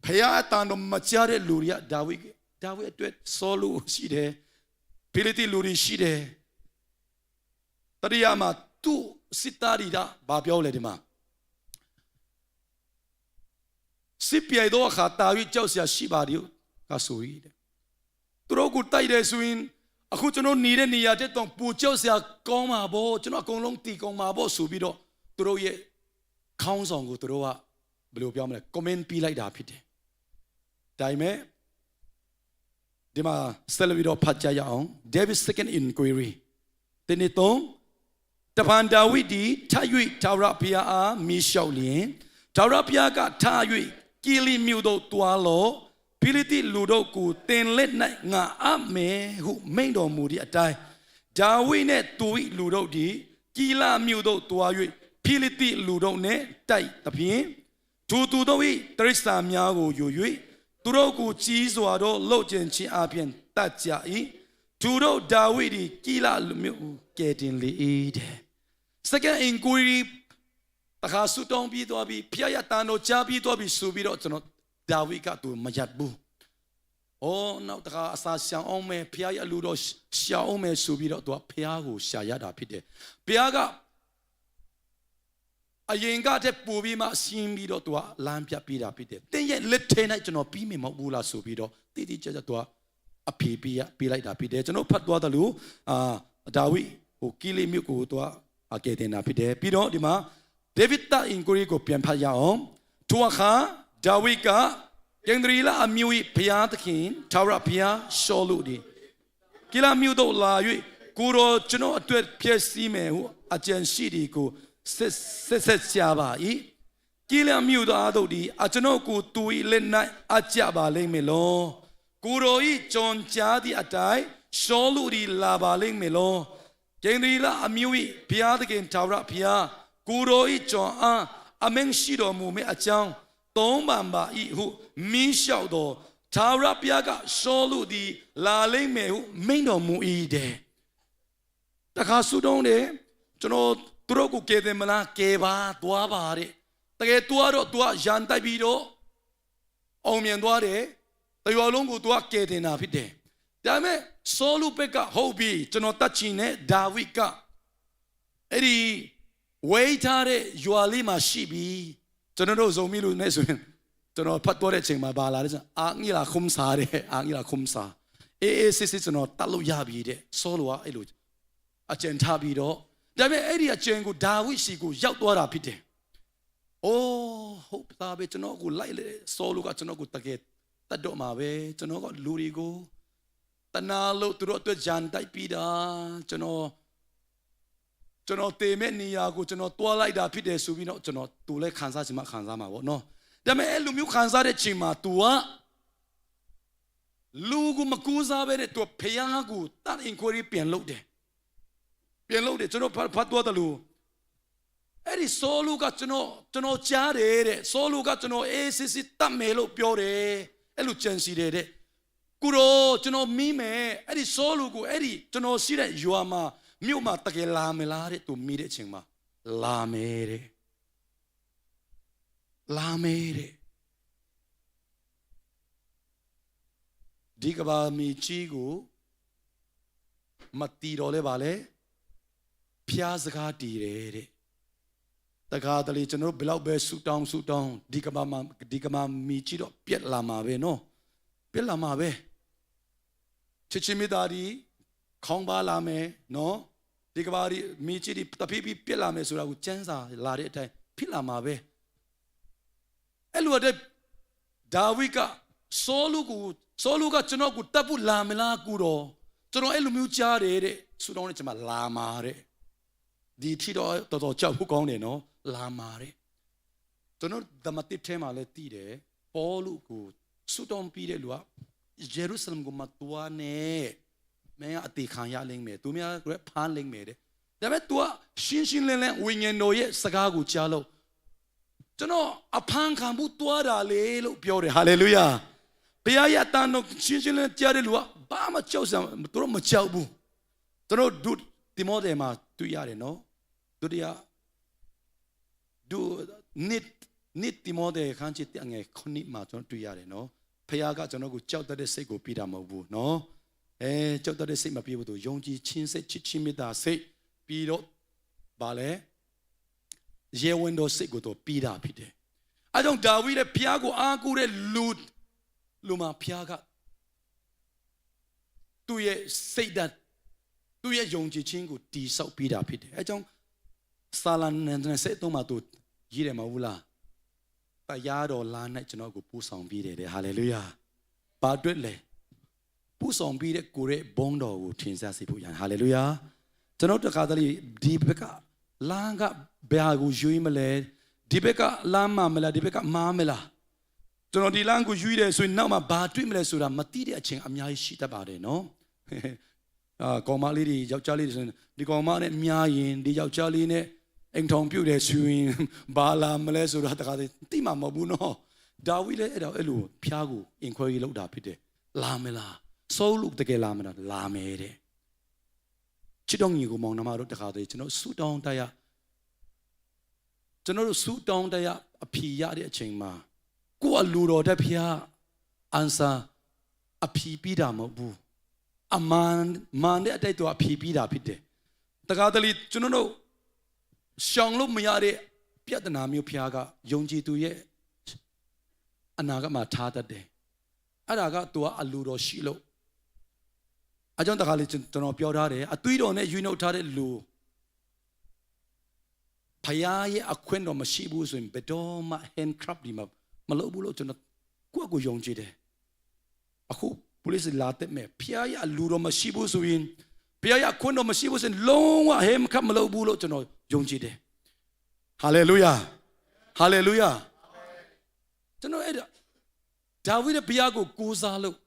S5: ဘုရားအတန်တော်မကြားတဲ့လူတွေကဒါဝိအတွက်ဆောလူရှိတယ်ဖိလိတိလူတွေရှိတယ်တရိယာမှာသူစစ်သားတွေကဘာပြောလဲဒီမှာစစ်ပြေတော့ခါတာဝိကြောက်စရာရှိပါသည်ကဆိုရည်တဲ့သူတို့ကိုတိုက်တယ်ဆိုရင်အခုကျွန်တော်နေတဲ့နေရာတဲ့တော့ပူကြောက်စရာကောင်းမှာပေါ့ကျွန်တော်အကုန်လုံးတီကောင်းမှာပေါ့ဆိုပြီးတော့သူတို့ရဲ့ခေါင်းဆောင်ကိုသူတို့ကဘယ်လိုပြောမလဲ comment ပေးလိုက်တာဖြစ်တယ်ဒါပေမဲ့ဒီမှာဆက်လက်ပြီးတော့ဖတ်ကြရအောင် David's second inquiry ဒီနေ့တော့တပန်ဒါဝိဒ်ဒီထ၍ထာဝရဘုရားအားမိလျှောက်လျင်ထာဝရဘုရားကထ၍ကီလီမြို့သို့တွားလောဖိလိတိလူတို့ကိုတင်လက်၌ငါအမယ်ဟုမိန့်တော်မူသည့်အတိုင်းဒါဝိဒ်နှင့်သူ၏လူတို့သည်ကီလာမြို့သို့တွား၍ဖိလိတိလူတို့နှင့်တိုက်သဖြင့်သူတို့၏တရိစ္ဆာန်များကိုယူ၍သူတို့ကိုကြီးစွာသောလှုပ်ကြံခြင်းအပြင်တတ်ကြ၏သူတို့ဒါဝိဒ်သည်ကီလာမြို့ကယ်တင်လေ၏တဲ့ second inquiry တခါဆူတောင်းပြီးသွားပြီးဖျားရတန်တို့ကြားပြီးသွားပြီးဆိုပြီးတော့ကျွန်တော်ဒါဝိဒ်ကသူမရတ်ဘူး။အော်နောက်တခါအစာရှောင်အောင်မယ်ဖျားရလူတော့ရှောင်အောင်မယ်ဆိုပြီးတော့သူကဖျားကိုရှာရတာဖြစ်တယ်။ဖျားကအရင်ကတည်းပူပြီးမှရှင်းပြီးတော့သူကလမ်းပြပေးတာဖြစ်တယ်။တင်းရဲ့လက်ထဲ၌ကျွန်တော်ပြီးမြင်မဟုတ်ဘူးလားဆိုပြီးတော့တိတိကျကျသူကအဖေပေးလိုက်တာဖြစ်တယ်။ကျွန်တော်ဖတ်သွားတယ်လို့ဒါဝိဒ်ဟိုကီလီမြို့ကိုသူကအကယ်တင်တာဖြစ်တယ်။ပြီးတော့ဒီမှာဒေးဗစ်တာအင်ကိုရီကိုပြန်ဖတ်ရအောင်ထိုအခါဒါဝိဒ်ကကင်ဒရီလာအမျိုး၏ဘုရားသခင်ထာဝရဘုရားရှောလုသည်ကီလာမြို့သို့လာ၍ကိုရောကျွန်တော်အတွက်ဖြစ်စီမယ်ဟုအကြံရှိသည်ကိုဆက်ချပါ၏ကီလာမြို့သားတို့သည်အကျွန်ုပ်ကိုသူ၏လက်၌အကြပါလိမ့်မည်လောကိုရော၏ကြုံကြားသည့်အတိုင်းရှောလုသည်လာပါလိမ့်မည်လောကင်ဒရီလာအမျိုး၏ဘုရားသခင်ထာဝရဘုရားကိုရောဤကြောင့်အမင်းရှိတော်မူမယ့်အကြောင်းသုံးပါပါဤဟုမင်းလျှောက်တော်ထာဝရဘုရားကရှောလုသည်လာလိမ့်မယ်ဟုမိန့်တော်မူ၏တဲ့တခါဆုတောင်းတယ်ကျွန်တော်သူတို့ကိုကယ်တယ်မလားကယ်ပါသွားပါတဲ့တကယ်သွားတော့သူကရန်တိုက်ပြီးတော့အောင်မြင်သွားတယ်တရွာလုံးကိုသူကကယ်တင်တာဖြစ်တယ်ဒါပေမဲ့ရှောလုဘက်ကဟုတ်ပြီကျွန်တော်တတ်ချင်တဲ့ဒါဝိဒ်ကအဲ့ဒီဝေးထားတဲ့ရွာလေးမှာရှိပြီကျွန်တော်တို့ဇုံမီလို့နဲ့ဆိုရင်ကျွန်တော်ဖတ်တော့တဲ့အချိန်မှာပါလာတယ်ဆိုအာငိလာခုံစားတဲ့အာငိလာခုံစားအေးစစ်ကျွန်တော်တတ်လို့ရပြီတဲ့ဆောလိုကအဲ့လိုအကျဉ်ထားပြီးတော့ဒါပေမဲ့အဲ့ဒီအကျဉ်ကိုဒါဝိဒ်စီကိုရောက်သွားတာဖြစ်တယ်အိုးဟုတ်သားပဲကျွန်တော်ကိုလိုက်လေဆောလိုကကျွန်တော်ကိုတကယ်တတ်တော့မှာပဲကျွန်တော်ကလူတွေကိုတနာလို့သူတို့အတွက်ဂျန်တိုက်ပြီးတာကျွန်တော်တေမဲ့နေရာကိုကျွန်တော်တွားလိုက်တာဖြစ်တယ်ဆိုပြီးတော့ကျွန်တော်သူလည်းခံစားချင်မှခံစားမှာပေါ့နော်ဒါပေမဲ့အဲ့လိုမျိုးခံစားတဲ့ချိန်မှာ तू ကလူကိုမကူစားပဲတဲ့ तू ဖျားကိုတတ် inquiry ပြန်လုပ်တယ်ကျွန်တော်ဖတ်သွားတယ်လို့အဲ့ဒီဆောလူကကျွန်တော်ကြားတယ်တဲ့ဆောလူကကျွန်တော်အေးစစ်တတ်မယ်လို့ပြောတယ်အဲ့လိုကြံစီတယ်တဲ့ကိုရောကျွန်တော်မီးမယ်အဲ့ဒီဆောလူကိုအဲ့ဒီကျွန်တော်ရှိတဲ့ရွာမှာမြို့မှာတကယ်လာမလားတဲ့သူမိတဲ့အချိန်မှာလာမယ်တဲ့ဒီကဘာမီချီကိုမတီတော်လဲပါလေဖျားစကားတီးတယ်တဲ့တကားတလေကျွန်တော်ဘယ်လောက်ပဲဆူတောင်းဒီကဘာမီချီတော့ပြက်လာမှာပဲနော်ပြက်လာမှာပဲချစ်ချစ်မိသားဒီခေါင်းပါလာမယ်နော်ဒီကဘာဒီမီချီဒီတဖိပြက်လာမယ်ဆိုတာကိုစမ်းစာလာတဲ့အတိုင်းဖြစ်လာမှာပဲအဲ့လိုတဲ့ဒါဝိဒ်ကဆောလူကကျွန်တော်ကိုတပ်ဖို့လာမလားကူတော့ကျွန်တော်အဲ့လိုမျိုးကြားတယ်တဲ့ဆူတောင်းနေချင်မှလာမှာတဲ့ဒီထီတော့တော်တော်ကြောက်ဖို့ကောင်းတယ်နော်လာမှာတဲ့ကျွန် ကျွန်တော်ဓမ္မတစ်ထဲမှာလည်းတည်တယ်ပေါ်လူကိုဆူတောင်းပြီးတဲ့လူကယေရုရှလမ်ကိုမတွားနဲ့မင်းအသေးခံရလိမ့်မယ်သူများကဖမ်းလိမ့်မယ်တဲ့ဒါပေမဲ့ तू ရှင်းရှင်းလင်းလင်းဝိညာဉ်တော်ရဲ့စကားကိုကြားလို့ကျွန်တော်အဖမ်းခံမှုတွားတာလေလို့ပြောတယ်ဟာလေလုယာဘုရားရဲ့တန်တော်ရှင်းရှင်းလင်းကြားတဲ့လူကဘာမှကြောက်စရာသူတို့မကြောက်ဘူးကျွန်တော်ဒုတိမောသေမှာတွေ့ရတယ်နော်ဒုတိယဒုနှစ်တိမောသေခန်းချစ်တဲ့ငယ်ခုနှစ်မှာကျွန်တော်တွေ့ရတယ်နော်ဘုရားကကျွန်တော်ကိုကြောက်တတ်တဲ့စိတ်ကိုပေးတာမဟုတ်ဘူးနော်ကြောက်တတ်တဲ့စိတ်မပေးဘူးသူယုံကြည်ခြင်းစိတ်ချစ်ချင်းမေတ္တာစိတ်ပြီးတော့ဗာလဲယေဝန်တော်စိတ်ကိုတော့ပြီးတာဖြစ်တယ်အဲကြောင့်ဒါဝိဒ်ရဲ့ဘုရားကိုအားကိုးတဲ့လူမှာဘုရားကသူ့ရဲ့စိတ်ဓာတ်သူ့ရဲ့ယုံကြည်ခြင်းကိုတည်ဆောက်ပြီးတာဖြစ်တယ်အဲကြောင့်စာလန်နဲ့ဆက်တော့မှသူရေးတယ်မဟုတ်လားတရားတော်လာ၌ကျွန်တော်ကိုပို့ဆောင်ပြီးတယ်ဟာလေလုယာဘာတွေ့လဲပို့ဆောင်ပြီးတဲ့ကိုရဲ့ဘုန်းတော်ကိုထင်ရှားစေဖို့ရဟာလေလုယာကျွန်တော်တခါတလေဒီဘက်ကလမ်းကဘယ်ဟာကိုယူမလဲဒီဘက်ကလမ်းမလားဒီဘက်ကမားမလားကျွန်တော်ဒီလမ်းကိုယူတယ်ဆိုရင်နောက်မှာဘာတွေ့မလဲဆိုတာမသိတဲ့အချိန်အများကြီးရှိတတ်ပါတယ်နော်ကောင်မလေးတွေယောက်ျားလေးတွေဆိုရင်ဒီကောင်မနဲ့မြားရင်ဒီယောက်ျားလေးနဲ့အိမ်ထောင်ပြုတ်တယ်ဆိုရင်ဘာလာမလဲဆိုတာတခါတည်းသိမှာမဟုတ်ဘူးနော်ဒါဝိလည်းအဲ့လိုဖျားကို inquiry လုပ်တာဖြစ်တယ်လာမလားစိုးလို့တကယ်လာမလားလာမယ်တဲ့ချစ်တော်ညီကိုမောင်နှမတို့တခါတည်းကျွန်တော်ဆူတောင်းတရားကျွန်တော်တို့ဆူတောင်းတရားအဖြေရတဲ့အချိန်မှာကိုယ်အလိုတော်တဲ့ဖျား answer အဖြေပြီးတာမဟုတ်ဘူးအမှန်တဲ့အတိုက်တော့အဖြေပြီးတာဖြစ်တယ်တခါတလေကျွန်တော်တို့ရှောင်လို့မရတဲ့ပြဿနာမျိုးဖျားကယုံကြည်သူရဲ့အနာဂတ်မှာထားတတ်တယ်အဲ့ဒါကသူကအလိုတော်ရှိလို့အကြောင်းတခါလေကျွန်တော်ပြောထားတယ်အသွေးတော်နဲ့ယူနှုတ်ထားတဲ့လူဖျားရဲ့အခွင့်တော်မရှိဘူးဆိုရင်ဘယ်တော့မှ handcraft ဒီမှာမလုပ်ဘူးလို့ကျွန်တော်ကိုယ့်ကိုယုံကြည်တယ်အခု police လာတဲ့မဲ့ဖျားရဲ့အလိုတော်မရှိဘူးဆိုရင်ဖျားရဲ့အခွင့်တော်မရှိဘူးဆိုရင်လုံးဝ handcraft မလုပ်ဘူးလို့ကျွန်တော်ယုံကြည်တယ်ဟာလေလုယာဟာလေလုယာကျွန်တော်အဲ့ဒါဝိဒ်ရဲ့ဘုရားကိုကိုးစားလို့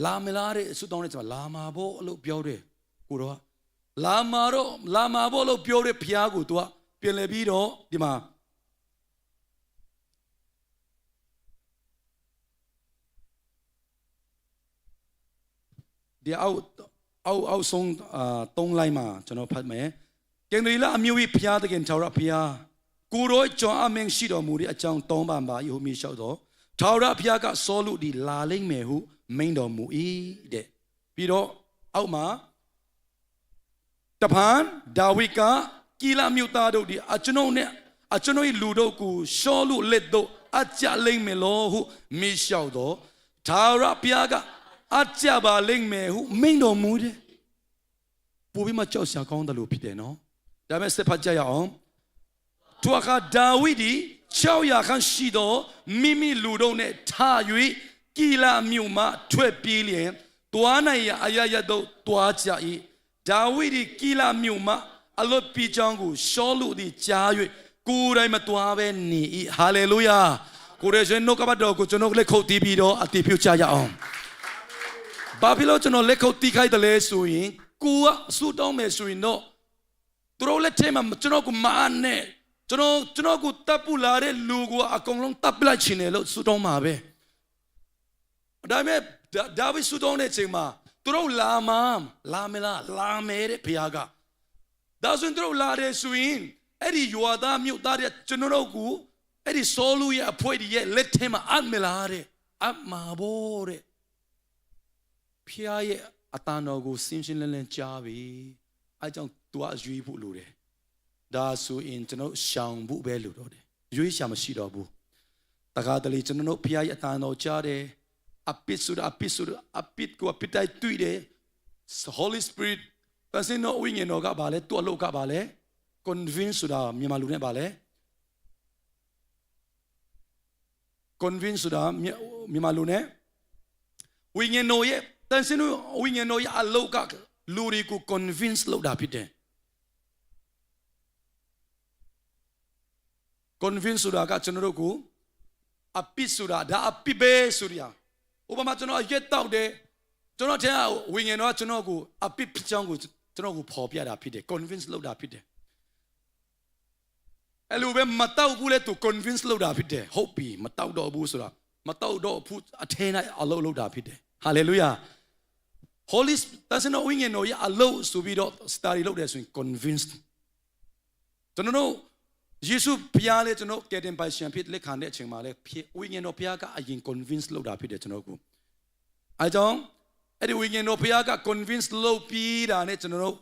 S5: လာမလားတဲ့ဆုတောင်းတဲ့ချိန်မှာလာမှာဖို့လို့ပြောတယ်ကိုတော့လာမှာဖို့လို့ပြောတဲ့ဘုရားကိုသူကပြင်လည်ပြီးတော့ဒီမှာဒီအောက်ဆုံး3 line မှာကျွန်တော်ဖတ်မယ်ကင်ဒရီလာအမျိုးကြီးဘုရားသခင်ထာဝရဘုရားကိုရောကျွန်အမင်းရှိတော်မူတဲ့အကြောင်းတောင်းပန်ပါယေဟောမီလျှောက်တော့ထာဝရဘုရားကဆောလုဒီလာလိမ့်မယ်ဟုမိန်တော်မူ၏တဲ့ပြီးတော့အောက်မှာတပန်ဒါဝိဒ်ကကီလာမြို့သားတို့ဒီအကျွန်ုပ်၏လူတို့ကိုရှောလုလက်တို့အကြလိမ့်မယ်လို့ဟုမိလျှောက်တော့ထာဝရဘုရားကအကြပါလိမ့်မယ်ဟုမိန်တော်မူတယ်ပိုပြီးမှကြောက်စရာကောင်းတယ်လို့ဖြစ်တယ်နော်ဒါပေမဲ့စဖတ်ကြရအောင်သူကဒါဝိဒ်ဒီ600ခန့်ရှိသောမိမိလူတို့နဲ့ထား၍ကီလာမြို့မှထွက်ပြေးလျင်တွားနိုင်ရအရရတို့တွားကြ၏ဒါဝိဒ်ဒီကီလာမြို့မှအလွတ်ပြေးချောင်းကိုရှောလုသည်ကြား၍ကိုယ်တိုင်မတွားပဲနေ၏ဟာလေလုယာကိုရရှင်နှုတ်ကပတ်တော်ကိုကျွန်တော်လက်ခုပ်တီးပြီးတော့အတိပြုကြရအောင်ဘာဖြစ်လို့ကျွန်တော်လက်ခုပ်တီးခိုင်းတယ်လဲဆိုရင်ကိုကဆူတောင်းမယ်ဆိုရင်တော့သူတို့လက်ထဲမှာကျွန်တော်ကိုမအားနဲ့ကျွန်တော်ကိုတပ်ပူလာတဲ့လူကိုအကုန်လုံးတပ်ပလိုက်ချင်တယ်လို့ဆူတောင်းမှာပဲဒါပေမဲ့ဒါဝိဒ်ဆူတောင်းတဲ့ချိန်မှာသူတို့လာမလားလာမယ်တဲ့ဘုရားကဒါဆိုရင်သူတို့လာတယ်ဆိုရင်အဲ့ဒီယွာသားမြို့သားတဲ့ကျွန်တော်ကိုအဲ့ဒီဆောလူရဲ့အဖွဲရဲ့လက်ထဲမှာအပ်မလားတဲ့အပ်မှာဖို့တဲ့ဘုရားရဲ့အတန်တော်ကိုစင်ရှင်းလင်းလင်းကြားပြီအဲကြောင့်သူကရွေးဖို့လိုတယ်ဒါဆိုရင်ကျွန်တော်ရှောင်ဖို့ပဲလိုတော့တယ်ရွေးရှာမရှိတော့ဘူးတခါတလေကျွန်တော်ဘုရားရဲ့အတန်တော်ကြားတယ်အပစ်ကိုအပစ်တိုက်တွေ့တယ် Holy Spirit ပစင်တော်ဝိညာဉ်တော်ကပါလဲသူ့အလုပ်ကပါလဲ convince ဆိုတာမြန်မာလူနဲ့ပါလဲ convince ဆိုတာမြန်မာလူနဲ့ဝိညာဉ်တော်ရဲ့တန်စင်တို့ဝိညာဉ်တော်ရဲ့အလုပ်ကလူတွေကို convince လုပ်တာဖြစ်တယ် convince ဆိုတာကကျွန်တော်တို့ကိုအပိဆိုတာဒါအပိပဲဆိုရဥပမာကျွန်တော်ရက်တောက်တယ်ကျွန်တော်ထဲဝိညာဉ်တော်ကျွန်တော်ကိုအပိဖြစ်ကြောင်းကိုကျွန်တော်ကိုပေါ်ပြတာဖြစ်တယ် convince လုပ်တာဖြစ်တယ်အဲ့လိုပဲမတောက်ဘူးလေသူ convince လုပ်တာဖြစ်တယ်ဟုတ်ပြီမတောက်တော့ဘူးဆိုတာမတောက်တော့ဘူးအထဲ၌အလုပ်လုပ်တာဖြစ်တယ် hallelujah holy ဒါစနော်ဝိညာဉ်တော်ရဲ့အလုပ်ဆိုပြီးတော့ study လုပ်တယ်ဆိုရင် convinced ကျွန်တော်တို့ယေရှုဘုရားလေကျွန်တော်ကယ်တင်ပိုင်ရှင်ဖြစ်လက်ခံတဲ့အချိန်မှာလေဝိညာဉ်တော်ဘုရားကအရင် convince လုပ်တာဖြစ်တယ်ကျွန်တော်ကိုအဲကြောင့်အဲ့ဒီဝိညာဉ်တော်ဘုရားက convince လုပ်ပြီးတာနဲ့ကျွန်တော်တို့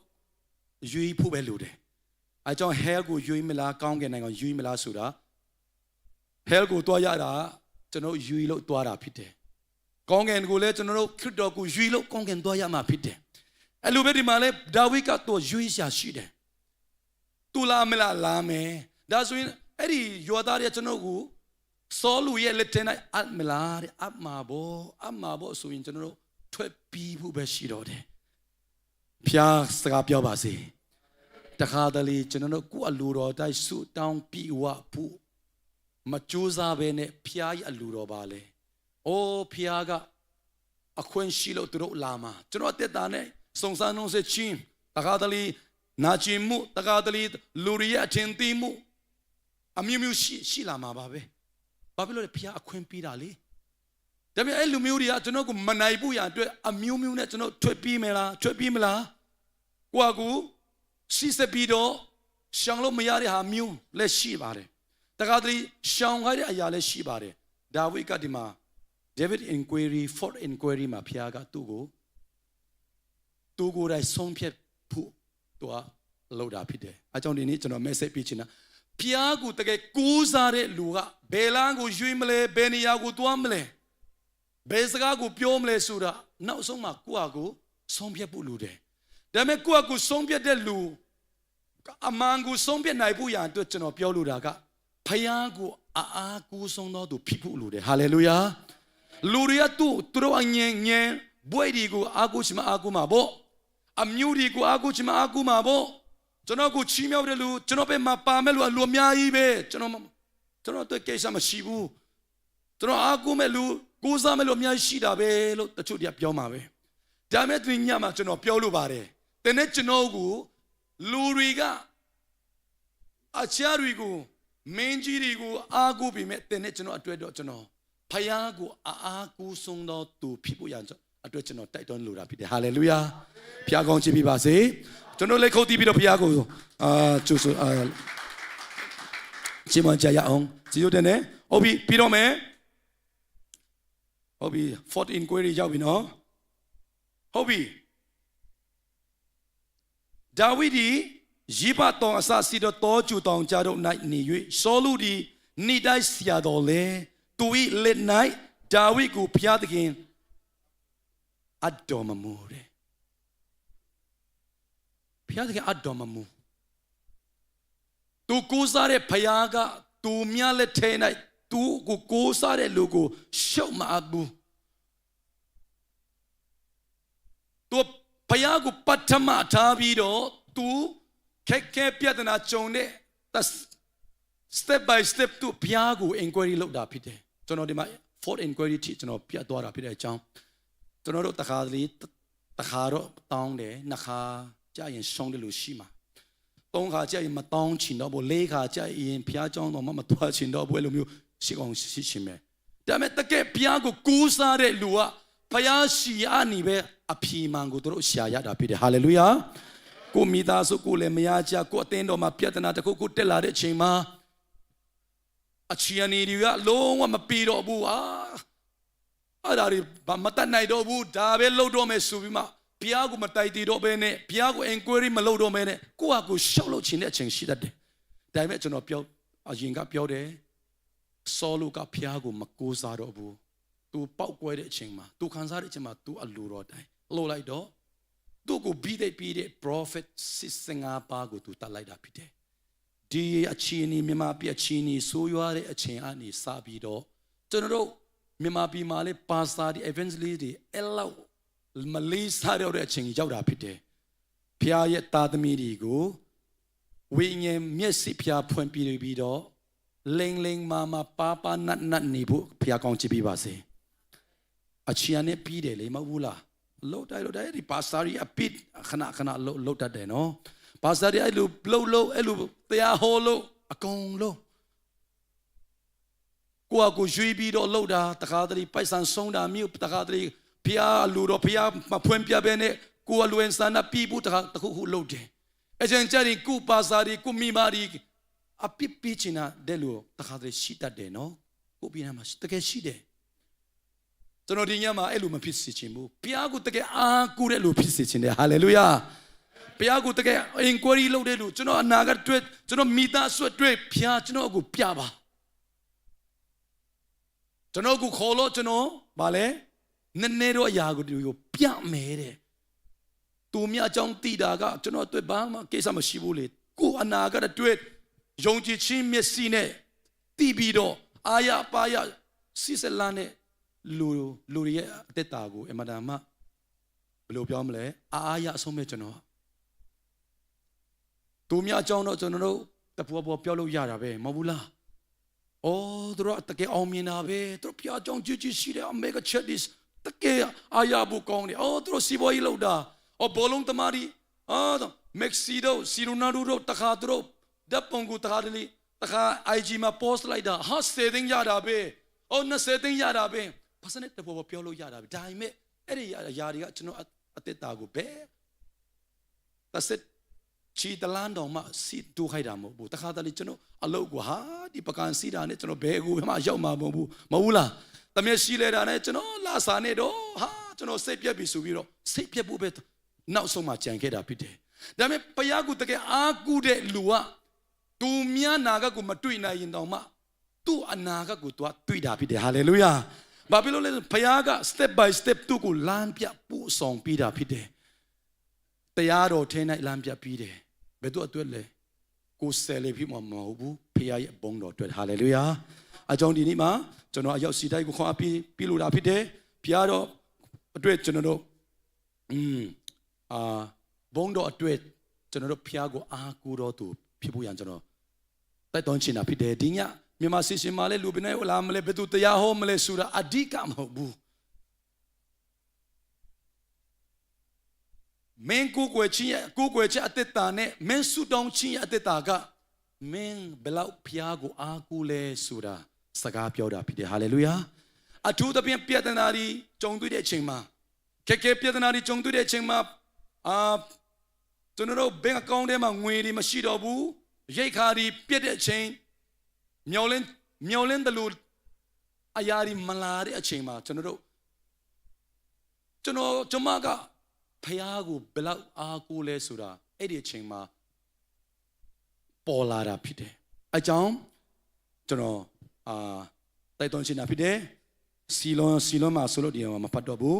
S5: ယူဖို့ပဲလိုတယ်အဲကြောင့် hell ကိုယူမလားကောင်းကင်နိုင်ငံယူမလားဆိုတာ hell ကိုတွားရတာကျွန်တော်ယူလို့တွားတာဖြစ်တယ်ကောင်းကင်ကိုလည်းကျွန်တော်တို့ခရစ်တော်ကိုယူလို့ကောင်းကင်တွားရမှာဖြစ်တယ်အဲ့လိုပဲဒီမှာလေဒါဝိဒ်ကတော့ယူရှာရှိတယ်တူလာမလားလာမယ်ဒါဆိုရင်အဲ့ဒီယောသားရဲ့ကျွန်တော်ကိုစောလူရဲ့လက်ထဲ၌အပ်မလားတဲ့အပ်မှာပေါ့ဆိုရင်ကျွန်တော်တို့ထွက်ပြီးဖို့ပဲရှိတော့တယ်ဖျားစကားပြောပါစေတခါတလေကျွန်တော်တို့ကိုယ်အလိုတော်တိုင်းဆုတောင်းပြီးဝဖို့မကြိုးစားဘဲနဲ့ဖျားရဲ့အလိုတော်ပါလေအိုးဖျားကအခွင့်ရှိလို့သူတို့လာမှာကျွန်တော်တက်တာနဲ့စုံစမ်းနှုံးဆက်ချင်းတခါတလေနာကျင်မှုတခါတလေလူရရဲ့အထင်သေးမှုအမျိုးမျိုးရှိလာမှာပါပဲဘာဖြစ်လို့လဲဖျားအခွင့်ပေးတာလေဒါပေမဲ့အဲ့လူမျိုးတွေကကျွန်တော်ကိုမနိုင်ဘူးရအတွက်အမျိုးမျိုးနဲ့ကျွန်တော်ထွက်ပြေးမလားကိုယ့်အကူရှိစပြီးတော့ရှောင်လို့မရတဲ့ဟာမျိုးလည်းရှိပါတယ်တခါတလေရှောင်ခိုင်းတဲ့အရာလည်းရှိပါတယ်ဒါဝိဒ်ကဒီမှာ David inquiry for inquiry မှာဖျားကသူ့ကိုယ်တိုင်ဆုံးဖြတ်ဖို့သူကလောက်တာဖြစ်တယ်အကြောင်းဒီနေ့ကျွန်တော် message ပြချင်တာဖျားကိုတကယ်ကိုးစားတဲ့လူကဘယ်လမ်းကိုရွေးမလဲဘယ်နေရာကိုသွားမလဲဘယ်စကားကိုပြောမလဲဆိုတာနောက်ဆုံးမှာကိုယ့်အကိုဆုံးဖြတ်ဖို့လိုတယ်ဒါပေမဲ့ကိုယ့်အကိုဆုံးဖြတ်တဲ့လူအမှန်ကိုဆုံးဖြတ်နိုင်ဖို့ရန်အတွက်ကျွန်တော်ပြောလိုတာကဖျားကိုအားကိုးဆုံးသောသူဖြစ်ဖို့လိုတယ်ဟာလေလုယာလူတွေကသူတို့အငြင်းဘွဲဒီကိုအားကိုးချင်မှအားကိုးမှာပေါ့အမျိုးဒီကိုအားကိုးချင်မှအားကိုးမှာပေါ့ကျွန်တော်ကိုချီးမြှောက်တဲ့လူကျွန်တော်ပဲမှာပါမဲ့လူအလိုအများကြီးပဲကျွန်တော်အတွက်ကိစ္စမရှိဘူးကျွန်တော်အားကိုးမဲ့လူကိုးစားမဲ့လူအများကြီးရှိတာပဲလို့တချို့တည်းပြောမှာပဲဒါမဲ့ဒီညမှာကျွန်တော်ပြောလို့ပါတယ်တနေ့ကျွန်တော်ကိုလူတွေကအချားတွေကိုမင်းကြီးတွေကိုအားကိုးပြီးမဲ့တနေ့ကျွန်တော်အတွက်တော့ကျွန်တော်ဖယားကိုအားကိုးဆုံးသောသူဖြစ်ဖို့ရအတွက်ကျွန်တော်တိုက်တွန်းလိုတာဖြစ်တယ်ဟာလေလုယာဖျားကောင်းချီးပေးပါစေကျွန်တော်လက်ခုပ်တီးပြီးတော့ဖျားကိုကျူဆူချီးမွမ်းကြရအောင်ကျေးဇူးတင်တယ်ဟုတ်ပြီပြီးတော့မယ်ဟုတ်ပြီ fourth inquiry ရောက်ပြီနော်ဟုတ်ပြီဒါဝိဒ်ဒီယေဘတောင်အစစီတော့တောကျူတောင်ကြတော့၌နေ၍ရှောလုဒီနိတိုင်းဆရာတော်လေသူ၏လက်၌ဒါဝိဒ်ကိုဘုရားသခင်အတော်မမူတဲ့ဘုရားသခင်အတော်မမူသူကိုးစားတဲ့ဘုရားကသူမြတ်လက်ထဲ၌သူကိုးစားတဲ့လူကိုရှုံးမအပ်ဘူးသူဘုရားကိုပထမထားပြီးတော့သူခက်ခဲပြဿနာကြုံတဲ့ step by step သူဘုရားကို inquiry လုပ်တာဖြစ်တယ်ကျွန်တော်ဒီမှာ fourth inquiry ထိကျွန်တော်ပြတ်သွားတာဖြစ်တဲ့အကြောင်းကျွန်တော်တို့တခါတော့တောင်းတယ်နှစ်ခါကြာရင်ရှုံးတယ်လို့ရှိမှာသုံးခါကြာရင်မတောင်းချင်တော့ဘူးလေးခါကြာရင်ဘုရားကျောင်းတော်မှမသွားချင်တော့ဘူးအဲ့လိုမျိုးရှိအောင်ရှိချင်မယ်ဒါပေမဲ့တကယ်ဘုရားကိုကိုးစားတဲ့လူကဘုရားရှိရနေပဲအဖြေမှန်ကိုတို့ရှာရတာဖြစ်တယ်ဟာလေလုယာကိုမိသားစုကိုလည်းမရကြကိုအသင်းတော်မှာပြဿနာတစ်ခုခုတက်လာတဲ့အချိန်မှာအချီအနီတွေကလုံးဝမပြေတော့ဘူးအဲ့ဒါတွေမတတ်နိုင်တော့ဘူးဒါပဲလုပ်တော့မယ်ဆိုပြီးမှဘုရားကိုမတိုက်တည်တော့ဘဲနဲ့ဘုရားကို inquiry မလုပ်တော့ဘဲနဲ့ကိုယ့်ဟာကိုရှောက်လို့ချင်တဲ့အချိန်ရှိတတ်တယ်ဒါပေမဲ့ကျွန်တော်အရင်ကပြောတယ်ဆောလုကဘုရားကိုမကိုးစားတော့ဘူးသူပေါက်ကွဲတဲ့အချိန်မှာသူခံစားတဲ့အချိန်မှာသူအလိုတော်တိုင်းလှုပ်လိုက်တော့သူ့ကိုပြီးတဲ့ prophet 65ပါးကိုသူတတ်လိုက်တာဖြစ်တယ်ဒီအချင်းနီမြန်မာပြည်အချင်းနီဆိုးရွားတဲ့အချိန်အနေစပြီးတော့ကျွန်တော်တို့မြန်မာပြည်မှာလေပါစတာဒီ evangelist တွေအဲ့လောက်မလေးစားရတဲ့အချိန်ရောက်တာဖြစ်တယ်ဖျားရဲ့သားသမီးတွေကိုဝိညာဉ်မျက်စိဖျားဖွင့်ပြီးတော့ ling mama papa nat ni bu phia kong chi pi ba se achia ne pi de le ma bu la lo dai di pasari a pit khana lo tat de no pasari ai lu lo ai lu tia ho lo a kong lo ko jui bi do lo da ta kha dali pai san song da mi ta kha dali phia lu do phia ma phwen pya be ne ko lu en san na pi bu ta khu khu lo de a chen cha ni ku pasari ku mi ma ri a pit pi china de lu ta kha dali shi tat de no ko pi na ma ta ke shi de ကျွန်တော်ဒီညမှာအဲ့လိုမဖြစ်စေချင်ဘူးဘုရားကိုတကယ်အားကိုးတဲ့လူဖြစ်စေချင်တယ်ဟာလေလုယာဘုရားကိုတကယ် inquiry လုပ်တဲ့လူကျွန်တော်အနာဂတ်တွေ့ကျွန်တော်မိသားစုတွေ့ဘုရားကျွန်တော်ကိုပြပါကျွန်တော်ကိုခေါ်လို့ကျွန်တော်ဗာလဲနည်းနည်းတော့အရာကိုပြမယ်တဲ့သူမြအကြောင်းတည်တာကကျွန်တော်တွေ့ဘာမှကိစ္စမရှိဘူးလေကိုအနာဂတ်တွေ့ယုံကြည်ခြင်းမျက်စိနဲ့တည်ပြီးတော့အာရပါရစီစလာနဲ့လူရဲ့အသက်တာကိုအမတန်မှဘယ်လိုပြောမလဲအားရအဆုံးမဲ့ကျွန်တော်သူများအကြောင်းတော့ကျွန်တော်တို့တပူပေါ်ပြောလို့ရတာပဲမဟုတ်ဘူးလားအော်သူတို့တကယ်အောင်မြင်တာပဲသူတို့ဖျားကြောင်းကြီးရှိတယ်အမေကချက်ဒီတကယ်အားရဖို့ကောင်းတယ်အော်သူတို့စီဘောကြီးလောက်တာအော်ဘောလုံးသမားကြီးအော်မက်ဆီဒိုစီရိုနာဒိုတို့တခါသူတို့ဓာတ်ပုံကိုတခါတလေတခါ IG မှာ post လိုက်တာဟာစေသိန်းရတာပဲအော်20သိန်းရတာပဲဘာစနဲ့တပေါ်ပြောလို့ရတာပဲဒါပေမဲ့အဲ့ဒီအရာတွေကကျွန်တော်အသက်တာကိုပဲတဆက်ချီတလန်တော်မှစီတူခိုက်တာမဟုတ်ဘူးတခါတလေကျွန်တော်အလုပ်ကိုဟာဒီပကံစီတာနဲ့ကျွန်တော်ဘယ်ကိုမှရောက်မှာမဟုတ်ဘူးလားတမျက်ရှိလဲတာနဲ့ကျွန်တော်လာစာနဲ့တော့ဟာကျွန်တော်စိတ်ပြက်ပြီဆိုပြီးတော့စိတ်ပြက်ဖို့ပဲနောက်ဆုံးမှကြံခဲ့တာဖြစ်တယ်ဒါပေမဲ့ဘုရားကိုတကယ်အားကူးတဲ့လူကသူများနာဂတ်ကိုမတွေ့နိုင်ရင်တောင်မှသူ့အနာဂတ်ကိုသူကတွေ့တာဖြစ်တယ်ဟာလေလုယာဘာဖြစ်လို့လဲဘုရားက step by step သူ့ကိုလမ်းပြပို့ဆောင်ပြီးတာဖြစ်တယ်တရားတော်ထဲ၌လမ်းပြပြီးတယ်ဘယ်သူအတွက်လဲကိုယ်ဆယ်လေဖြစ်မှာမဟုတ်ဘူးဘုရားရဲ့ဘုန်းတော်အတွက်ဟာလေလုယာအကြောင်းဒီနေ့မှာကျွန်တော်အရောက်စီတိုင်းကိုခွာပြီးလို့တာဖြစ်တယ်ဘုရားတော်အတွက်ကျွန်တော်တို့ဘုန်းတော်အတွက်ကျွန်တော်တို့ဘုရားကိုအားကိုးတော်သူဖြစ်ဖို့ရန်ကျွန်တော်တိုက်တွန်းချင်တာဖြစ်တယ်ဒီညမြန်မာစီစဉ်မှာလဲလူပင်နဲ့လာမလဲဘယ်သူတရားဟောမလဲဆိုတာအဓိကမဟုတ်ဘူးမင်းကိုကိုချင်းအသက်တာနဲ့မင်းဆုတောင်းခြင်းအသက်တာကမင်းဘယ်လောက်ဖျားကိုအားကိုးလဲဆိုတာစကားပြောတာဖြစ်တယ်ဟာလေလုယာအထူးသဖြင့်ပြဿနာတွေကြုံတွေ့တဲ့အချိန်မှာခက်ခဲပြဿနာတွေကြုံတွေ့တဲ့အချိန်မှာကျွန်တော်တို့ဘယ်အကောင့်ထဲမှာငွေတွေမရှိတော့ဘူးရိတ်ခါတွေပြတ်တဲ့အချိန်မျောလင်းတလူအရာဒီမလာတဲ့အချိန်မှာကျွန်မကဖယားကိုဘယ်လောက်အားကိုးလဲဆိုတာအဲ့ဒီအချိန်မှာပေါ်လာတာဖြစ်တယ်အကြောင်းကျွန်တော်တိုက်တွန်းချင်တာဖြစ်တယ်စီလွန်မှာဆိုလို့ဒီမှာမဖတ်တော့ဘူး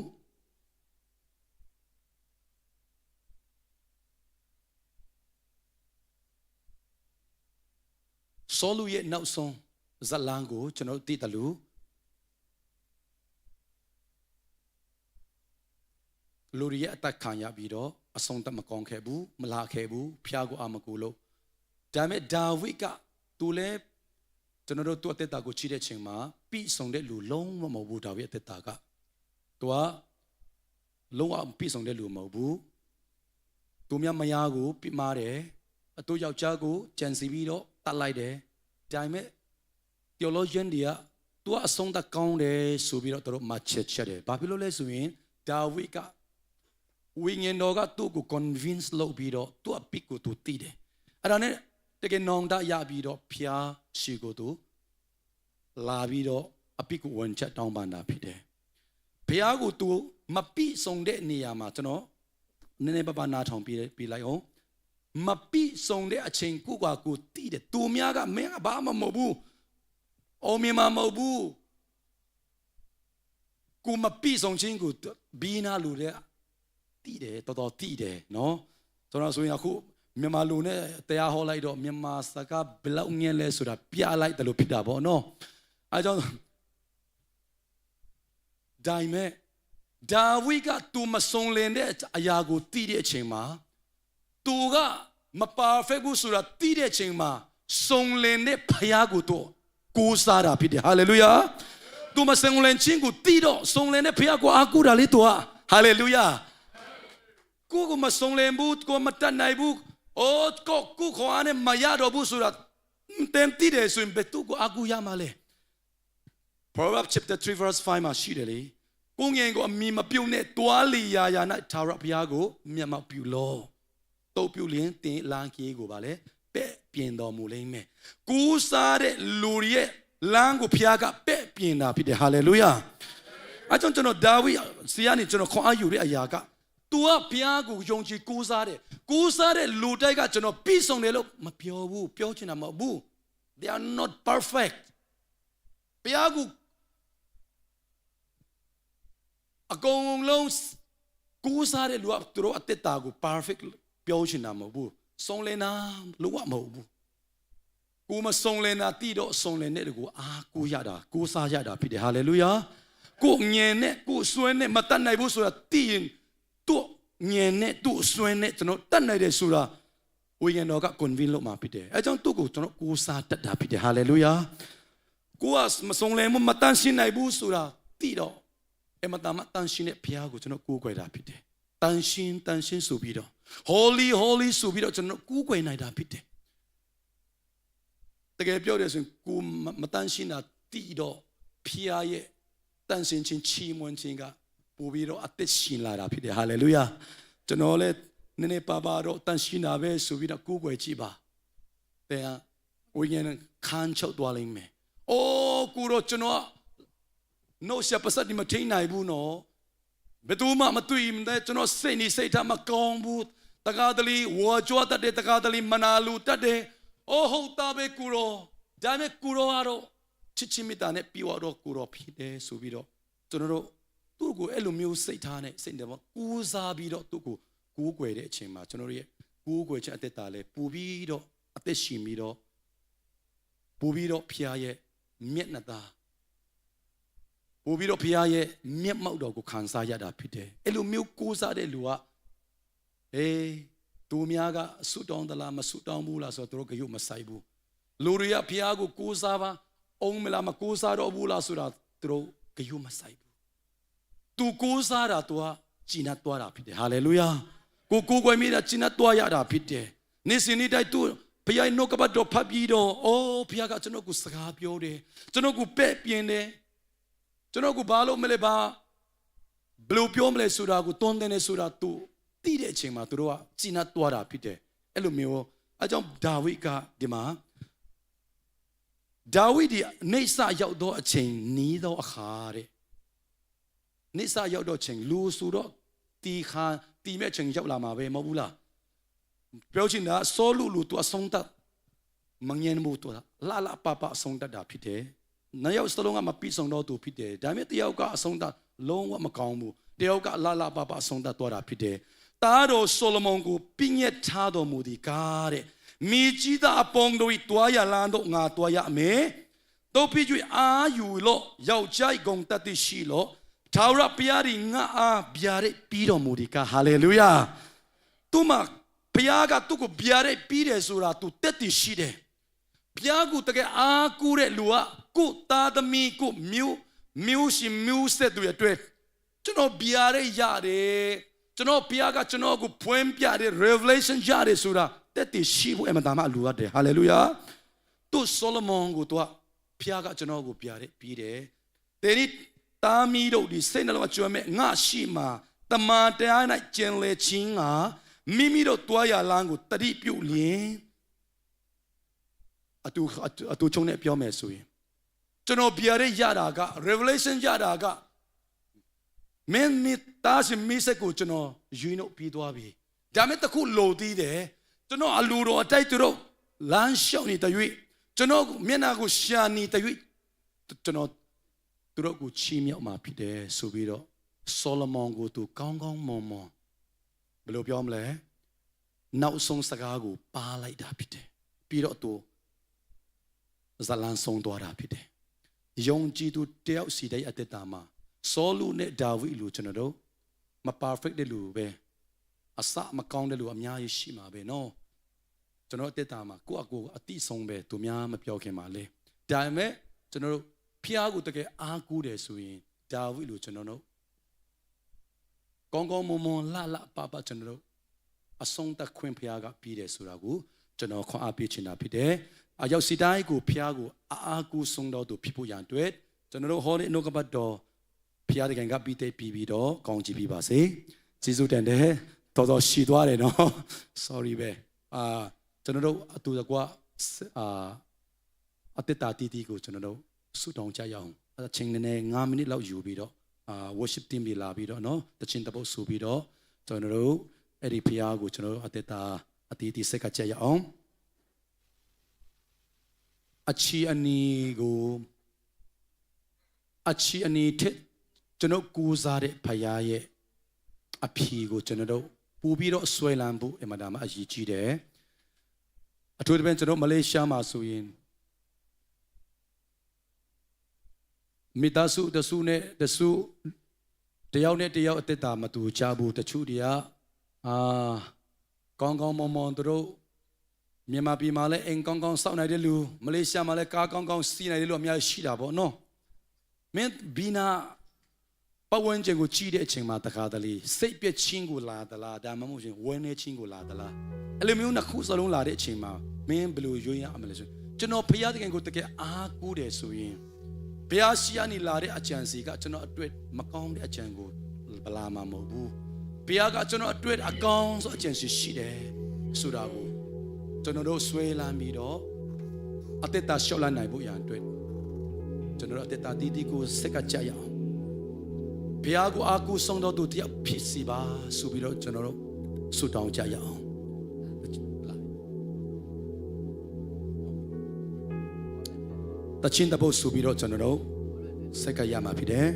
S5: ဆောလူရဲ့နောက်ဆုံးဇလန်ကိုကျွန်တော်သိတယ်လို့လူရဲ့အသက်ခံရပြီးတော့အဆုံးသတ်မကောင်းခဲ့ဘူးမလာခဲ့ဘူးဖျားကိုအာမကူလို့ဒါပေမဲ့ဒါဝိဒ်ကသူလဲကျွန်တော်တို့သူ့အသက်တာကိုချီးတဲ့ချိန်မှာပြီးဆုံးတဲ့လူလုံးဝမဟုတ်ဘူးဒါဝိဒ်အသက်တာကသူကလုံးဝပြီးဆုံးတဲ့လူမဟုတ်ဘူးသူမြမယားကိုပြမားတယ်အတူယောက်ျားကိုကြံစီပြီးတော့တတ်လိုက်တယ်ဒါပေမဲ့ theologian တွေကသူကအဆုံးသတ်ကောင်းတယ်ဆိုပြီးတော့သူတို့မှချက်တယ်ဘာဖြစ်လို့လဲဆိုရင်ဒါဝိဒ်ကဝိညာဉ်တော်ကသူ့ကို convince လုပ်ပြီးတော့သူ့အပိကိုသူသိတယ်အဲ့ဒါနဲ့တကယ်နောင်တရပြီးတော့ဖျားရှိကိုသူလာပြီးတော့အပိကိုဝန်ချက်တောင်းပန်တာဖြစ်တယ်ဖျားကိုသူမပိဆုံးတဲ့နေရာမှာကျွန်တော်နည်းနည်းပါးပါးနားထောင်ပြီးလိုက်အောင်မပိဆုံးတဲ့အချိန်ကိုသိတယ်သူများကမင်းကဘာမှမဟုတ်ဘူးအော်မင်းမဟုတ်ဘူးကိုမပိဆုံးခြင်းကိုဘီနာလူတဲ့တည်တယ်တော်တည်တယ်နော်ဆိုတော့ဆိုရင်အခုမြန်မာလူနဲ့တရားဟောလိုက်တော့မြန်မာစကားဘယ်လောက်ငယ်လဲဆိုတာပြလိုက်တယ်လို့ဖြစ်တာပေါ့နော်အဲကြောင့်ဒါပေမဲ့ဒါဝိဒ်ကသူမဆုံးလင်တဲ့အရာကိုတည်တဲ့အချိန်မှာသူကမပါဖက်ဘူးဆိုတာတည်တဲ့အချိန်မှာဆုံးလင်တဲ့ဖယားကိုတော့ ကိုးစားတာဖြစ်တယ်ဟာလေလုယာသူမဆုံလင်ချင်းကိုတီးတော့ဆုံလင်နဲ့ဖခင်ကိုအားကိုးတာလေသူဟာဟာလေလုယာကိုမဆုံလင်ဘူးကိုမတတ်နိုင်ဘူးအိုးကိုခေါ်အနေမရတော့ဘူးဆိုတာတင်တီးတယ်ဆိုရင်ဘယ်သူကိုအားကိုးရမှာလဲ Proverbs chapter 3 verse 5မှာရှိတယ်လေကိုငယ်ကိုအမီမပြုတ်နဲ့တွားလီယာယာ၌ထာဝရဘုရားကိုမျက်မှောက်ပြုလို့တုတ်ပြုလင်းတင်လန်းကြီးကိုပါလေပဲ့ပြင်တော်မူလိမ့်မယ်ကိုးစားတဲ့လူရဲ့လမ်းကိုဘုရားကပဲ့ပြင်တာဖြစ်တယ်ဟာလေလုယာအကြောင်းကျွန်တော်ဒါဝိဆီယနီကျွန်တော်ခွန်အားယူတဲ့အရာကသူကဘုရားကိုယုံကြည်ကိုးစားတဲ့လူတိုက်ကကျွန်တော်ပြီးဆုံးတယ်လို့မပြောဘူးပြောချင်တာမဟုတ်ဘူး they are not perfect ဘုရားကိုအကုန်လုံးကိုးစားတဲ့လူကသူတို့အသက်တာကို perfect ပြောချင်တာမဟုတ်ဘူးစုံလင်တာလုံးဝမဟုတ်ဘူးကိုမစုံလင်တာတိတော့စုံလင်တဲ့လူကိုအားကိုးရတာကိုးစားရတာဖြစ်တယ်ဟာလေလုယာကိုငင်နဲ့ကိုစွဲနဲ့မတတ်နိုင်ဘူးဆိုတာသိရင်သူ့ငင်နဲ့သူ့စွဲနဲ့ကျွန်တော်တတ်နိုင်တယ်ဆိုတာဝိညာဉ်တော်က convince လုပ်မှာဖြစ်တယ်အဲကြောင့်သူ့ကိုကျွန်တော်ကိုးစားတတ်တာဖြစ်တယ်ဟာလေလုယာကိုကမစုံလင်မတန်ရှင်းနိုင်ဘူးဆိုတာသိတော့အမတမတန်ရှင်းတဲ့ဘုရားကိုကျွန်တော်ကိုးကွယ်တာဖြစ်တယ်တန်ရှင်းဆိုပြီးတော့ holy ဆိုပြီးတော့ကျွန်တော်ကိုးကွယ်နိုင်တာဖြစ်တယ်တကယ်ပြောရရင်ကိုမတန်ရှင်းတာသိတော့ဘုရားရဲ့တန်ရှင်းခြင်းချီးမွမ်းခြင်းကပို့ပြီးတော့အသက်ရှင်လာတာဖြစ်တယ်ဟာလေလုယာကျွန်တော်လည်းနည်းနည်းပါတော့တန်ရှင်းတာပဲဆိုပြီးတော့ကိုးကွယ်ကြည့်ပါတဲ့ဝိညာဉ်ခန်းချုပ်သွားလိမ့်မယ်အိုးကိုတော့ကျွန်တော်နှုတ်ဆက်ပါစတ်ဒီမထိနိုင်ဘူးနော်ဘယ်သူမှမတွေ့မတဲ့ကျွန်တော်စိတ်နေစိတ်ထားမကောင်းဘူးတကားတလီဝါကြွားတတ်တယ်တကားတလီမနာလူတတ်တယ်အိုးဟုတ်တာပဲကိုရောဒါနဲ့ကိုရောကတော့ချစ်ချင်းမြတ်တာနဲ့ပြီးတော့ကိုရောဖြစ်တယ်ဆိုပြီးတော့ကျွန်တော်တို့သူ့ကိုအဲ့လိုမျိုးစိတ်ထားနဲ့စိတ်တယ်ပေါ့ကိုးစားပြီးတော့သူ့ကိုကိုးကွယ်တဲ့အချိန်မှာကျွန်တော်တို့ရဲ့ကိုးကွယ်ချက်အသက်တာလဲပူပြီးတော့အသက်ရှင်ပြီးတော့ပူပြီးတော့ဖခင်ရဲ့မျက်နှာသားပို့ပြီးတော့ဘုရားရဲ့မျက်မှောက်တော်ကိုခံစားရတာဖြစ်တယ်အဲ့လိုမျိုးကိုးစားတဲ့လူကသူများကဆုတောင်းသလားမဆုတောင်းဘူးလားဆိုတော့သူတို့ကရုပ်မဆိုင်ဘူးလူတွေကဘုရားကိုကိုးစားပါအောင်မလားမကိုးစားတော့ဘူးလားဆိုတာသူတို့ကရုပ်မဆိုင်ဘူးသူကိုးစားတာသူကကြည်နပ်သွားတာဖြစ်တယ်ဟာလေလုယာကိုကွယ်မိတာကြည်နပ်သွားရတာဖြစ်တယ်နေ့စဉ်နေ့တိုင်းသူဘုရားနှုတ်ကပတ်တော်ဖတ်ပြီးတော့အိုးဘုရားကကျွန်တော်ကိုစကားပြောတယ်ကျွန်တော်ကိုပဲ့ပြင်တယ်ကျွန်တော်ကဘာလို့မလဲဘာဘလို့ပြောမလဲဆိုတာကိုတွန်းတယ်ဆိုတာသူသိတဲ့အချိန်မှာသူတို့ကကြည်နပ်သွားတာဖြစ်တယ်အဲ့လိုမျိုးအကြောင်းဒါဝိဒ်ကဒီမှာဒါဝိဒ်ဒီနေဆာရောက်တော့အချိန်နီးတော့အခါတဲ့နေဆာရောက်တော့ချိန်လူဆိုတော့တီမဲ့ချိန်ရောက်လာမှာပဲမဟုတ်ဘူးလားပြောချင်တာဆောလူလူသူအဆုံးတတ်မငြင်းဘူးသူလာပပအဆုံးတတ်တာဖြစ်တယ်နှစ်ယောက်စလုံးကမပြီးဆုံးတော့သူဖြစ်တယ်ဒါပေမဲ့တယောက်ကအဆုံးသတ်လုံးဝမကောင်းဘူးတယောက်ကလာပပအဆုံးသတ်သွားတာဖြစ်တယ်တားတော်ဆိုလမုန်ကိုပြည့်ညက်ထားတော်မူသည်ကားတဲ့မိကြီးသားအပေါင်းတို့၏တွားရလန်းတို့ငါတွားရမယ်တို့ပြည့်ကျွအာယူလို့ယောက်ျားဂုံတတ်သိရှိလို့ထာဝရဘုရားသည်ငါအားဗျာဒိတ်ပြီးတော်မူသည်ကားဟာလေလုယာသူမဘုရားကသူ့ကိုဗျာဒိတ်ပြီးတယ်ဆိုတာသူတက်တည်ရှိတယ်ဘုရားကိုတကယ်အားကိုးတဲ့လူကကိုသားသမီးကိုမျိုးရှင်မျိုးဆက်တွေအတွက်ကျွန်တော်ဗျာဒိတ်ရတယ်ကျွန်တော်ဘုရားကကျွန်တော်ကိုဖွင့်ပြတဲ့ revelation ရတယ်ဆိုတာတက်တည်ရှိဖို့အမှန်တမ်းအလိုရတယ်ဟာလေလုယာသူဆိုလမုန်ကိုတော့ဘုရားကကျွန်တော်ကိုဗျာဒိတ်ပြီးတယ်တဲ့ဒီတာမီတို့ဒီစိတ်နှလုံးအကျွမ်းမဲ့ငါရှိမှာတမန်တရား၌ကျင်လေခြင်းကမိမိတို့တွားရလမ်းကိုတတိပြုလျင်အတူချုံနဲ့ပြောမယ်ဆိုရင်ကျွန်တော်ဗျာဒိတ်ရတာက revelation ရတာကမင်းမိသားစုမိစက်ကိုကျွန်တော်ယူနှုတ်ပြီးသွားပြီဒါမဲ့တခုလိုသေးတယ်ကျွန်တော်အလူတော်အတိုက်သူတို့လမ်းလျှောက်နေတဲ့၍ကျွန်တော်မျက်နှာကိုရှာနေတဲ့၍ကျွန်တော်သူတို့ကိုချီးမြှောက်မှာဖြစ်တယ်ဆိုပြီးတော့ဆိုလမုန်ကိုသူကောင်းကောင်းမွန်ဘယ်လိုပြောမလဲနောက်ဆုံးစကားကိုပါလိုက်တာဖြစ်တယ်ပြီးတော့သူဇလန်ဆုံးသွားတာဖြစ်တယ်ယုံကြည်သူတယောက်စီတဲ့အသက်တာမှာဆောလူနဲ့ဒါဝိဒ်လူကျွန်တော်တို့မ perfect တဲ့လူပဲအစမကောင်းတဲ့လူအများကြီးရှိမှာပဲနော်ကျွန်တော်အသက်တာမှာကိုယ့်အကိုအတိဆုံးပဲသူများမပြောခင်ပါလေဒါပေမဲ့ ကျွန်တော်တို့ဖျားကိုတကယ်အားကိုးတယ်ဆိုရင်ဒါဝိလိုကျွန်တော်တို့ကောင်းကောင်းမွန်မွန်လှပပကျွန်တော်တို့အဆုံးသတ်ခွင့်ဖျားကပြီးတယ်ဆိုတာကိုကျွန်တော်ခွန်အားပေးချင်တာဖြစ်တယ်အရောက်စီတိုင်းကိုဖျားကိုအားကိုးဆုံးတော်သူဖြစ်ဖို့ရန်အတွက်ကျွန်တော်တို့ဟောတဲ့နှုတ်ကပတ်တော်ဖျားတကယ်ကပြီးတဲ့ပြီးတော့ကောင်းချီးပြီးပါစေကျေးဇူးတင်တယ်တော်တော်ရှိသွားတယ်နော် sorry ပဲကျွန်တော်တို့အတူတကွအတ္တတီကိုကျွန်တော်တို့ဆုတောင်းကြရအောင်အချိန်နဲ့9မိနစ်လောက်ယူပြီးတော့worship team တွေလာပြီးတော့နော်တခြင်းတပုတ်ဆိုပြီးတော့ကျွန်တော်တို့အဲ့ဒီဖျားကိုကျွန်တော်တို့အတီစက်ကကြရအောင်အချီအနီထက်ကျွန်တော်ကူစားတဲ့ဖျားရဲ့အဖြီကိုကျွန်တော်တို့ပူပြီးတော့ဆွဲလန်းဖို့အမှန်တမ်းအရေးကြီးတယ်အထူးသဖြင့်ကျွန်တော်မလေးရှားမှာဆိုရင်မိသားစုတစုနဲ့တစုတယောက်နဲ့တယောက်အသက်တာမတူကြဘူးတချို့တွေကကောင်းကောင်းမွန်မွန်တို့မြန်မာပြည်မှာလည်းအိမ်ကောင်းကောင်းစောင့်နိုင်တဲ့လူမလေးရှားမှာလည်းကားကောင်းကောင်းစီးနိုင်တဲ့လူအများကြီးရှိတာပေါ့နော်မင်းဘီနာပတ်ဝန်းကျင်ကိုကြည့်တဲ့အချိန်မှာတခါတလေစိတ်ပြည့်ချင်းကိုလာသလားဒါမှမဟုတ်ရင်ဝမ်းနေချင်းကိုလာသလားအဲ့လိုမျိုးနှစ်ခုစလုံးလာတဲ့အချိန်မှာမင်းဘယ်လိုရွေးရအောင်လဲဆိုကျွန်တော်ဖျားတကယ်ကိုတကယ်အားကိုးတယ်ဆိုရင်ဘုရားရှိခိုးနေလာတဲ့အကြံစီကကျွန်တော်အတွက်မကောင်းတဲ့အကြံကိုဗလာမှာမဟုတ်ဘူးဘုရားကကျွန်တော်အတွက်အကောင်းဆုံးအကြံစီရှိတယ်ဆိုတာကိုကျွန်တော်တို့ဆွဲလာပြီးတော့အသက်တာလျှော့လန်းနိုင်ဖို့ရန်အတွက်ကျွန်တော်တို့အသက်တာတီးကိုစက်ကကြရအောင်ဘုရားကိုအားကိုးဆုံးတော်သူတယောက်ဖြစ်စီပါဆိုပြီးတော့ကျွန်တော်တို့ဆုတောင်းကြရအောင်တချင်းတပုတ်ဆိုပြီးတော့ကျွန်တော်တို့စက်ကရမှာဖြစ်တယ်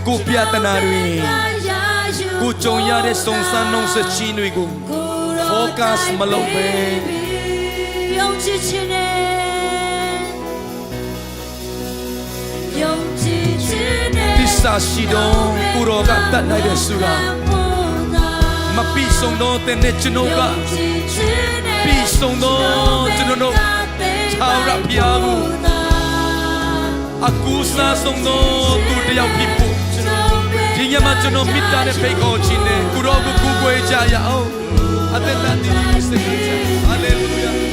S5: ကိုပြတနာတွေကိုကြုံရတဲ့စုံစမ်းနှုံးဆက်ချင်းတွေကို focus မလုပ်ပဲယုံကြည်ခြင်းနဲ့သစ္စာရှိတော့ကိုရောကတတ်နိုင်တဲ့ဆိုတာမပြီးဆုံးတော့တဲ့ကျွန်တော်ကပြီးဆုံးတော့ကျွန်တော်ထာဝရဘုရားကိုအကူစားဆုံးတော့သူတယောက်ဖြစ်ဖို့ဒီညမှာကျွန်တော်မိသားနဲ့ဖိတ်ခေါ်ခြင်းနဲ့ကိုရောကိုကူကွယ်ကြရအောင်အသက်တာဒီစိတ်ကြဟာလေလုယာ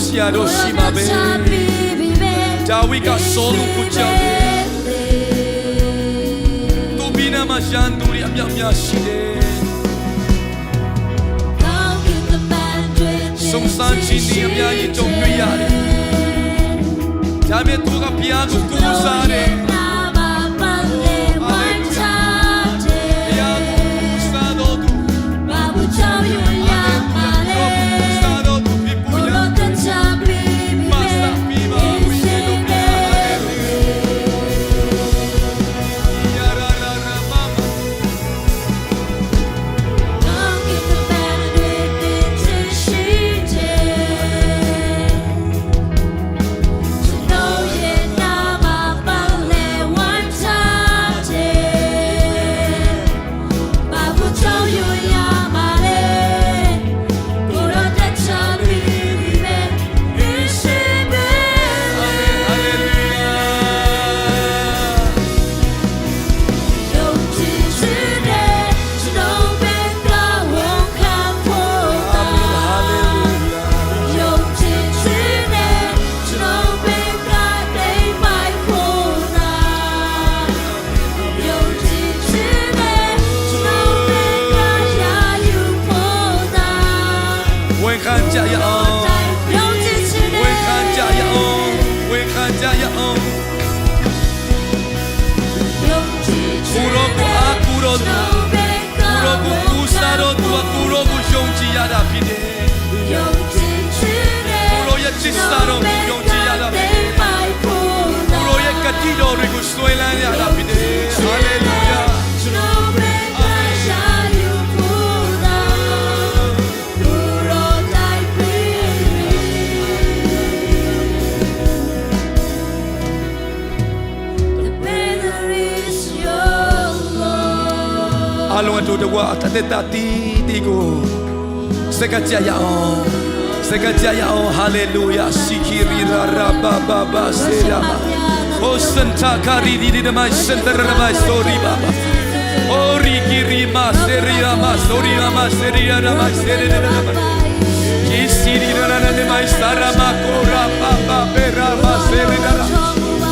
S5: ဆရာတို့ရှိပါပဲ ဒါဝိကဆောလူကိုကြောက်တယ်သူဘီနာမှာရှန်သူရီအမြောက်များရှိတယ်စုံစမ်းခြင်းဒီအများကြီးကြုံတွေ့ရတယ်ဒါပေမဲ့သူကဘုရားကိုကိုးစားတယ် အလုံးအတူတကွာတသက်တာတီကိုစကကြရအောင်စကကြရအောင်ဟာလေလုယာစီခီရီရာရာဘာဘာဘာစေရာမာဟိုစန်တာကာရီဒီဒီမစန်တရမဆိုရီဘာဘာဟိုရီကီရီမာစေရီယာမာဆိုရီယာမာစေရီယာမာစေရီယာမာကီစီရီရာနာနေမစရာမာကိုရာဘာဘာဘေရာမာစေရီယာ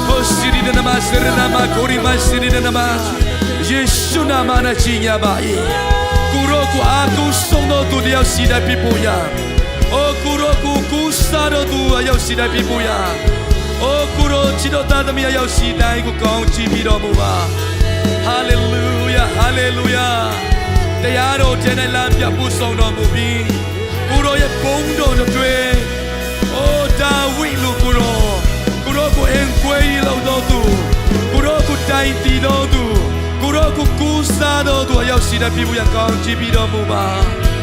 S5: ဟိုစီရီနာမာစေရီနာမာကိုရီမာစေရီနာမာယေရှုနာမနဲ့ကြီးညာပါ၏ကိုရောကိုအားကိုဆုံးတော်သူတယောက်စီတဲ့ပြဖို့ရအိုကိုရောကိုစားတော်သူအယောက်စီတဲ့ပြဖို့ရအိုကိုရောချစ်တော်သားသမီးအယောက်စီတိုင်းကိုကောင်းချီးပြီးတော်မူပါဟာလေလုယာဟာလေလုယာတရားတော်ကျမ်းနဲ့လမ်းပြဖို့ဆုံးတော်မူပြီးကိုရောရဲ့ဘုန်းတော်တွေအိုဒါဝိလူကိုရောကိုအင်ကွေးလောက်တော်သူကိုရောကိုတိုင်တီတော်သူကိုရောကိုကူစားတော်သူအယောက်ရှိတဲ့ပြည်ဘူးရကောင်းကြည့်ပြီးတော်မူပါ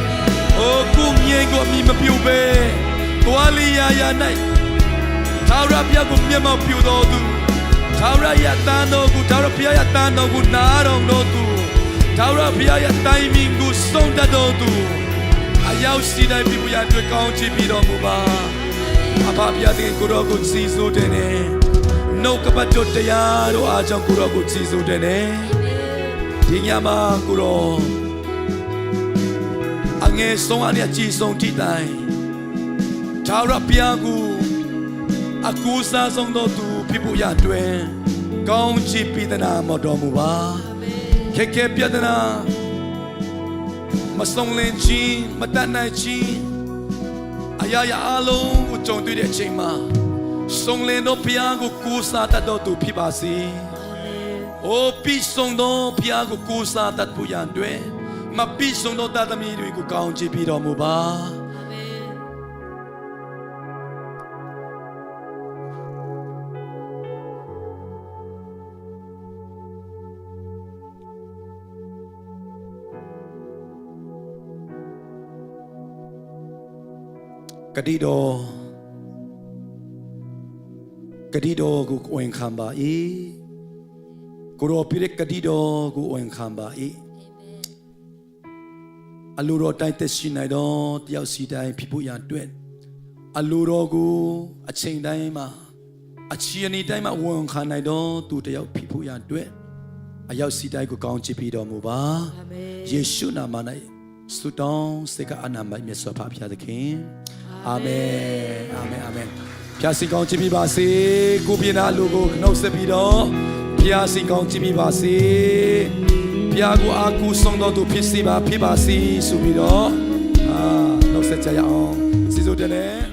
S5: ။အိုကိုမြင်ကိုမြင်မပြူပဲ။တွာလီယာယာ၌သာရပြကိုမျက်မှောက်ပြူတော်သူသာရရတန်တော်ကိုသာရပြရတန်တော်ကိုနာတော်တော်သူသာရပြရတိုင်မင်ကိုဆုံးတတ်တော်သူအယောက်ရှိတဲ့ပြည်ဘူးရတွေ့ကောင်းကြည့်ပြီးတော်မူပါ။အဖပြတဲ့ကိုရောကိုစီစိုးတဲ့နဲ့နှုတ်ကပတ်တော်တရားတော်အားကြောင့်ကိုရောကိုစီစိုးတဲ့နဲ့ဒီညမှာကိုရောအငယ်ဆုံးအကြီးဆုံးထိတိုင်သာရပြကိုအကူစားဆုံးတော်သူဖြစ်ဖို့ရတွင်ကောင်းချီးပေးသနာမတော်မူပါခက်ခဲပြဒနာမဆုံးလင်းခြင်းမတတ်နိုင်ခြင်းအရာရာအလုံးကိုကြုံတွေ့တဲ့အချိန်မှာဆုံးလင်းတော်ဘုရားကိုကူစားတတ်တော်သူဖြစ်ပါစေ။အိုပြီးဆုံးတော်ဘုရားကိုကူစားတတ်ဖို့ရန်တွင်မပြီးဆုံးတော်သားသမီးတွေကိုကောင်းချီးပေးတော်မူပါ။ဂတိတော်ကိုဝန်ခံပါ၏ကိုရောပြည့်ဂတိတော်ကိုဝန်ခံပါ၏အလိုတော်တိုင်းသက်ရှိနိုင်တော်တယောက်စီတိုင်းဖြစ်ဖို့ရန်အတွက်အလိုတော်ကိုအချိန်တိုင်းမှာအချီအနေတိုင်းမှာဝန်ခံနိုင်တော်သူတယောက်ဖြစ်ဖို့ရန်အတွက်အယောက်စီတိုင်းကိုကောင်းချီးပေးတော်မူပါအာမင်ယေရှုနာမ၌ဆုတောင်းစေကအနာမမြတ်စွာဘုရားသခင်အာမင်အာမင်အာမင် ဖျားစင်ကောင်းကြည့်ပြပါစေကိုပြင်းနာလူကိုနှုတ်ဆက်ပြီးတော့ဖျားစင်ကောင်းကြည့်ပြပါစေဖျားကိုအာကူဆုံးတော်သူဖြစ်ပါစေဆိုပြီးတော့နှုတ်ဆက်ကြရအောင်စီစိုးတယ်